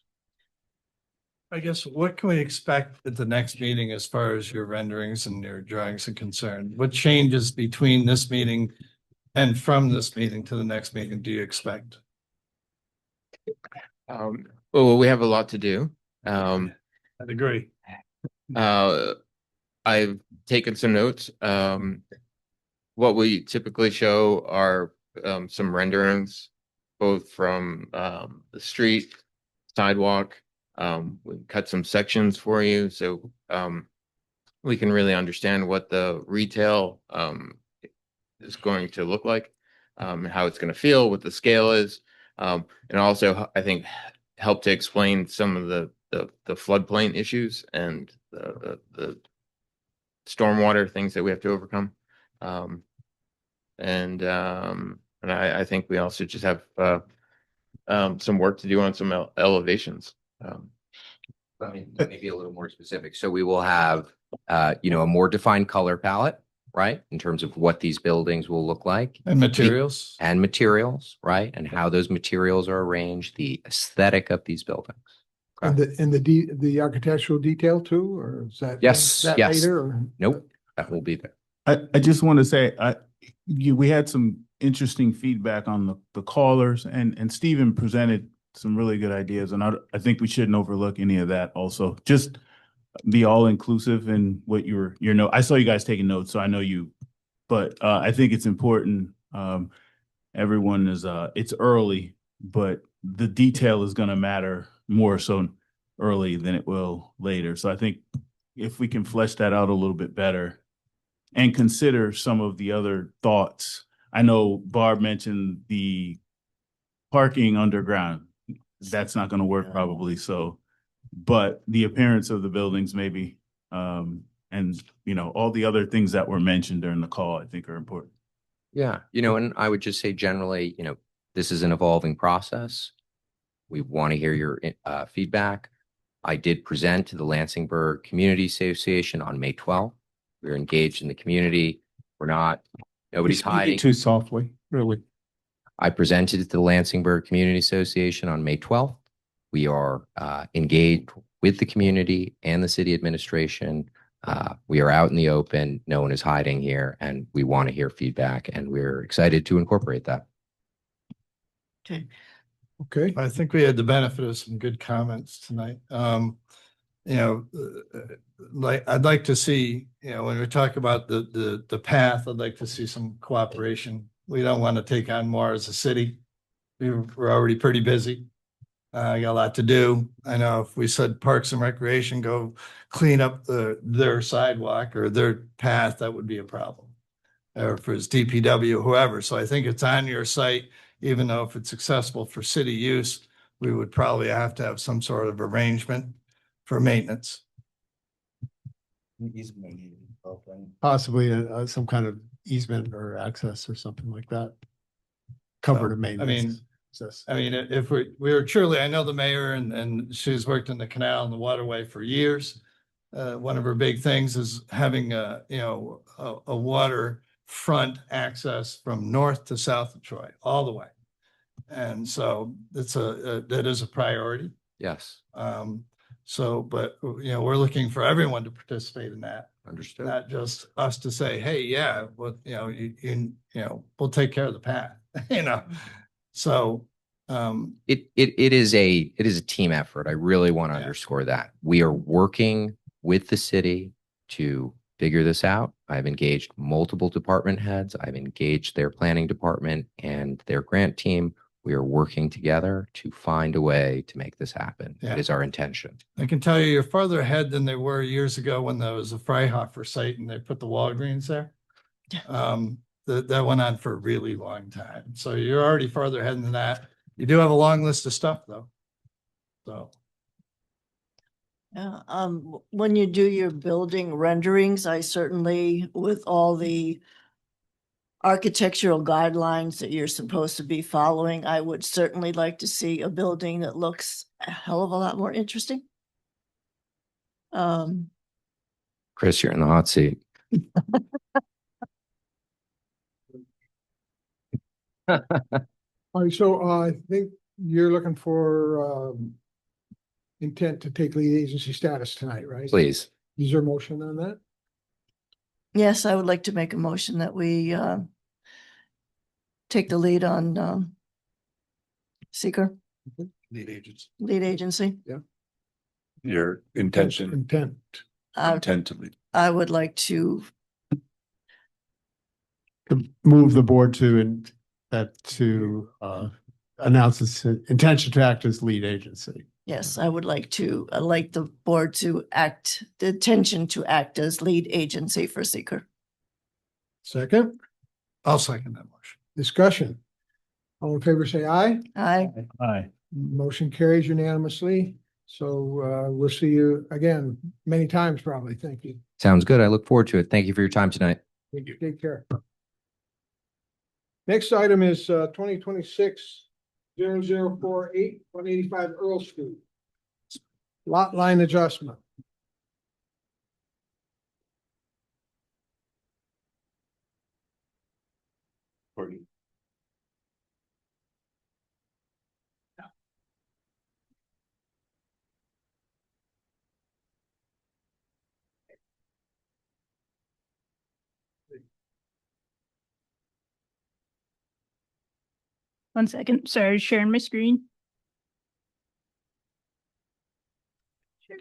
I guess what can we expect at the next meeting as far as your renderings and your drawings are concerned? What changes between this meeting and from this meeting to the next meeting do you expect? Well, we have a lot to do. I'd agree. I've taken some notes. What we typically show are some renderings, both from the street, sidewalk. We cut some sections for you, so we can really understand what the retail is going to look like, and how it's going to feel, what the scale is, and also I think help to explain some of the floodplain issues and the stormwater things that we have to overcome. And I think we also just have some work to do on some elevations. I mean, maybe a little more specific. So we will have, a more defined color palette, right? In terms of what these buildings will look like. And materials. And materials, right? And how those materials are arranged, the aesthetic of these buildings. And the architectural detail too, or is that? Yes, that yes. later, or? Nope, that will be there. I just want to say, we had some interesting feedback on the callers, and Stephen presented some really good ideas, and I think we shouldn't overlook any of that also. Just be all inclusive in what your note. I saw you guys taking notes, so I know you, but I think it's important. Everyone is, it's early, but the detail is going to matter more so early than it will later. So I think if we can flesh that out a little bit better and consider some of the other thoughts. I know Barb mentioned the parking underground. That's not going to work probably. So, but the appearance of the buildings maybe, and all the other things that were mentioned during the call, I think are important. Yeah, and I would just say generally, this is an evolving process. We want to hear your feedback. I did present to the Lansingburg Community Association on May 12th. We're engaged in the community. Nobody's hiding. Too softly, really. I presented to the Lansingburg Community Association on May 12th. We are engaged with the community and the city administration. We are out in the open. No one is hiding here, and we want to hear feedback, and we're excited to incorporate that. Okay. I think we had the benefit of some good comments tonight. I'd like to see, when we talk about the path, I'd like to see some cooperation. We don't want to take on more as a city. We're already pretty busy. I got a lot to do. I know if we said Parks and Recreation go clean up their sidewalk or their path, that would be a problem. Or if it's DPW, whoever. So I think it's on your site, even though if it's accessible for city use, we would probably have to have some sort of arrangement for maintenance. Possibly some kind of easement or access or something like that. Covered in maintenance. If we were truly, I know the mayor and she's worked in the canal and the waterway for years. One of her big things is having a water front access from north to south of Troy, all the way. And so that is a priority. Yes. But we're looking for everyone to participate in that. Understood. Not just us to say, hey, yeah, well, we'll take care of the path, So it is a team effort. I really want to underscore that. We are working with the city to figure this out. I've engaged multiple department heads. I've engaged their planning department and their grant team. We are working together to find a way to make this happen. Yeah. It is our intention. I can tell you, you're farther ahead than they were years ago when there was a Freihofer site and they put the Walgreens there. That went on for a really long time. So you're already farther ahead than that. You do have a long list of stuff though. So. Yeah, when you do your building renderings, I certainly, with all the architectural guidelines that you're supposed to be following, I would certainly like to see a building that looks a hell of a lot more interesting. Chris, you're in the hot seat. All right, so I think you're looking for intent to take lead agency status tonight, right? Please. Is there a motion on that? Yes, I would like to make a motion that we take the lead on seeker, Lead agents. lead agency. Yeah. Your intention, Intent. intent to lead. I would like to, Move the board to announce its intention to act as lead agency. yes, I would like to, I'd like the board to act, the intention to act as lead agency for seeker. Second, I'll second that motion. discussion. All in favor, say aye. Aye. Aye. Motion carries unanimously. So we'll see you again many times probably. Thank you. Sounds good. I look forward to it. Thank you for your time tonight. Thank you. Take care. Next item is 2026-0048, 185 Earl Street. Lot line adjustment. One second, sorry, sharing my screen.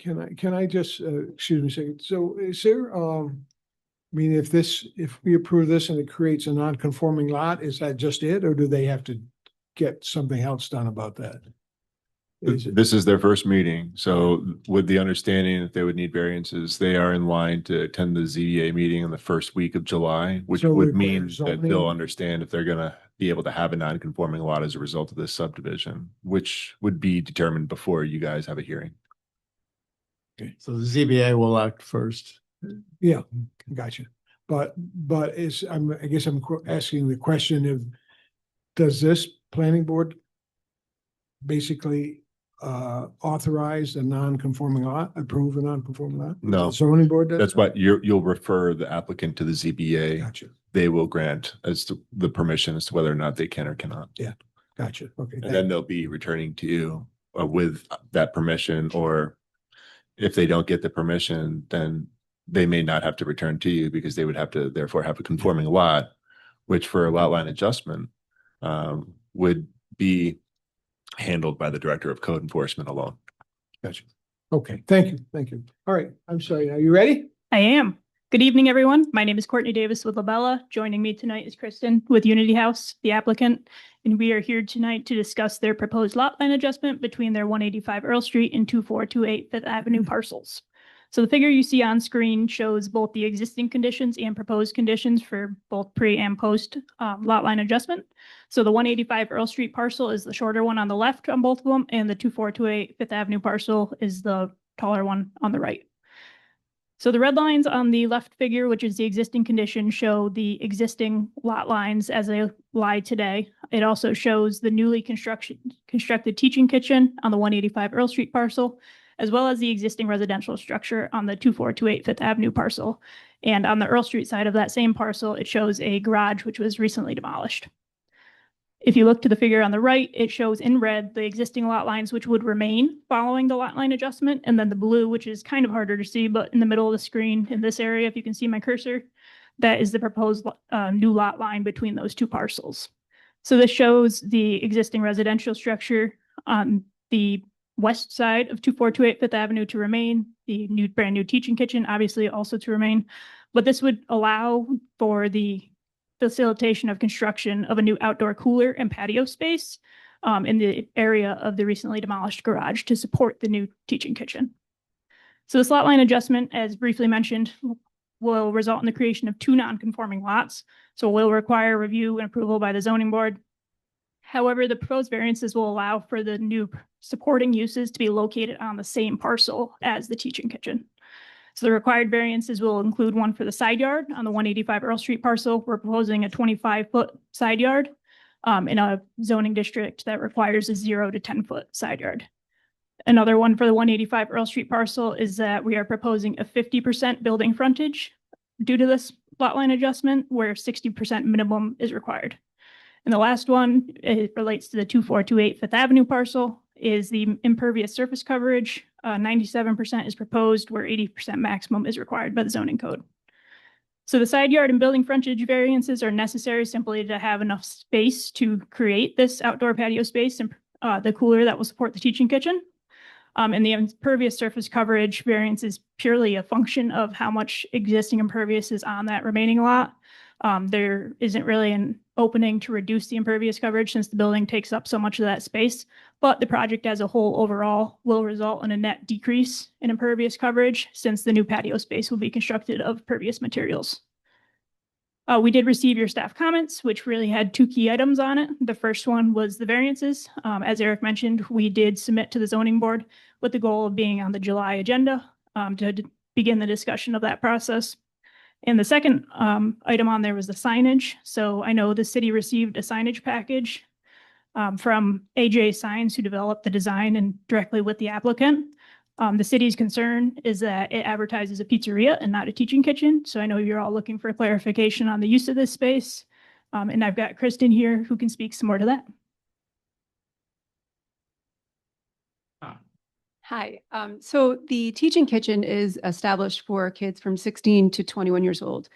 Can I just, excuse me a second. So is there, I mean, if we approve this and it creates a non-conforming lot, is that just it? Or do they have to get something else done about that? This is their first meeting, so with the understanding that they would need variances, they are in line to attend the ZBA meeting in the first week of July, which So would require mean that zoning? they'll understand if they're gonna be able to have a non-conforming lot as a result of this subdivision, which would be determined before you guys have a hearing. Okay, so the ZBA will act first. Yeah, gotcha. But I guess I'm asking the question of, does this planning board basically authorize a non-conforming lot, approve a non-conforming lot? No. The zoning board does? That's what you'll refer the applicant to the ZBA. Gotcha. They will grant as to the permission as to whether or not they can or cannot. Yeah, gotcha. Okay. And then they'll be returning to you with that permission, or if they don't get the permission, then they may not have to return to you because they would have to therefore have a conforming lot, which for a lot line adjustment would be handled by the Director of Code Enforcement alone. Gotcha. Okay, thank you, thank you. All right, I'm sorry, are you ready? I am. Good evening, everyone. My name is Courtney Davis with Labella. Joining me tonight is Kristen with Unity House, the applicant, and we are here tonight to discuss their proposed lot line adjustment between their 185 Earl Street and 2428 Fifth Avenue parcels. So the figure you see on screen shows both the existing conditions and proposed conditions for both pre and post lot line adjustment. So the 185 Earl Street parcel is the shorter one on the left on both of them, and the 2428 Fifth Avenue parcel is the taller one on the right. So the red lines on the left figure, which is the existing condition, show the existing lot lines as they lie today. It also shows the newly constructed teaching kitchen on the 185 Earl Street parcel, as well as the existing residential structure on the 2428 Fifth Avenue parcel. And on the Earl Street side of that same parcel, it shows a garage which was recently demolished. If you look to the figure on the right, it shows in red the existing lot lines which would remain following the lot line adjustment, and then the blue, which is kind of harder to see, but in the middle of the screen in this area, if you can see my cursor, that is the proposed new lot line between those two parcels. So this shows the existing residential structure on the west side of 2428 Fifth Avenue to remain, the brand new teaching kitchen obviously also to remain, But this would allow for the facilitation of construction of a new outdoor cooler and patio space in the area of the recently demolished garage to support the new teaching kitchen. So this lot line adjustment, as briefly mentioned, will result in the creation of 2 non-conforming lots. So it will require review and approval by the zoning board. However, the proposed variances will allow for the new supporting uses to be located on the same parcel as the teaching kitchen. So the required variances will include one for the side yard on the 185 Earl Street parcel. We're proposing a 25-foot side yard in a zoning district that requires a 0 to 10-foot side yard. Another one for the 185 Earl Street parcel is that we are proposing a 50% building frontage due to this lot line adjustment, where 60% minimum is required. And the last one, it relates to the 2428 Fifth Avenue parcel, is the impervious surface coverage. 97% is proposed, where 80% maximum is required by the zoning code. So the side yard and building frontage variances are necessary simply to have enough space to create this outdoor patio space and the cooler that will support the teaching kitchen. And the impervious surface coverage variance is purely a function of how much existing impervious is on that remaining lot. There isn't really an opening to reduce the impervious coverage since the building takes up so much of that space, but the project as a whole overall will result in a net decrease in impervious coverage since the new patio space will be constructed of pervious materials. We did receive your staff comments, which really had 2 key items on it. The first one was the variances. As Eric mentioned, we did submit to the zoning board with the goal of being on the July agenda to begin the discussion of that process. And the second item on there was the signage. So I know the city received a signage package from AJ Signs, who developed the design and directly with the applicant. The city's concern is that it advertises a pizzeria and not a teaching kitchen. So I know you're all looking for clarification on the use of this space. And I've got Kristen here who can speak some more to that. Hi. So the teaching kitchen is established for kids from 16 to 21 years old.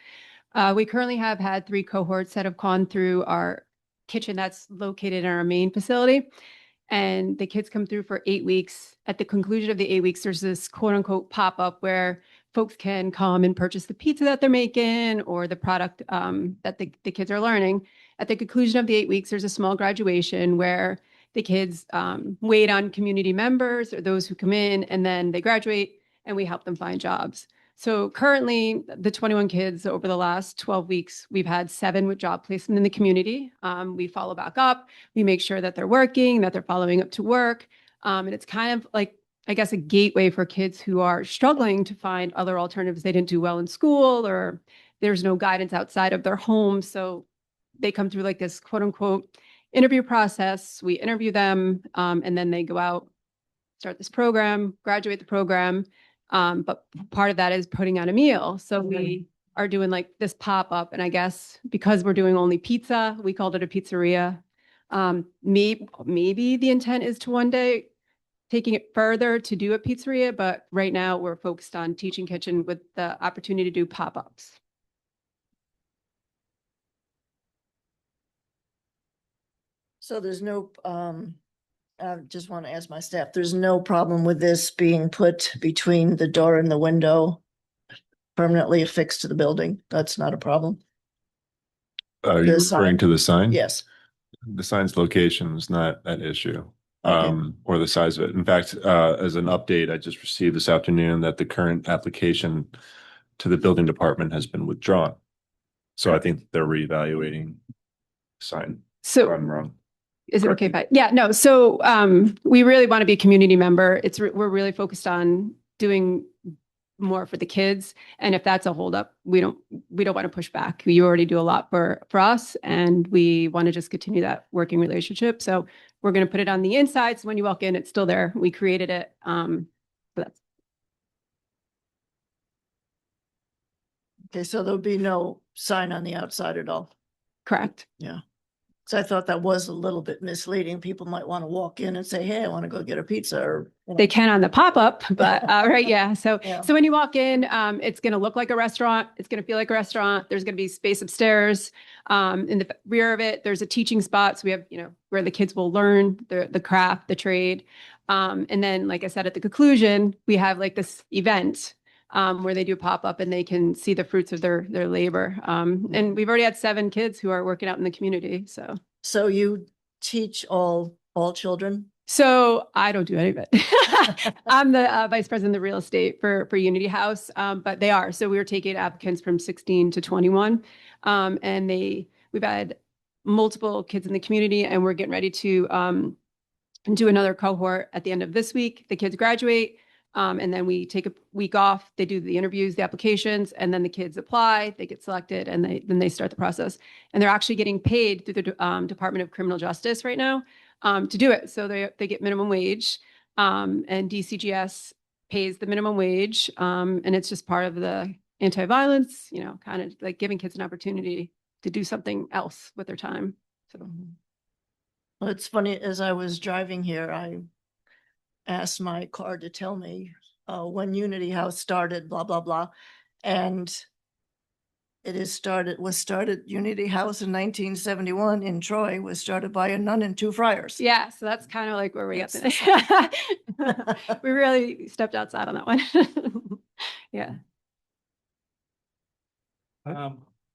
We currently have had 3 cohorts that have gone through our kitchen that's located in our main facility. And the kids come through for 8 weeks. At the conclusion of the 8 weeks, there's this quote unquote pop-up where folks can come and purchase the pizza that they're making or the product that the kids are learning. At the conclusion of the 8 weeks, there's a small graduation where the kids wait on community members or those who come in, and then they graduate and we help them find jobs. So currently the 21 kids over the last 12 weeks, we've had 7 with job placement in the community. We follow back up. We make sure that they're working, that they're following up to work. And it's kind of like, I guess, a gateway for kids who are struggling to find other alternatives. They didn't do well in school or there's no guidance outside of their home. So they come through like this quote unquote interview process. We interview them and then they go out, start this program, graduate the program. But part of that is putting on a meal. So we are doing like this pop-up, and I guess because we're doing only pizza, we called it a pizzeria. Maybe the intent is to one day taking it further to do a pizzeria, but right now we're focused on teaching kitchen with the opportunity to do pop-ups. So there's no, I just want to ask my staff, there's no problem with this being put between the door and the window, permanently affixed to the building? That's not a problem? Are you The sign. referring to the sign? Yes. The sign's location is not an issue, or the size of it. In fact, as an update, I just received this afternoon that the current application to the building department has been withdrawn. So I think they're reevaluating sign. So I'm wrong. Is it okay if I? Yeah, no. So we really want to be a community member. We're really focused on doing more for the kids. And if that's a holdup, we don't want to push back. You already do a lot for us, and we want to just continue that working relationship. So we're going to put it on the inside. So when you walk in, it's still there. We created it. But that's Okay, so there'll be no sign on the outside at all? correct. Yeah. So I thought that was a little bit misleading. People might want to walk in and say, hey, I want to go get a pizza, or. They can on the pop-up, but right. Yeah. So, Yeah. so when you walk in, it's going to look like a restaurant. It's going to feel like a restaurant. There's going to be space upstairs. In the rear of it, there's a teaching spot. So we have, where the kids will learn the craft, the trade. And then, like I said, at the conclusion, we have like this event where they do pop up and they can see the fruits of their labor. And we've already had 7 kids who are working out in the community. So you teach all children? So I don't do any of it. I'm the vice president of real estate for Unity House, but they are. So we were taking applicants from 16 to 21, and we've had multiple kids in the community, and we're getting ready to do another cohort at the end of this week. The kids graduate, and then we take a week off. They do the interviews, the applications, and then the kids apply. They get selected, and then they start the process. And they're actually getting paid through the Department of Criminal Justice right now to do it. So they get minimum wage, and DCGS pays the minimum wage, and it's just part of the anti-violence, kind of like giving kids an opportunity to do something else with their time. So. Well, it's funny, as I was driving here, I asked my car to tell me when Unity House started, blah, blah, blah. And was started, Unity House in 1971 in Troy, was started by a nun and 2 friars. Yeah, so that's kind of like where we got this. We really stepped outside on that one. Yeah.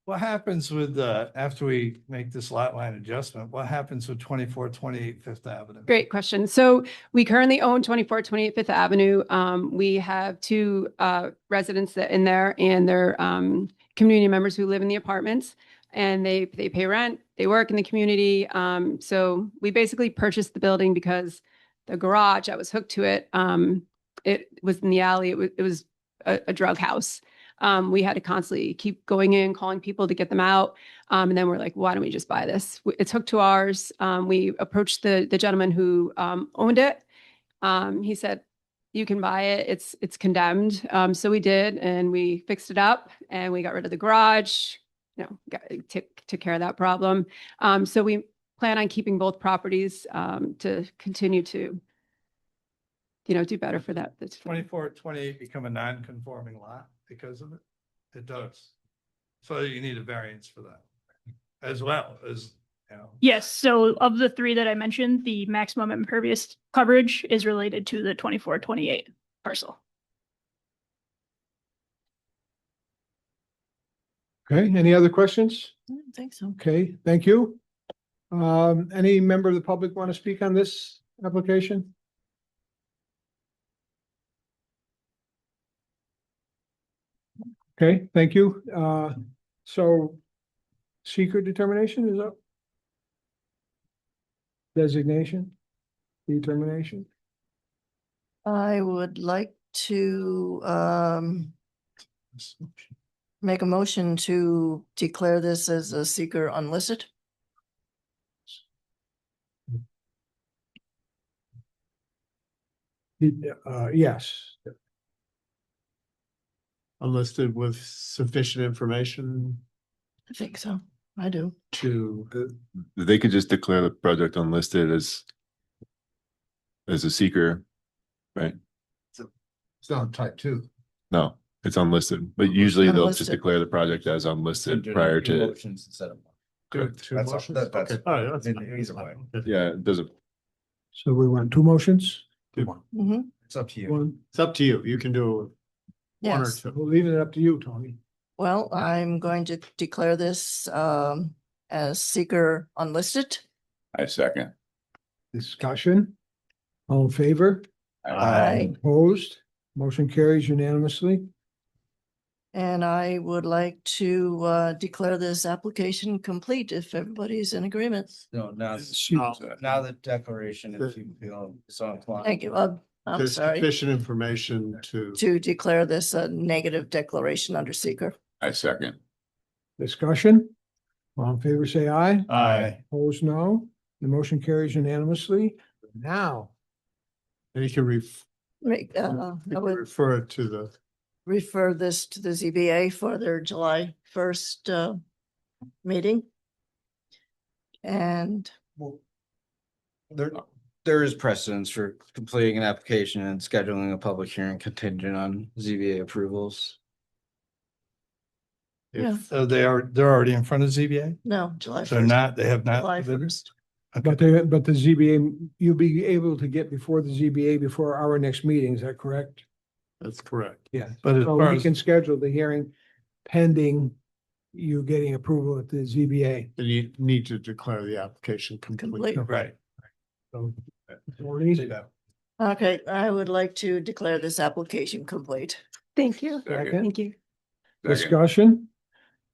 What happens with, after we make this lot line adjustment, what happens with 2428 Fifth Avenue? Great question. So we currently own 2428 Fifth Avenue. We have 2 residents that in there, and they're community members who live in the apartments, and they pay rent, they work in the community. So we basically purchased the building because the garage that was hooked to it, it was in the alley. It was a drug house. We had to constantly keep going in, calling people to get them out. And then we're like, why don't we just buy this? It's hooked to ours. We approached the gentleman who owned it. He said, you can buy it. It's condemned. So we did, and we fixed it up, and we got rid of the garage, took care of that problem. So we plan on keeping both properties to continue to, do better for that. 2428 become a non-conforming lot because of it? It does. So you need a variance for that as well as, Yes, so of the 3 that I mentioned, the maximum impervious coverage is related to the 2428 parcel. Okay, any other questions? I don't think so. Okay, thank you. Any member of the public want to speak on this application? Okay, thank you. So secret determination is up? Designation, determination? I would like to make a motion to declare this as a seeker unlisted. Yes. Unlisted with sufficient information I think so. I do. to, They could just declare the project unlisted as a seeker, right? it's not type 2. No, it's unlisted, but usually they'll just Unlisted. declare the project as unlisted prior to, Instead of. do 2 That's- motions? that's- Okay. All right, that's in fine. either way. yeah, it doesn't. So we want 2 motions? Mhm. It's up to you. One, It's up to you. You can do one or Yes. 2. we'll leave it up to you, Tony. Well, I'm going to declare this as seeker unlisted. I second. Discussion? All in favor? Aye. Opposed? Motion carries unanimously. And I would like to declare this application complete if everybody's in agreement. No, now the declaration, if you feel so inclined. Thank you. I'm There's sorry. sufficient information To declare this a negative declaration under seeker. I second. Discussion? All in favor, say aye. Aye. Opposed, no. The motion carries unanimously. Now, And you can Make, you I can would refer it to the, refer this to the ZBA for their July 1st meeting. And There is precedence for completing an application and scheduling a public hearing contingent on ZBA approvals. Yeah. So they're already in front of ZBA? no, July 1st. So they have not. July 1st. but the ZBA, you'll be able to get before the ZBA before our next meeting, is that correct? That's correct. Yeah. But as So far we as, can schedule the hearing pending you getting approval at the ZBA. Then you need to declare the application complete. Complete. right. So, Maureen, Okay, I would like to declare this application complete. Thank you. second, Thank you. discussion.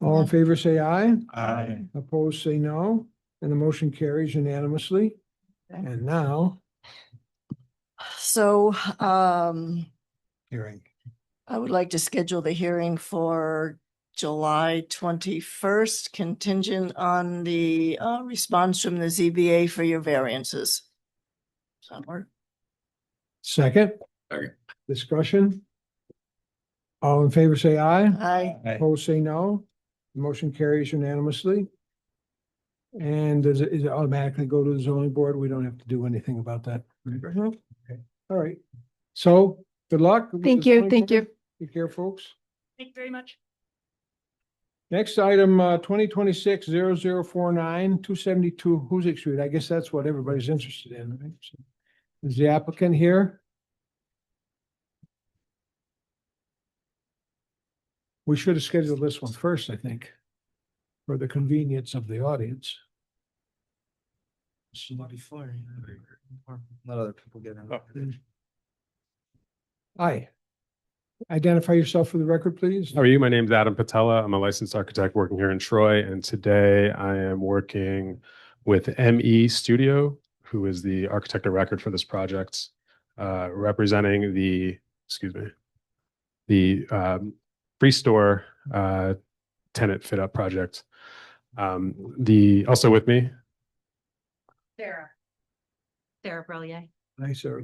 All in favor, say aye. Aye. Opposed, say no. And the motion carries unanimously. And now, So, hearing. I would like to schedule the hearing for July 21st, contingent on the response from the ZBA for your variances. Does that work? Second, Second. discussion. All in favor, say aye. Aye. Opposed, say no. The motion carries unanimously. And does it automatically go to the zoning board? We don't have to do anything about that. Mhm. Okay, all right. So, good luck. with Thank the you. zoning Thank board. you. Take care, folks. Thank you very much. Next item, 2026-0049, 272 Hoosick Street. I guess that's what everybody's interested in, right? So, is the applicant here? We should have scheduled this one first, I think, for the convenience of the audience. Somebody flaring. Let other people get in. Hi. Identify yourself for the record, please. How are you? My name's Adam Patella. I'm a licensed architect working here in Troy, and today I am working with ME Studio, who is the architect of record for this project, representing the free store tenant fit up project. Also with me, Sarah Brelier. Nice, sir.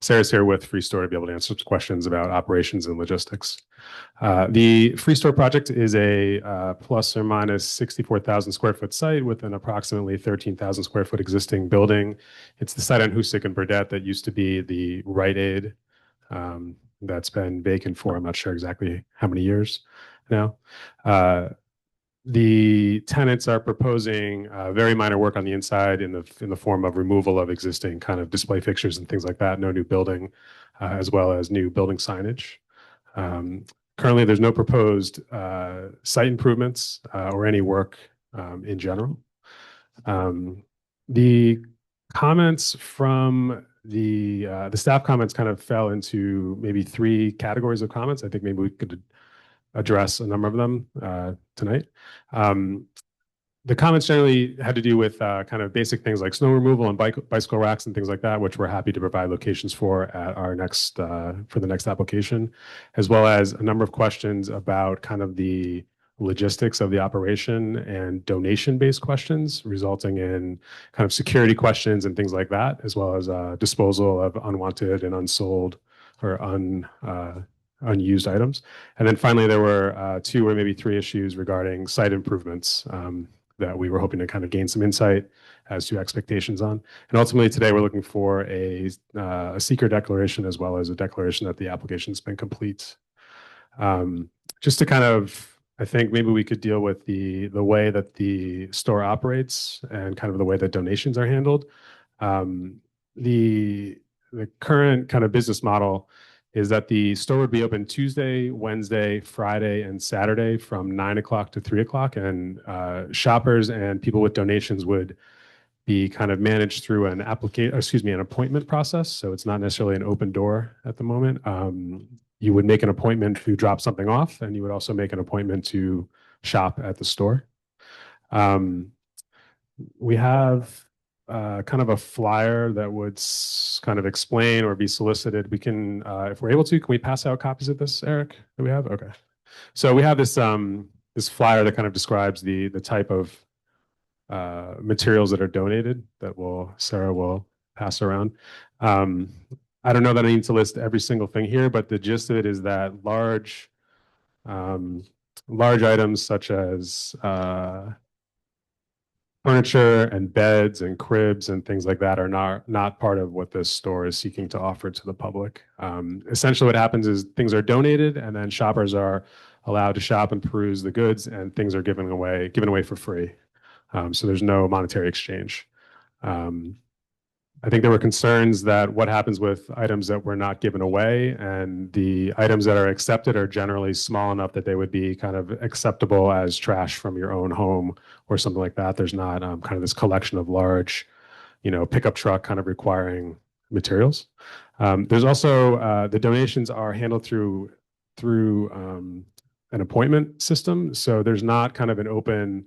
Sarah's here with Free Store to be able to answer some questions about operations and logistics. The Free Store project is a plus or minus 64,000 square foot site with an approximately 13,000 square foot existing building. It's the site on Hoosick and Burdett that used to be the Rite Aid. That's been vacant for, I'm not sure exactly how many years now. The tenants are proposing very minor work on the inside in the form of removal of existing kind of display fixtures and things like that. No new building, as well as new building signage. Currently, there's no proposed site improvements or any work in general. The comments from the staff comments kind of fell into maybe three categories of comments. I think maybe we could address a number of them tonight. The comments generally had to do with kind of basic things like snow removal and bicycle racks and things like that, which we're happy to provide locations for at our next for the next application, as well as a number of questions about kind of the logistics of the operation and donation-based questions, resulting in kind of security questions and things like that, as well as disposal of unwanted and unsold or unused items. And then finally, there were two or maybe three issues regarding site improvements that we were hoping to kind of gain some insight as to expectations on. And ultimately today, we're looking for a seeker declaration as well as a declaration that the application's been complete. Just to kind of, I think maybe we could deal with the way that the store operates and kind of the way that donations are handled. The current kind of business model is that the store would be open Tuesday, Wednesday, Friday, and Saturday from 9 o'clock to 3 o'clock. And shoppers and people with donations would be kind of managed through an appointment process. So it's not necessarily an open door at the moment. You would make an appointment to drop something off, and you would also make an appointment to shop at the store. We have kind of a flyer that would kind of explain or be solicited. We can, if we're able to, can we pass out copies of this, Eric? Do we have? Okay. So we have this this flyer that kind of describes the type of materials that are donated that Sarah will pass around. I don't know that I need to list every single thing here, but the gist of it is that large items such as furniture and beds and cribs and things like that are not part of what this store is seeking to offer to the public. Essentially what happens is things are donated and then shoppers are allowed to shop and peruse the goods, and things are given away for free. So there's no monetary exchange. I think there were concerns that what happens with items that were not given away, and the items that are accepted are generally small enough that they would be kind of acceptable as trash from your own home or something like that. There's not kind of this collection of large, pickup truck kind of requiring materials. There's also the donations are handled through an appointment system. So there's not kind of an open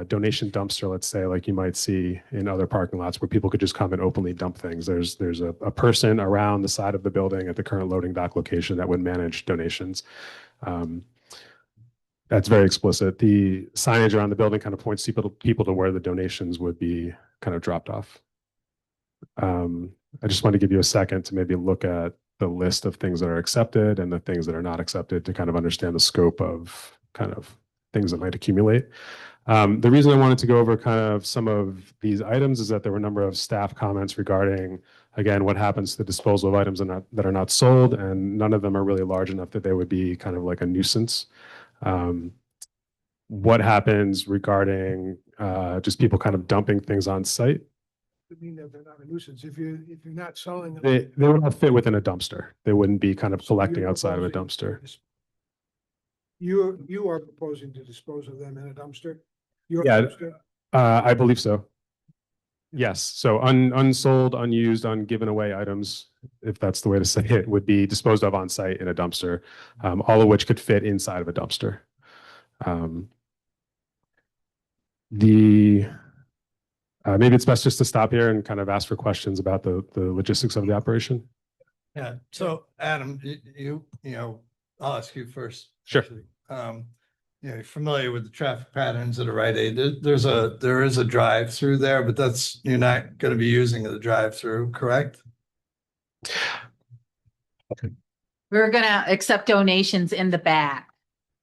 donation dumpster, let's say, like you might see in other parking lots where people could just come and openly dump things. There's a person around the side of the building at the current loading dock location that would manage donations. That's very explicit. The signage around the building kind of points people to where the donations would be kind of dropped off. I just want to give you a second to maybe look at the list of things that are accepted and the things that are not accepted to kind of understand the scope of kind of things that might accumulate. The reason I wanted to go over kind of some of these items is that there were a number of staff comments regarding, again, what happens to the disposal of items that are not sold, and none of them are really large enough that they would be kind of like a nuisance. What happens regarding just people kind of dumping things on site? I mean that they're not a nuisance. If you're not selling them. They would all fit within a dumpster. They wouldn't be kind of collecting you're outside of a proposing- dumpster. You are proposing to dispose of them in a dumpster? Your Yeah. dumpster? I believe so. Yes. So unsold, unused, ungiven away items, if that's the way to say it, would be disposed of on site in a dumpster, all of which could fit inside of a dumpster. Maybe it's best just to stop here and kind of ask for questions about the logistics of the operation. Yeah, so Adam, I'll ask you first. Sure. You're familiar with the traffic patterns at a Rite Aid. There is a drive-through there, but you're not going to be using the drive-through, correct? We're gonna accept donations in the back.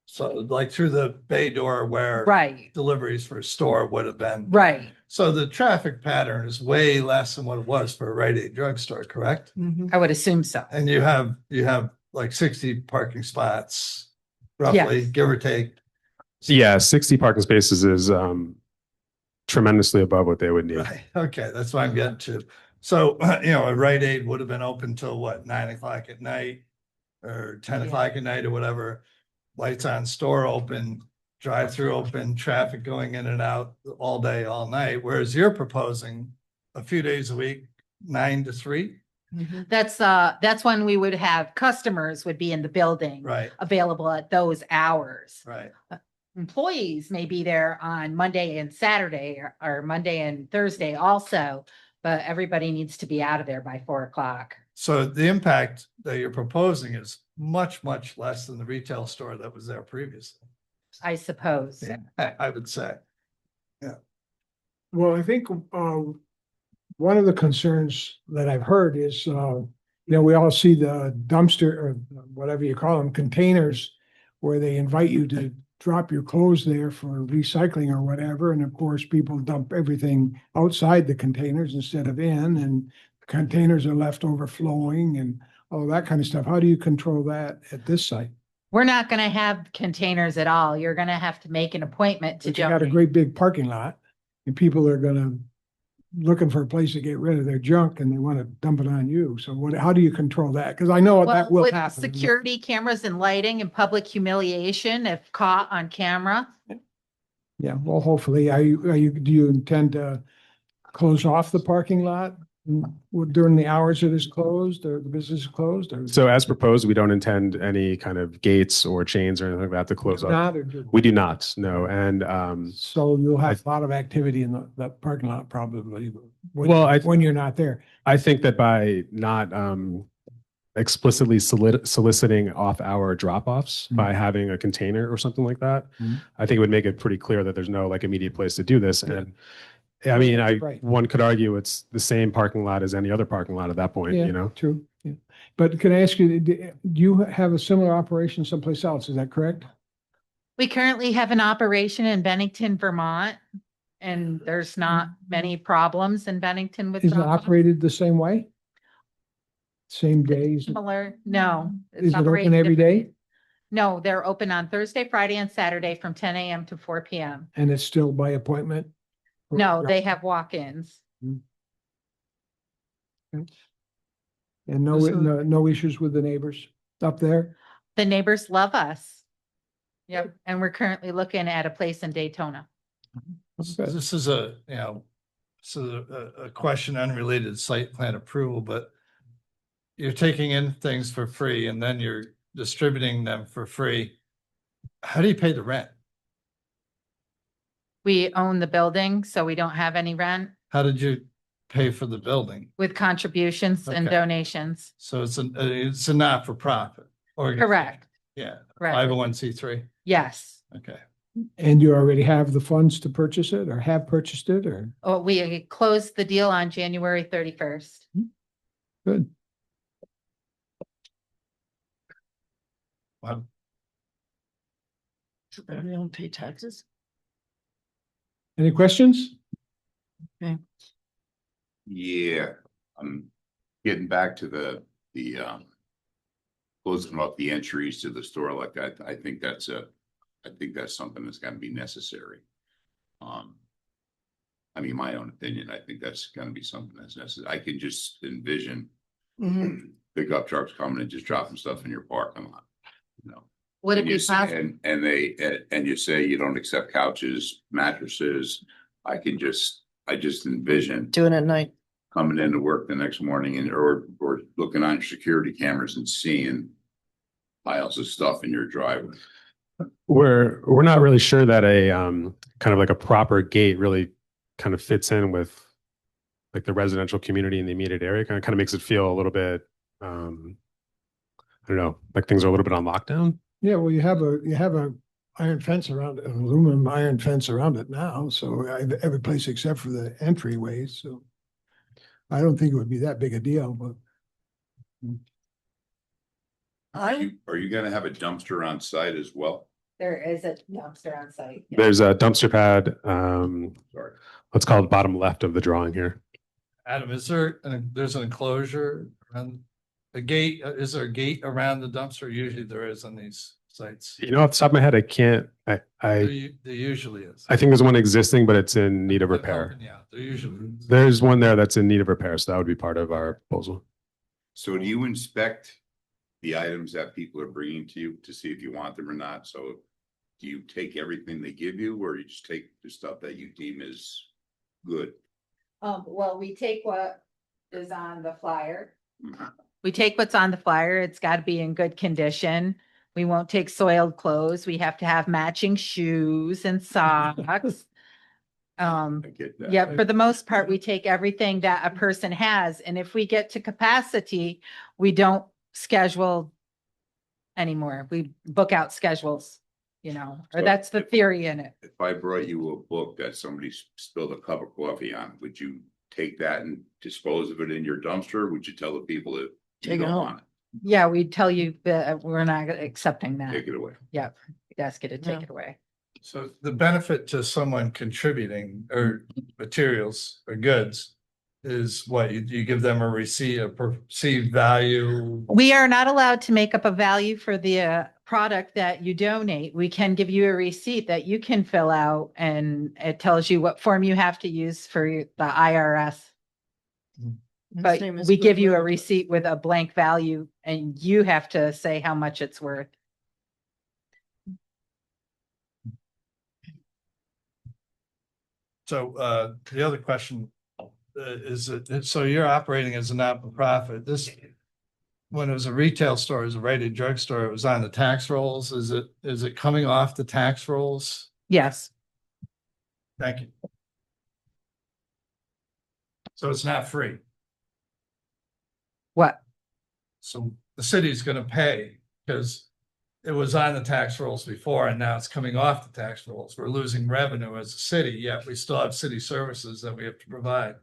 So like through the bay door where Right. deliveries for a store would have been. Right. So the traffic pattern is way less than what it was for a Rite Aid drugstore, correct? I would assume so. And you have like 60 parking spots, roughly, Yes. give or take. Yeah, 60 parking spaces is tremendously above what they would need. Right. Okay, that's what I'm getting to. So, a Rite Aid would have been open till what, 9 o'clock at night? Or 10 o'clock at night or whatever. Lights on, store open, drive-through open, traffic going in and out all day, all night. Whereas you're proposing a few days a week, 9 to 3. That's when we would have customers would be in the building. Right. Available at those hours. Right. Employees may be there on Monday and Saturday or Monday and Thursday also, but everybody needs to be out of there by 4 o'clock. So the impact that you're proposing is much, much less than the retail store that was there previously. I suppose. I would say. Well, I think one of the concerns that I've heard is, we all see the dumpster or whatever you call them, containers where they invite you to drop your clothes there for recycling or whatever. And of course, people dump everything outside the containers instead of in, and containers are left overflowing and all that kind of stuff. How do you control that at this site? We're not going to have containers at all. You're going to have to make an appointment to But you got a donate. great big parking lot and people are gonna looking for a place to get rid of their junk and they want to dump it on you. So how do you control that? Because I know Well, that will with happen. security cameras and lighting and public humiliation if caught on camera. Yeah, well, hopefully, do you intend to close off the parking lot during the hours it is closed or the business is closed? Or So as proposed, we don't intend any kind of gates or chains or anything like that to close up. not, or do- We do not, no. And So you'll have a lot of activity in that parking lot probably. Well, when you're not there. I think that by not explicitly soliciting off-hour drop-offs by having a container or something like that, I think it would make it pretty clear that there's no like immediate place to do this. And I mean, Right. one could argue it's the same parking lot as any other parking lot at that point, Yeah, you know? true. Yeah. But can I ask you, do you have a similar operation someplace else? Is that correct? We currently have an operation in Bennington, Vermont, and there's not many problems in Bennington with Is it drop-off. operated the same way? Same days? Similar, no. it's Is it open operated every day? differently. No, they're open on Thursday, Friday, and Saturday from 10 a.m. to 4 p.m. And it's still by appointment? Or- No, they have walk-ins. Mm. And no issues with the neighbors up there? The neighbors love us. Yep, and we're currently looking at a place in Daytona. This is a, a question unrelated to site plan approval, but you're taking in things for free and then you're distributing them for free. How do you pay the rent? We own the building, so we don't have any rent How did you pay for the building? with contributions and Okay. donations. So it's a not-for-profit. Correct. Yeah, Right. 501c3. Yes. Okay. And you already have the funds to purchase it or have purchased it or? Oh, we closed the deal on January 31st. Good. Wow. They don't pay taxes? Any questions? Yeah, getting back to the closing off the entries to the store like that, I think that's something that's gotta be necessary. I mean, my own opinion, I think that's gonna be something that's necessary. I can just envision pickup trucks coming and just dropping stuff in your parking lot, you know. Would it And be you say- possible? And you say you don't accept couches, mattresses. I just envision Doing it at night. coming into work the next morning or looking on your security cameras and seeing piles of stuff in your driveway. We're not really sure that a kind of like a proper gate really kind of fits in with like the residential community in the immediate area. Kind of makes it feel a little bit I don't know, like things are a little bit on lockdown. Yeah, well, you have a iron fence around it, an aluminum iron fence around it now, so every place except for the entryways, so. I don't think it would be that big a deal, but. Are you gonna have a dumpster on site as well? There is a dumpster on site. There's a dumpster pad. Sorry. Let's call it bottom left of the drawing here. Adam, there's an enclosure around a gate? Is there a gate around the dumpster? Usually there is on these sites. You know, off the top of my head, I can't. There usually is. I think there's one existing, but it's in need of repair. Yeah, there usually is. There's one there that's in need of repair, so that would be part of our proposal. So do you inspect the items that people are bringing to you to see if you want them or not? So do you take everything they give you or you just take the stuff that you deem is good? Well, we take what is on the flyer. We take what's on the flyer. It's got to be in good condition. We won't take soiled clothes. We have to have matching shoes and socks. I get that. Yeah, for the most part, we take everything that a person has, and if we get to capacity, we don't schedule anymore. We book out schedules, or So that's the theory in it. If I brought you a book that somebody spilled a cup of coffee on, would you take that and dispose of it in your dumpster? Or would you tell the people that you Take it don't home. want it? Yeah, we tell you that we're not accepting that. Take it away. Yeah, we'd ask you to take Yeah. it away. So the benefit to someone contributing or materials or goods is what you give them a receipt, a perceived value. We are not allowed to make up a value for the product that you donate. We can give you a receipt that you can fill out and it tells you what form you have to use for the IRS. But Same as we give you a Goodwill. receipt with a blank value and you have to say how much it's worth. So the other question so you're operating as a not-for-profit. This, when it was a retail store, it was a rated drugstore, it was on the tax rolls. Is it coming off the tax rolls? Yes. Thank you. So it's not free. What? So the city's gonna pay because it was on the tax rolls before and now it's coming off the tax rolls. We're losing revenue as a city, yet we still have city services that we have to provide.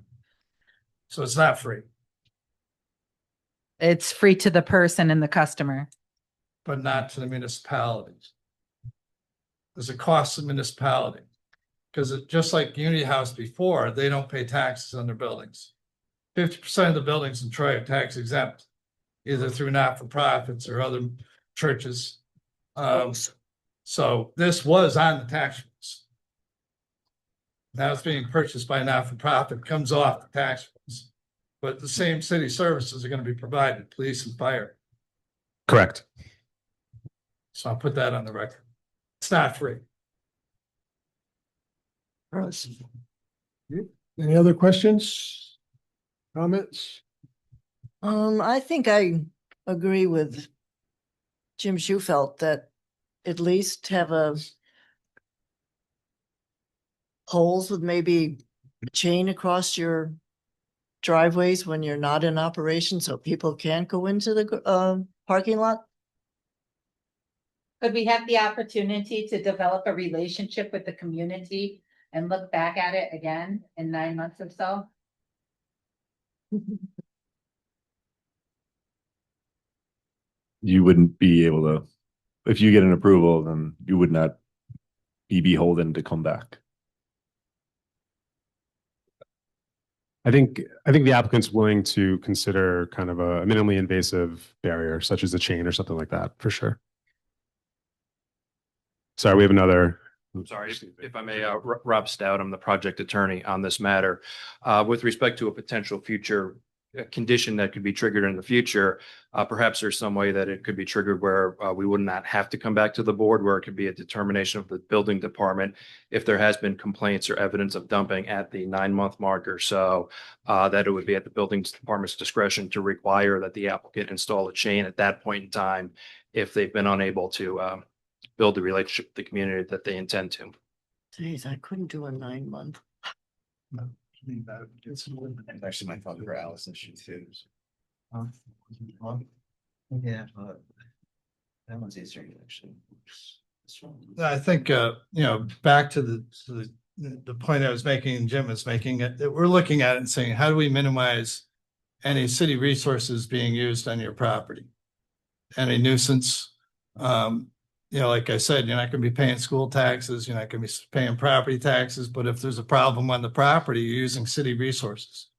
So it's not free, It's free to the person and the customer. but not to the municipalities. There's a cost to municipality. Because just like Unity House before, they don't pay taxes on their buildings. 50% of the buildings in Troy are tax exempt, either through not-for-profits or other churches. So this was on the tax rolls. Now it's being purchased by a not-for-profit, comes off the tax rolls. but the same city services are going to be provided, police and fire. Correct. So I'll put that on the record. It's not free. Any other questions? Comments? I think I agree with Jim Schufelt that at least have a holes with maybe a chain across your driveways when you're not in operation so people can't go into the parking lot. Could we have the opportunity to develop a relationship with the community and look back at it again in 9 months or so? You wouldn't be able to, if you get an approval, then you would not be beholden to come back. I think the applicant's willing to consider kind of a minimally invasive barrier, such as a chain or something like that, for sure. Sorry, we have another. Sorry, if I may, Rob Stout, I'm the project attorney on this matter. With respect to a potential future condition that could be triggered in the future, perhaps there's some way that it could be triggered where we would not have to come back to the board, where it could be a determination of the building department if there has been complaints or evidence of dumping at the 9-month mark or so, that it would be at the building department's discretion to require that the applicant install a chain at that point in time if they've been unable to build the relationship with the community that they intend to. Jeez, I couldn't do a 9-month. Actually, my thought for Alice issue too. Yeah, but that one's easier actually. I think, back to the point I was making, and Jim is making, that we're looking at it and saying, how do we minimize any city resources being used on your property? Any nuisance, like I said, you're not gonna be paying school taxes, you're not gonna be paying property taxes, but if there's a problem on the property, you're using city resources.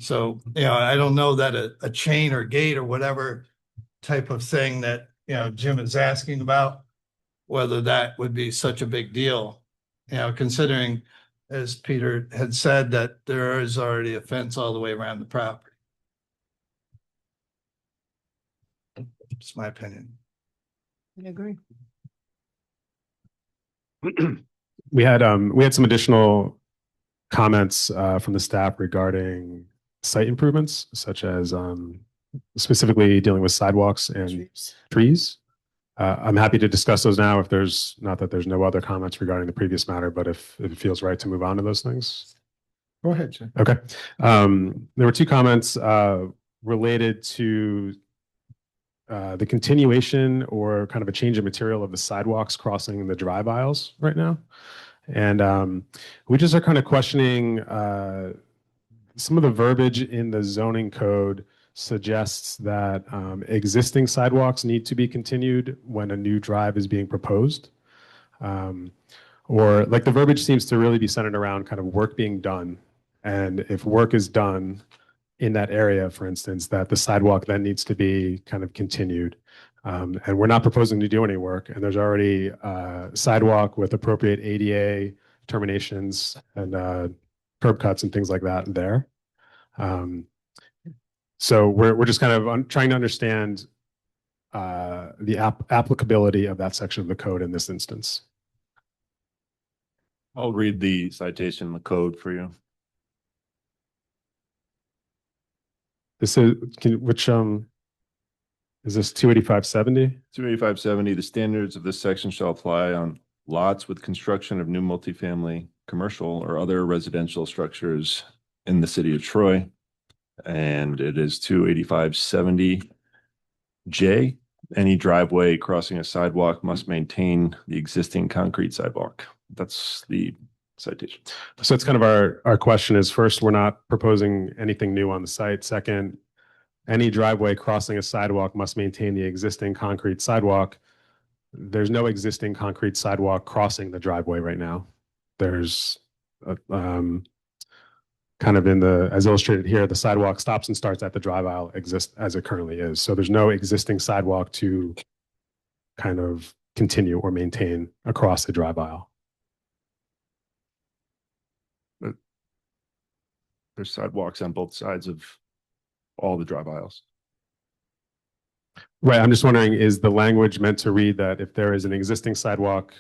So, I don't know that a chain or gate or whatever type of thing that, Jim is asking about, whether that would be such a big deal, considering, as Peter had said, that there is already a fence all the way around the property. It's my opinion. I agree. We had some additional comments from the staff regarding site improvements, such as specifically dealing with sidewalks and trees. I'm happy to discuss those now if there's no other comments regarding the previous matter, but if it feels right to move on to those things. Go ahead, sir. Okay. There were 2 comments related to the continuation or kind of a change in material of the sidewalks crossing the drive aisles right now. And we just are kind of questioning some of the verbiage in the zoning code suggests that existing sidewalks need to be continued when a new drive is being proposed. Or like the verbiage seems to really be centered around kind of work being done. And if work is done in that area, for instance, that the sidewalk then needs to be kind of continued. And we're not proposing to do any work. And there's already a sidewalk with appropriate ADA terminations and curb cuts and things like that there. So we're just kind of trying to understand the applicability of that section of the code in this instance. I'll read the citation, the code for you. This is, which is this 28570? 28570, the standards of this section shall apply on lots with construction of new multifamily, commercial, or other residential structures in the city of Troy. And it is 28570J. Any driveway crossing a sidewalk must maintain the existing concrete sidewalk. That's the citation. So it's kind of our question is, first, we're not proposing anything new on the site. Second, any driveway crossing a sidewalk must maintain the existing concrete sidewalk. There's no existing concrete sidewalk crossing the driveway right now. There's kind of as illustrated here, the sidewalk stops and starts at the drive aisle exists as it currently is. So there's no existing sidewalk to kind of continue or maintain across the drive aisle. There's sidewalks on both sides of all the drive aisles. Right, I'm just wondering, is the language meant to read that if there is an existing sidewalk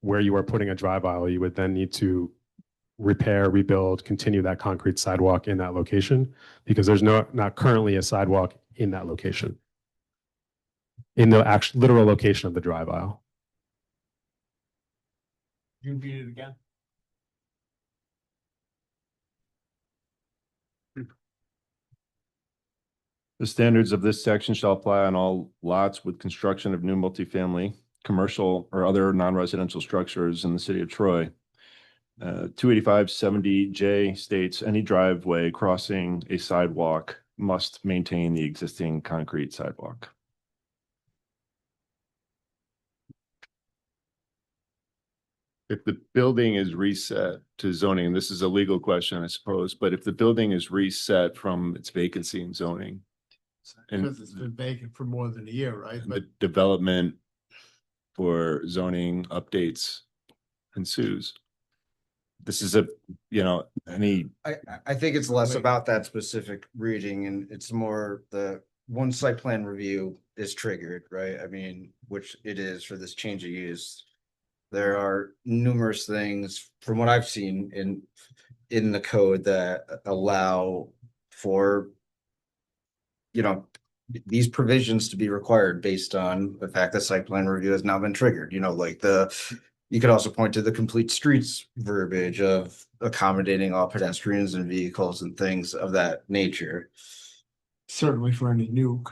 where you are putting a drive aisle, you would then need to repair, rebuild, continue that concrete sidewalk in that location? Because there's not currently a sidewalk in that location, in the actual literal location of the drive aisle. You can read it again. The standards of this section shall apply on all lots with construction of new multifamily, commercial, or other non-residential structures in the city of Troy. 285-70J states any driveway crossing a sidewalk must maintain the existing concrete sidewalk. If the building is reset to zoning, and this is a legal question, I suppose, but if the building is reset from its vacancy in zoning, and Because it's been vacant for more than a year, right? But the development for zoning updates ensues. This is I think it's less about that specific reading and it's more the one site plan review is triggered, right? I mean, which it is for this change of use. There are numerous things from what I've seen in the code that allow for, these provisions to be required based on the fact that site plan review has now been triggered, like you could also point to the complete streets verbiage of accommodating all pedestrians and vehicles and things of that nature. certainly for any new,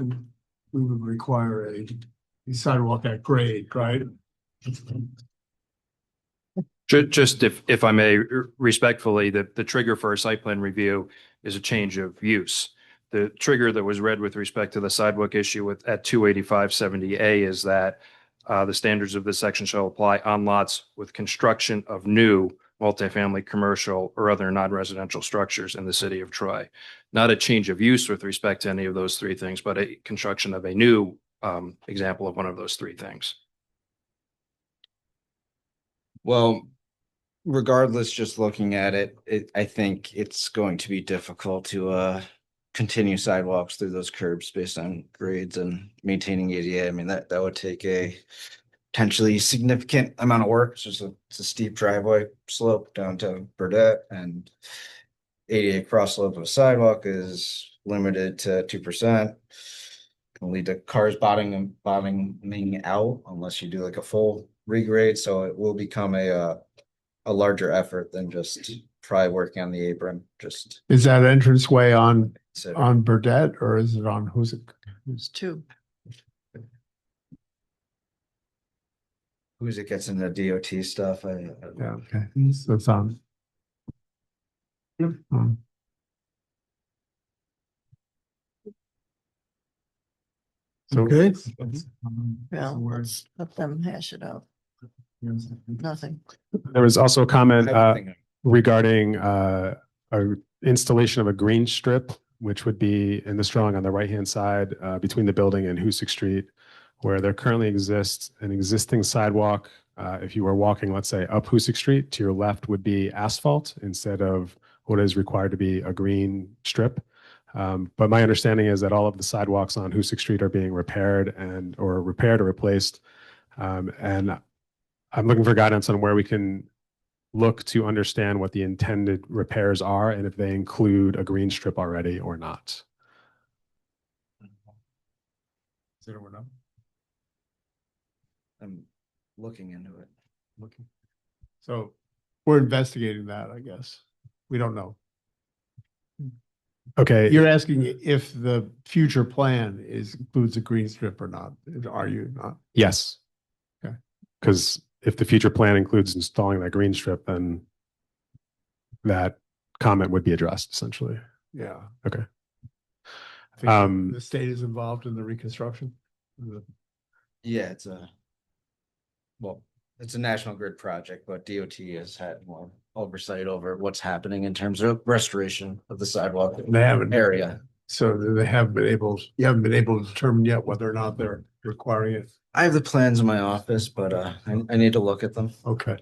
we would require a sidewalk at grade, right? Just if I may respectfully, the trigger for a site plan review is a change of use. The trigger that was read with respect to the sidewalk issue at 285-70A is that the standards of this section shall apply on lots with construction of new multifamily, commercial, or other non-residential structures in the city of Troy. Not a change of use with respect to any of those three things, but a construction of a new example of one of those three things. Well, regardless, just looking at it, I think it's going to be difficult to continue sidewalks through those curbs based on grades and maintaining ADA. I mean, that would take a potentially significant amount of work. It's a steep driveway slope down to Burdette, and ADA cross slope of a sidewalk is limited to 2%. Can lead to cars bottoming out unless you do like a full regrade. So it will become a larger effort than just try working on the apron. Just Is that entranceway on Burdette or is it on Hoosick? It's two. who's it gets into DOT stuff. Yeah, okay, so it's on. So Okay. Well, let's let them hash it out. Nothing. There was also a comment regarding a installation of a green strip, which would be in this drawing on the right-hand side between the building and Hoosick Street, where there currently exists an existing sidewalk. If you were walking, let's say, up Hoosick Street, to your left would be asphalt instead of what is required to be a green strip. But my understanding is that all of the sidewalks on Hoosick Street are being repaired or replaced. And I'm looking for guidance on where we can look to understand what the intended repairs are and if they include a green strip already or not. Is anyone know? I'm looking into it. So we're investigating that, I guess. We don't know. Okay. You're asking if the future plan includes a green strip or not. Are you not? Yes. Okay. Because if the future plan includes installing that green strip, then that comment would be addressed essentially. Yeah. Okay. I think the state is involved in the reconstruction. Yeah, it's a national grid project, but DOT has had more oversight over what's happening in terms of restoration of the sidewalk They haven't area. So you haven't been able to determine yet whether or not they're requiring it. I have the plans in my office, but I need to look at them. Okay.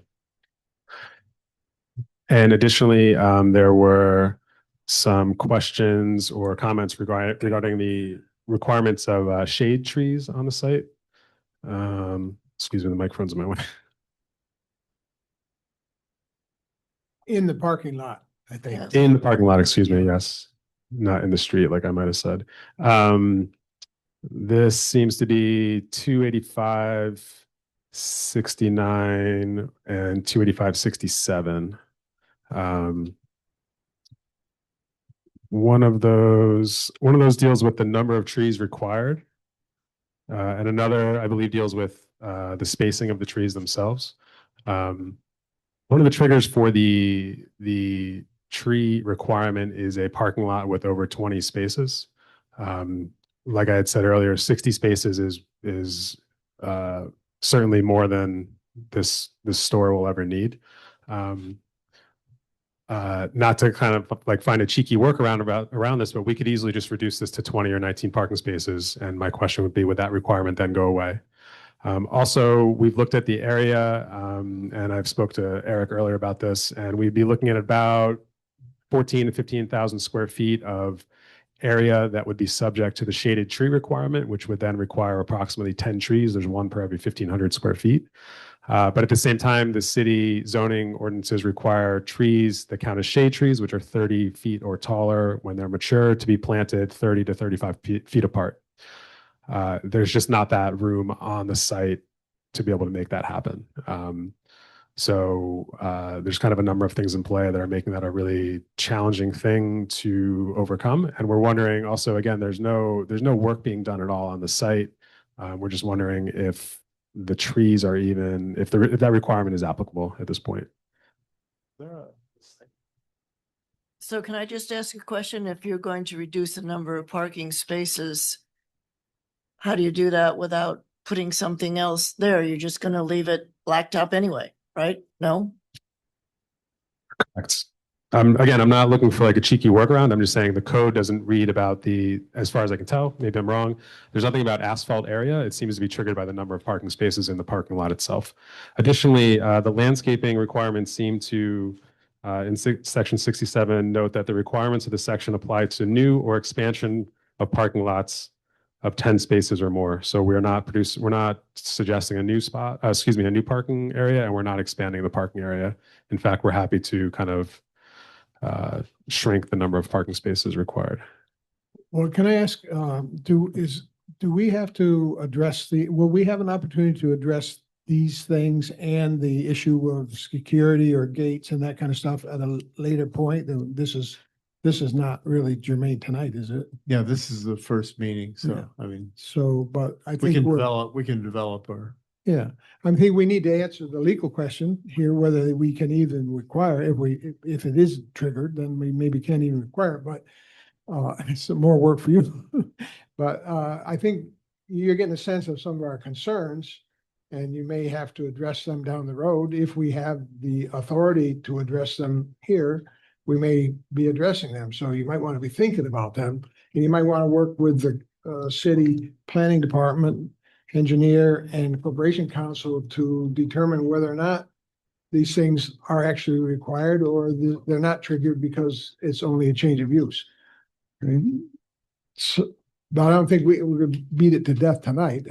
And additionally, there were some questions or comments regarding the requirements of shade trees on the site. Excuse me, the microphone's in my way. In the parking lot, I think. In the parking lot, excuse me, yes. Not in the street, like I might have said. This seems to be 285, 69 and 285, 67. One of those deals with the number of trees required. And another, I believe, deals with the spacing of the trees themselves. One of the triggers for the tree requirement is a parking lot with over 20 spaces. Like I had said earlier, 60 spaces is certainly more than this store will ever need. Not to kind of like find a cheeky workaround around this, but we could easily just reduce this to 20 or 19 parking spaces. And my question would be, would that requirement then go away? Also, we've looked at the area, and I've spoke to Eric earlier about this, and we'd be looking at about 14 to 15,000 square feet of area that would be subject to the shaded tree requirement, which would then require approximately 10 trees. There's one per every 1,500 square feet. But at the same time, the city zoning ordinances require trees that count as shade trees, which are 30 feet or taller when they're mature, to be planted 30 to 35 feet apart. There's just not that room on the site to be able to make that happen. So there's kind of a number of things in play that are making that a really challenging thing to overcome. And we're wondering also, again, there's no work being done at all on the site. We're just wondering if the trees are even, if that requirement is applicable at this point. So can I just ask a question? If you're going to reduce the number of parking spaces, how do you do that without putting something else there? You're just going to leave it blacktop anyway, right? No? Correct. Again, I'm not looking for like a cheeky workaround. I'm just saying the code doesn't read about as far as I can tell, maybe I'm wrong. There's nothing about asphalt area. It seems to be triggered by the number of parking spaces in the parking lot itself. Additionally, the landscaping requirements seem to, in section 67, note that the requirements of the section apply to new or expansion of parking lots of 10 spaces or more. So we're not suggesting a new new parking area, and we're not expanding the parking area. In fact, we're happy to kind of shrink the number of parking spaces required. Well, can I ask, do we have to address will we have an opportunity to address these things and the issue of security or gates and that kind of stuff at a later point? This is not really germane tonight, is it? Yeah, this is the first meeting, so, Yeah. I mean, So, but I we think can develop our. yeah, I think we need to answer the legal question here, whether we can even require, if it is triggered, then we maybe can't even require it, but it's some more work for you. But I think you're getting a sense of some of our concerns, and you may have to address them down the road. If we have the authority to address them here, we may be addressing them. So you might want to be thinking about them, and you might want to work with the city planning department, engineer, and corporation council to determine whether or not these things are actually required, or they're not triggered because it's only a change of use. So, but I don't think we're going to beat it to death tonight.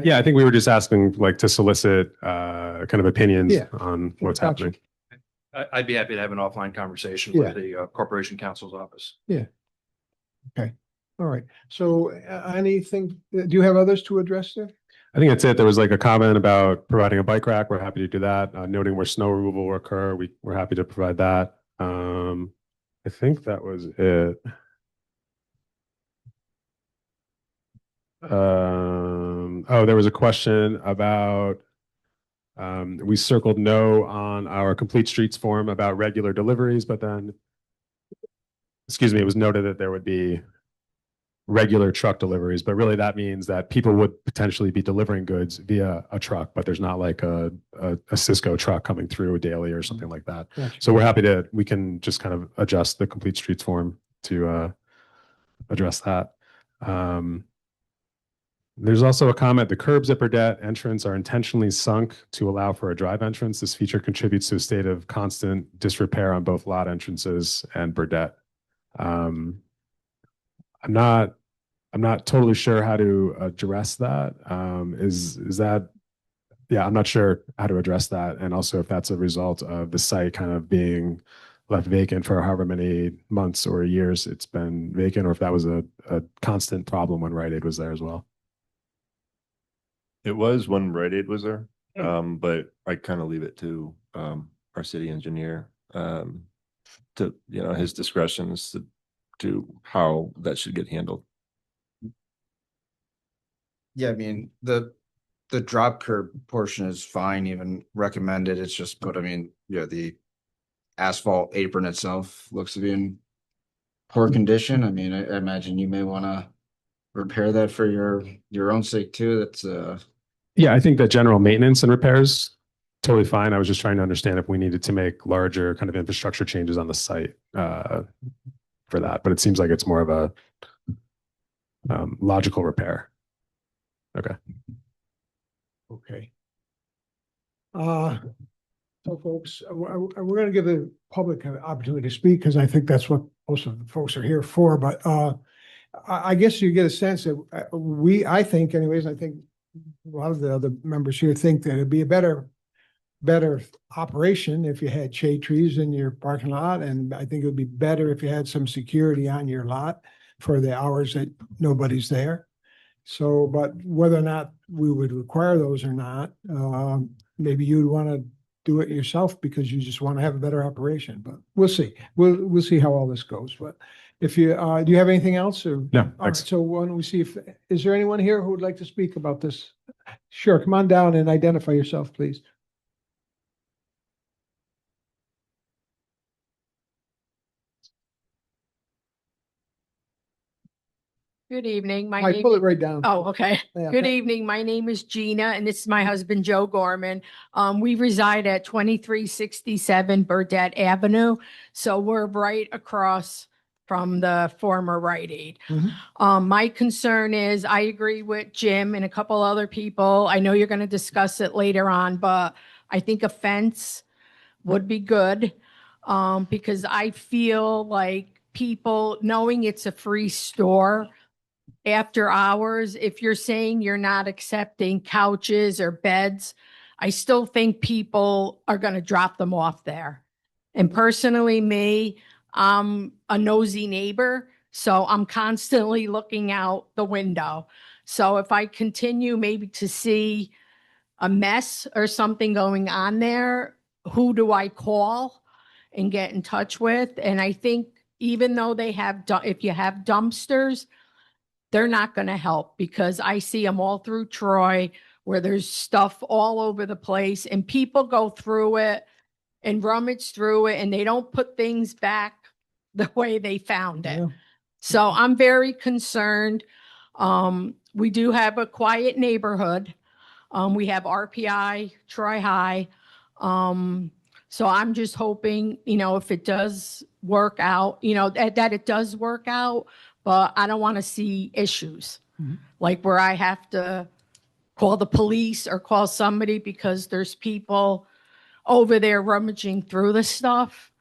Yeah, I think we were just asking like to solicit kind of opinions on what's Gotcha. happening. I'd be happy to have an offline conversation Yeah. with the Corporation Counsel's office. Yeah. Okay. All right. So anything, do you have others to address there? I think that's it. There was like a comment about providing a bike rack. We're happy to do that. Noting where snow removal will occur. We're happy to provide that. I think that was it. There was a question about, we circled no on our complete streets form about regular deliveries, but then, excuse me, it was noted that there would be regular truck deliveries, but really that means that people would potentially be delivering goods via a truck, but there's not like a Cisco truck coming through daily or something like that. Gotcha. So we can just kind of adjust the complete streets form to address that. There's also a comment, the curbs at Burdette entrance are intentionally sunk to allow for a drive entrance. This feature contributes to a state of constant disrepair on both lot entrances and Burdette. I'm not totally sure how to address that. Is that, yeah, I'm not sure how to address that. And also if that's a result of the site kind of being left vacant for however many months or years it's been vacant, or if that was a constant problem when Rite Aid was there as well. It was when Rite Aid was there, but I kind of leave it to our city engineer to, his discretions to how that should get handled. Yeah, I mean, the drop curb portion is fine, even recommended. It's just, but I mean, yeah, the asphalt apron itself looks to be in poor condition. I mean, I imagine you may want to repair that for your own sake too. That's Yeah, I think that general maintenance and repairs, totally fine. I was just trying to understand if we needed to make larger kind of infrastructure changes on the site for that, but it seems like it's more of a logical repair. Okay. Okay. So folks, we're going to give the public an opportunity to speak because I think that's what most of the folks are here for. But I guess you get a sense that I think anyways, I think a lot of the other members here think that it'd be a better operation if you had shade trees in your parking lot. And I think it would be better if you had some security on your lot for the hours that nobody's there. So, but whether or not we would require those or not, maybe you'd want to do it yourself because you just want to have a better operation, but we'll see. We'll see how all this goes. But if you, do you have anything else or? No, All right, thanks. so why don't we see is there anyone here who would like to speak about this? Sure, come on down and identify yourself, please. Good evening. My I name pull is. it right down. Oh, okay. Yeah. Good evening. My name is Gina and this is my husband, Joe Gorman. We reside at 2367 Burdette Avenue. So we're right across from the former Rite Aid. My concern is I agree with Jim and a couple other people. I know you're going to discuss it later on, but I think a fence would be good because I feel like people knowing it's a free store after hours, if you're saying you're not accepting couches or beds, I still think people are going to drop them off there. And personally, me, I'm a nosy neighbor, so I'm constantly looking out the window. So if I continue maybe to see a mess or something going on there, who do I call and get in touch with? And I think even though they have, if you have dumpsters, they're not going to help because I see them all through Troy where there's stuff all over the place and people go through it and rummage through it and they don't put things back the way they found it. So I'm very concerned. We do have a quiet neighborhood. We have RPI, Troy High. So I'm just hoping, if it does work out, that it does work out, but I don't want to see issues like where I have to call the police or call somebody because there's people over there rummaging through the stuff.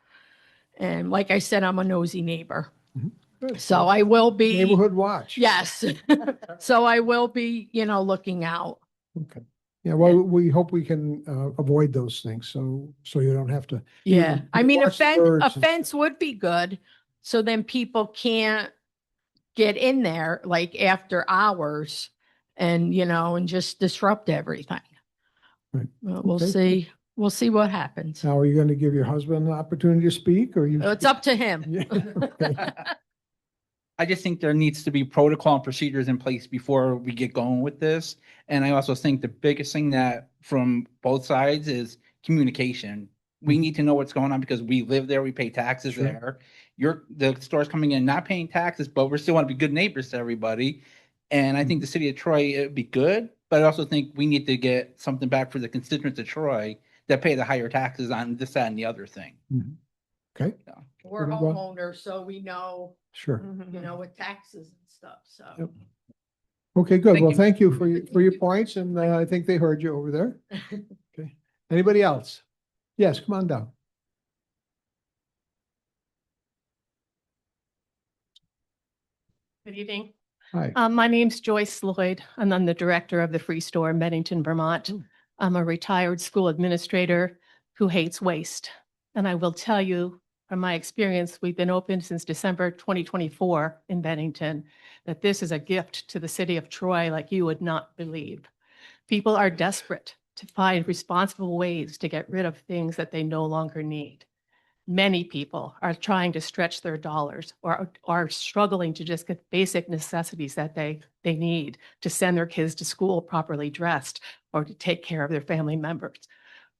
And like I said, I'm a nosy neighbor. So I will be. Neighborhood watch. Yes. So I will be, looking out. Okay. Yeah, well, we hope we can avoid those things. So you don't have to. Yeah. I mean, a watch the birds and fence would be good. So then people can't get in there like after hours and, and just disrupt everything. Right. Well, we'll Okay. see. We'll see what happens. Now, are you going to give your husband an opportunity to speak or you? It's up to him. I just think there needs to be protocol and procedures in place before we get going with this. And I also think the biggest thing that from both sides is communication. We need to know what's going on because we live there, we pay taxes there. The store's coming in not paying taxes, but we still want to be good neighbors to everybody. And I think the city of Troy, it'd be good, but I also think we need to get something back for the constituents of Troy that pay the higher taxes on this, that, and the other thing. Okay. We're Well, homeowners, so we know, Sure. with taxes and stuff, so. Yep. Okay, good. Thank Well, you. thank you for your points and I think they heard you over there. Okay. Anybody else? Yes, come on down. Good evening. Hi. My name's Joyce Lloyd, and I'm the director of the Free Store in Bennington, Vermont. I'm a retired school administrator who hates waste. And I will tell you from my experience, we've been open since December 2024 in Bennington, that this is a gift to the city of Troy like you would not believe. People are desperate to find responsible ways to get rid of things that they no longer need. Many people are trying to stretch their dollars or are struggling to just get basic necessities that they need to send their kids to school properly dressed or to take care of their family members.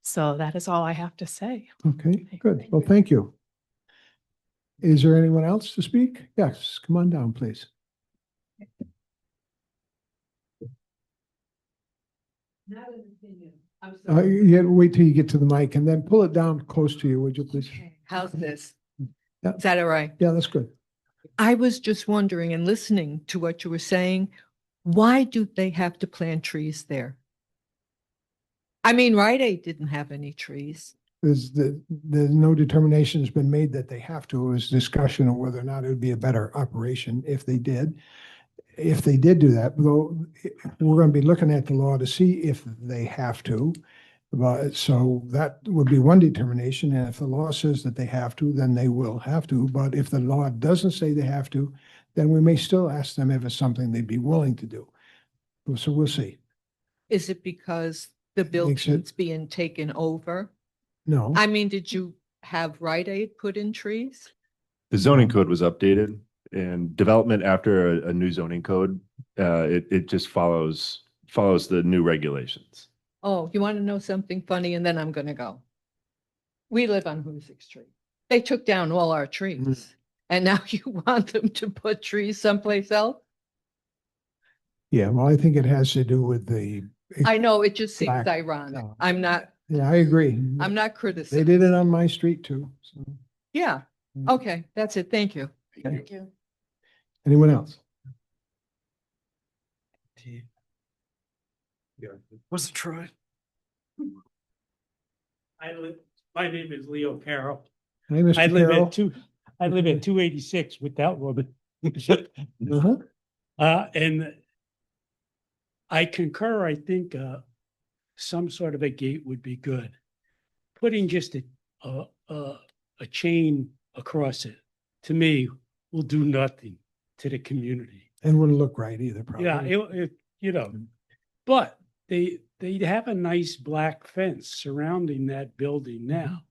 So that is all I have to say. Okay, good. Well, thank you. Is there anyone else to speak? Yes, come on down, please. Not an opinion. I'm Yeah, wait till you get to the mic and then pull it down close to you, would you please? How's this? Yeah. Is that all right? Yeah, that's good. I was just wondering and listening to what you were saying, why do they have to plant trees there? I mean, Rite Aid didn't have any trees. There's no determination has been made that they have to. It was discussion of whether or not it would be a better operation if they did. If they did do that, though, we're going to be looking at the law to see if they have to. But so that would be one determination. And if the law says that they have to, then they will have to. But if the law doesn't say they have to, then we may still ask them if it's something they'd be willing to do. So we'll see. Is it because the building's being taken over? No. I mean, did you have Rite Aid put in trees? The zoning code was updated and development after a new zoning code, it just follows the new regulations. Oh, you want to know something funny? And then I'm going to go. We live on Hoosick Street. They took down all our trees. And now you want them to put trees someplace else? Yeah, well, I think it has to do with the. I know, it just seems Black- ironic. I'm not Yeah, I agree. I'm not They criticizing. did it on my street too. So, Yeah. Okay, that's it. Thank you. Thank you. Anyone else? Was it Troy? My name is Leo Carroll. Hi, Mr. I live Carroll. I live at 286 without woman. And I concur, I think, some sort of a gate would be good. Putting just a chain across it, to me, will do nothing to the community. And wouldn't look right either, probably. Yeah, but they have a nice black fence surrounding that building now.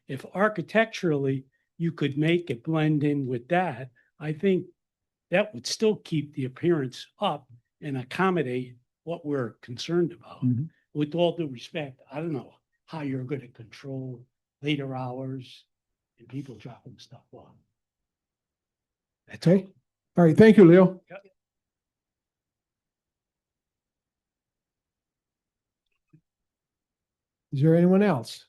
If architecturally you could make it blend in with that, I think that would still keep the appearance up and accommodate what we're concerned about. With all due respect, I don't know how you're going to control later hours and people dropping stuff off. Okay. All right. Thank you, Leo. Is there anyone else?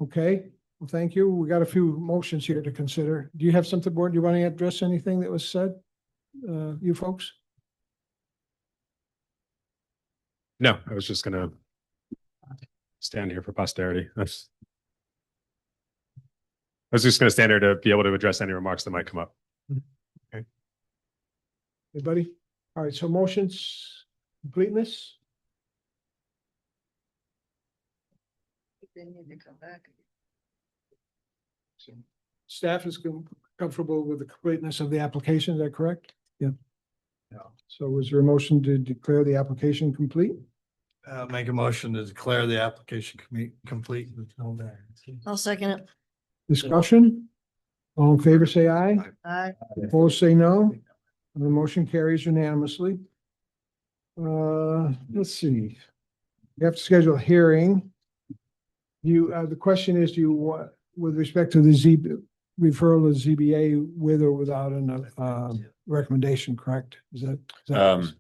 Okay. Well, thank you. We got a few motions here to consider. Do you have something, board? Do you want to address anything that was said? You folks? No, I was just gonna stand here for posterity. I was just gonna stand here to be able to address any remarks that might come up. Okay. Anybody? All right, so motions completeness? They need to come back. Staff is comfortable with the completeness of the application, is that correct? Yeah. So was there a motion to declare the application complete? Make a motion to declare the application complete with no variance. I'll second it. Discussion? All in favor, say aye. Aye. Opposed, say no. And the motion carries unanimously. Let's see. You have to schedule a hearing. The question is, do you want, with respect to the referral to ZBA with or without a recommendation, correct? Is that?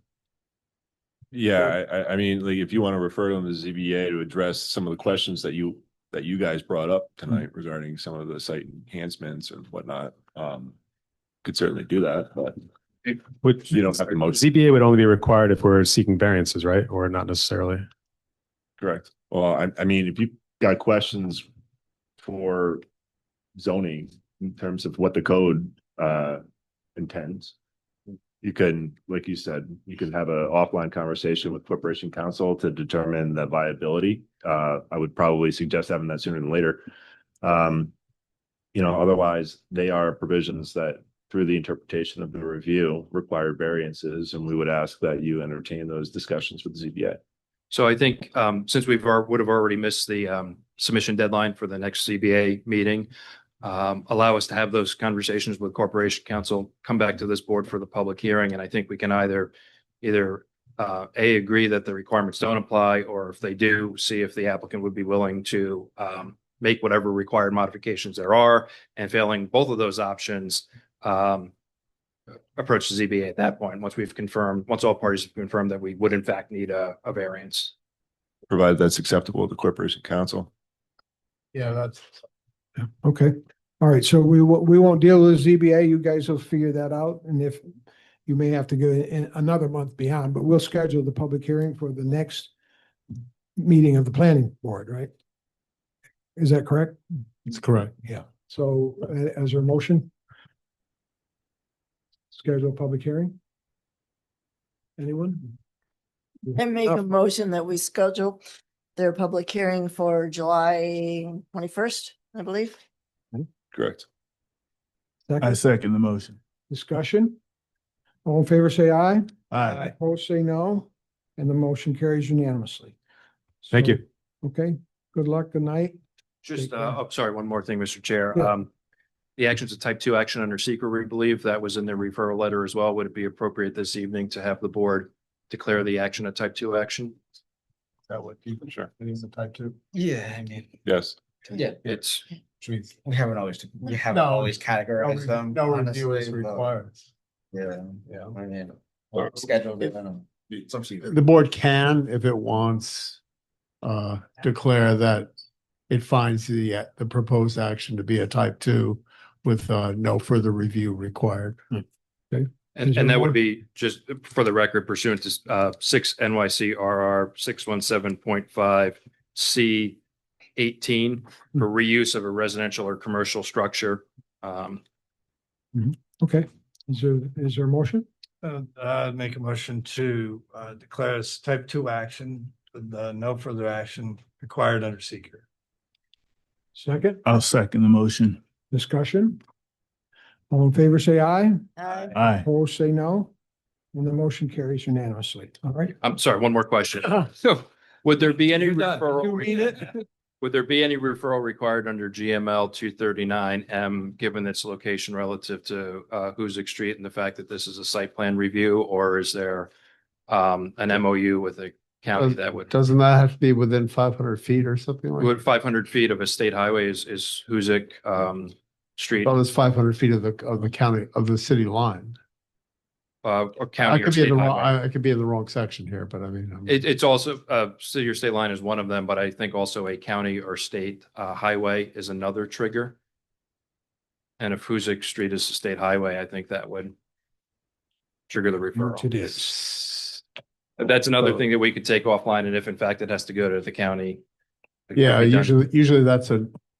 Yeah, I mean, like, if you want to refer them to ZBA to address some of the questions that you guys brought up tonight regarding some of the site enhancements and whatnot, could certainly do that, but Which you don't have the most. ZBA would only be required if we're seeking variances, right? Or not necessarily. Correct. Well, I mean, if you got questions for zoning, in terms of what the code intends. You can, like you said, you can have an offline conversation with Corporation Counsel to determine the viability. I would probably suggest having that sooner than later. Otherwise, they are provisions that through the interpretation of the review require variances, and we would ask that you entertain those discussions with the ZBA. So I think since would have already missed the submission deadline for the next CBA meeting, allow us to have those conversations with Corporation Counsel, come back to this board for the public hearing, and I think we can either agree that the requirements don't apply, or if they do, see if the applicant would be willing to make whatever required modifications there are, and failing both of those options, approach the ZBA at that point, once all parties have confirmed that we would in fact need a variance. Provided that's acceptable to Corporation Counsel. Yeah, that's. Okay, all right, so we won't deal with ZBA, you guys will figure that out, and if you may have to go in another month beyond, but we'll schedule the public hearing for the next meeting of the planning board, right? Is that correct? It's correct. Yeah. So as a motion? Schedule a public hearing? Anyone? I make a motion that we schedule their public hearing for July 21st, I believe. Correct. I second the motion. Discussion? All in favor, say aye. Aye. Opposed, say no, and the motion carries unanimously. Thank So, you. Okay, good luck, good night. Just, Take care. sorry, one more thing, Mr. Chair. Yeah. The actions of type 2 action under secret, we believe that was in the referral letter as well. Would it be appropriate this evening to have the board declare the action a type 2 action? That would be, Sure. it is a type two. Yeah, I mean, Yes. yeah, It's, we haven't always No, categorized them. No review is honestly, but- required. Yeah, Yeah. I mean, scheduled it in some The board can, if it wants, declare that it finds the proposed action to be a type two with no further review required. and that would be just for the record pursuant to 6 NYCRR 617.5 C18 for reuse of a residential or commercial structure. Okay, is there a motion? Make a motion to declare as type two action, with no further action required under seeker. Second, I'll second the motion. discussion? All in favor, say aye. Aye. Aye. Opposed, say no, and the motion carries unanimously. All right. I'm sorry, one more question. So would there be any You're done. referral? You read it? Would there be any referral required under GML 239M, given its location relative to Hoosick Street and the fact that this is a site plan review, or is there an MOU with the county that would? Doesn't that have to be within 500 feet or something like? Would 500 feet of a state highway is Hoosick Street, Well, it's 500 feet of the county, of the city line. or I county or could be in state the wrong, highway? I could be in the wrong section here, but I mean. It's also, city or state line is one of them, but I think also a county or state highway is another trigger. And if Hoosick Street is a state highway, I think that would trigger the referral. It is. That's another thing that we could take offline, and if in fact it has to go to the county. it can Yeah, be done. usually that's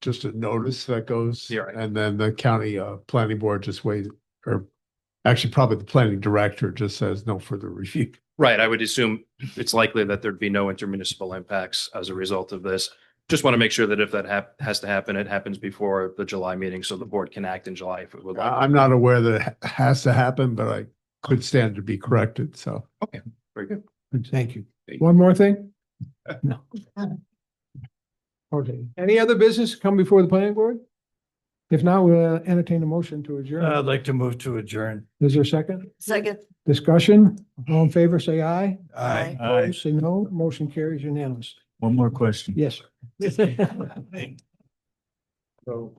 just a notice that goes. You're right. And then the county planning board just waits, or actually probably the planning director just says no further review. Right, I would assume it's likely that there'd be no intermunicipal impacts as a result of this. Just want to make sure that if that has to happen, it happens before the July meeting, so the board can act in July if it would like. I'm not aware that it has to happen, but I could stand to be corrected, so. Okay, very good. Thank you. One more thing? No. Okay, any other business come before the planning board? If not, we'll entertain a motion to adjourn. I'd like to move to adjourn. Is there a second? Second. Discussion? All in favor, say aye. Aye. Opposed, say no. Motion carries unanimously. One more question. Yes, sir. So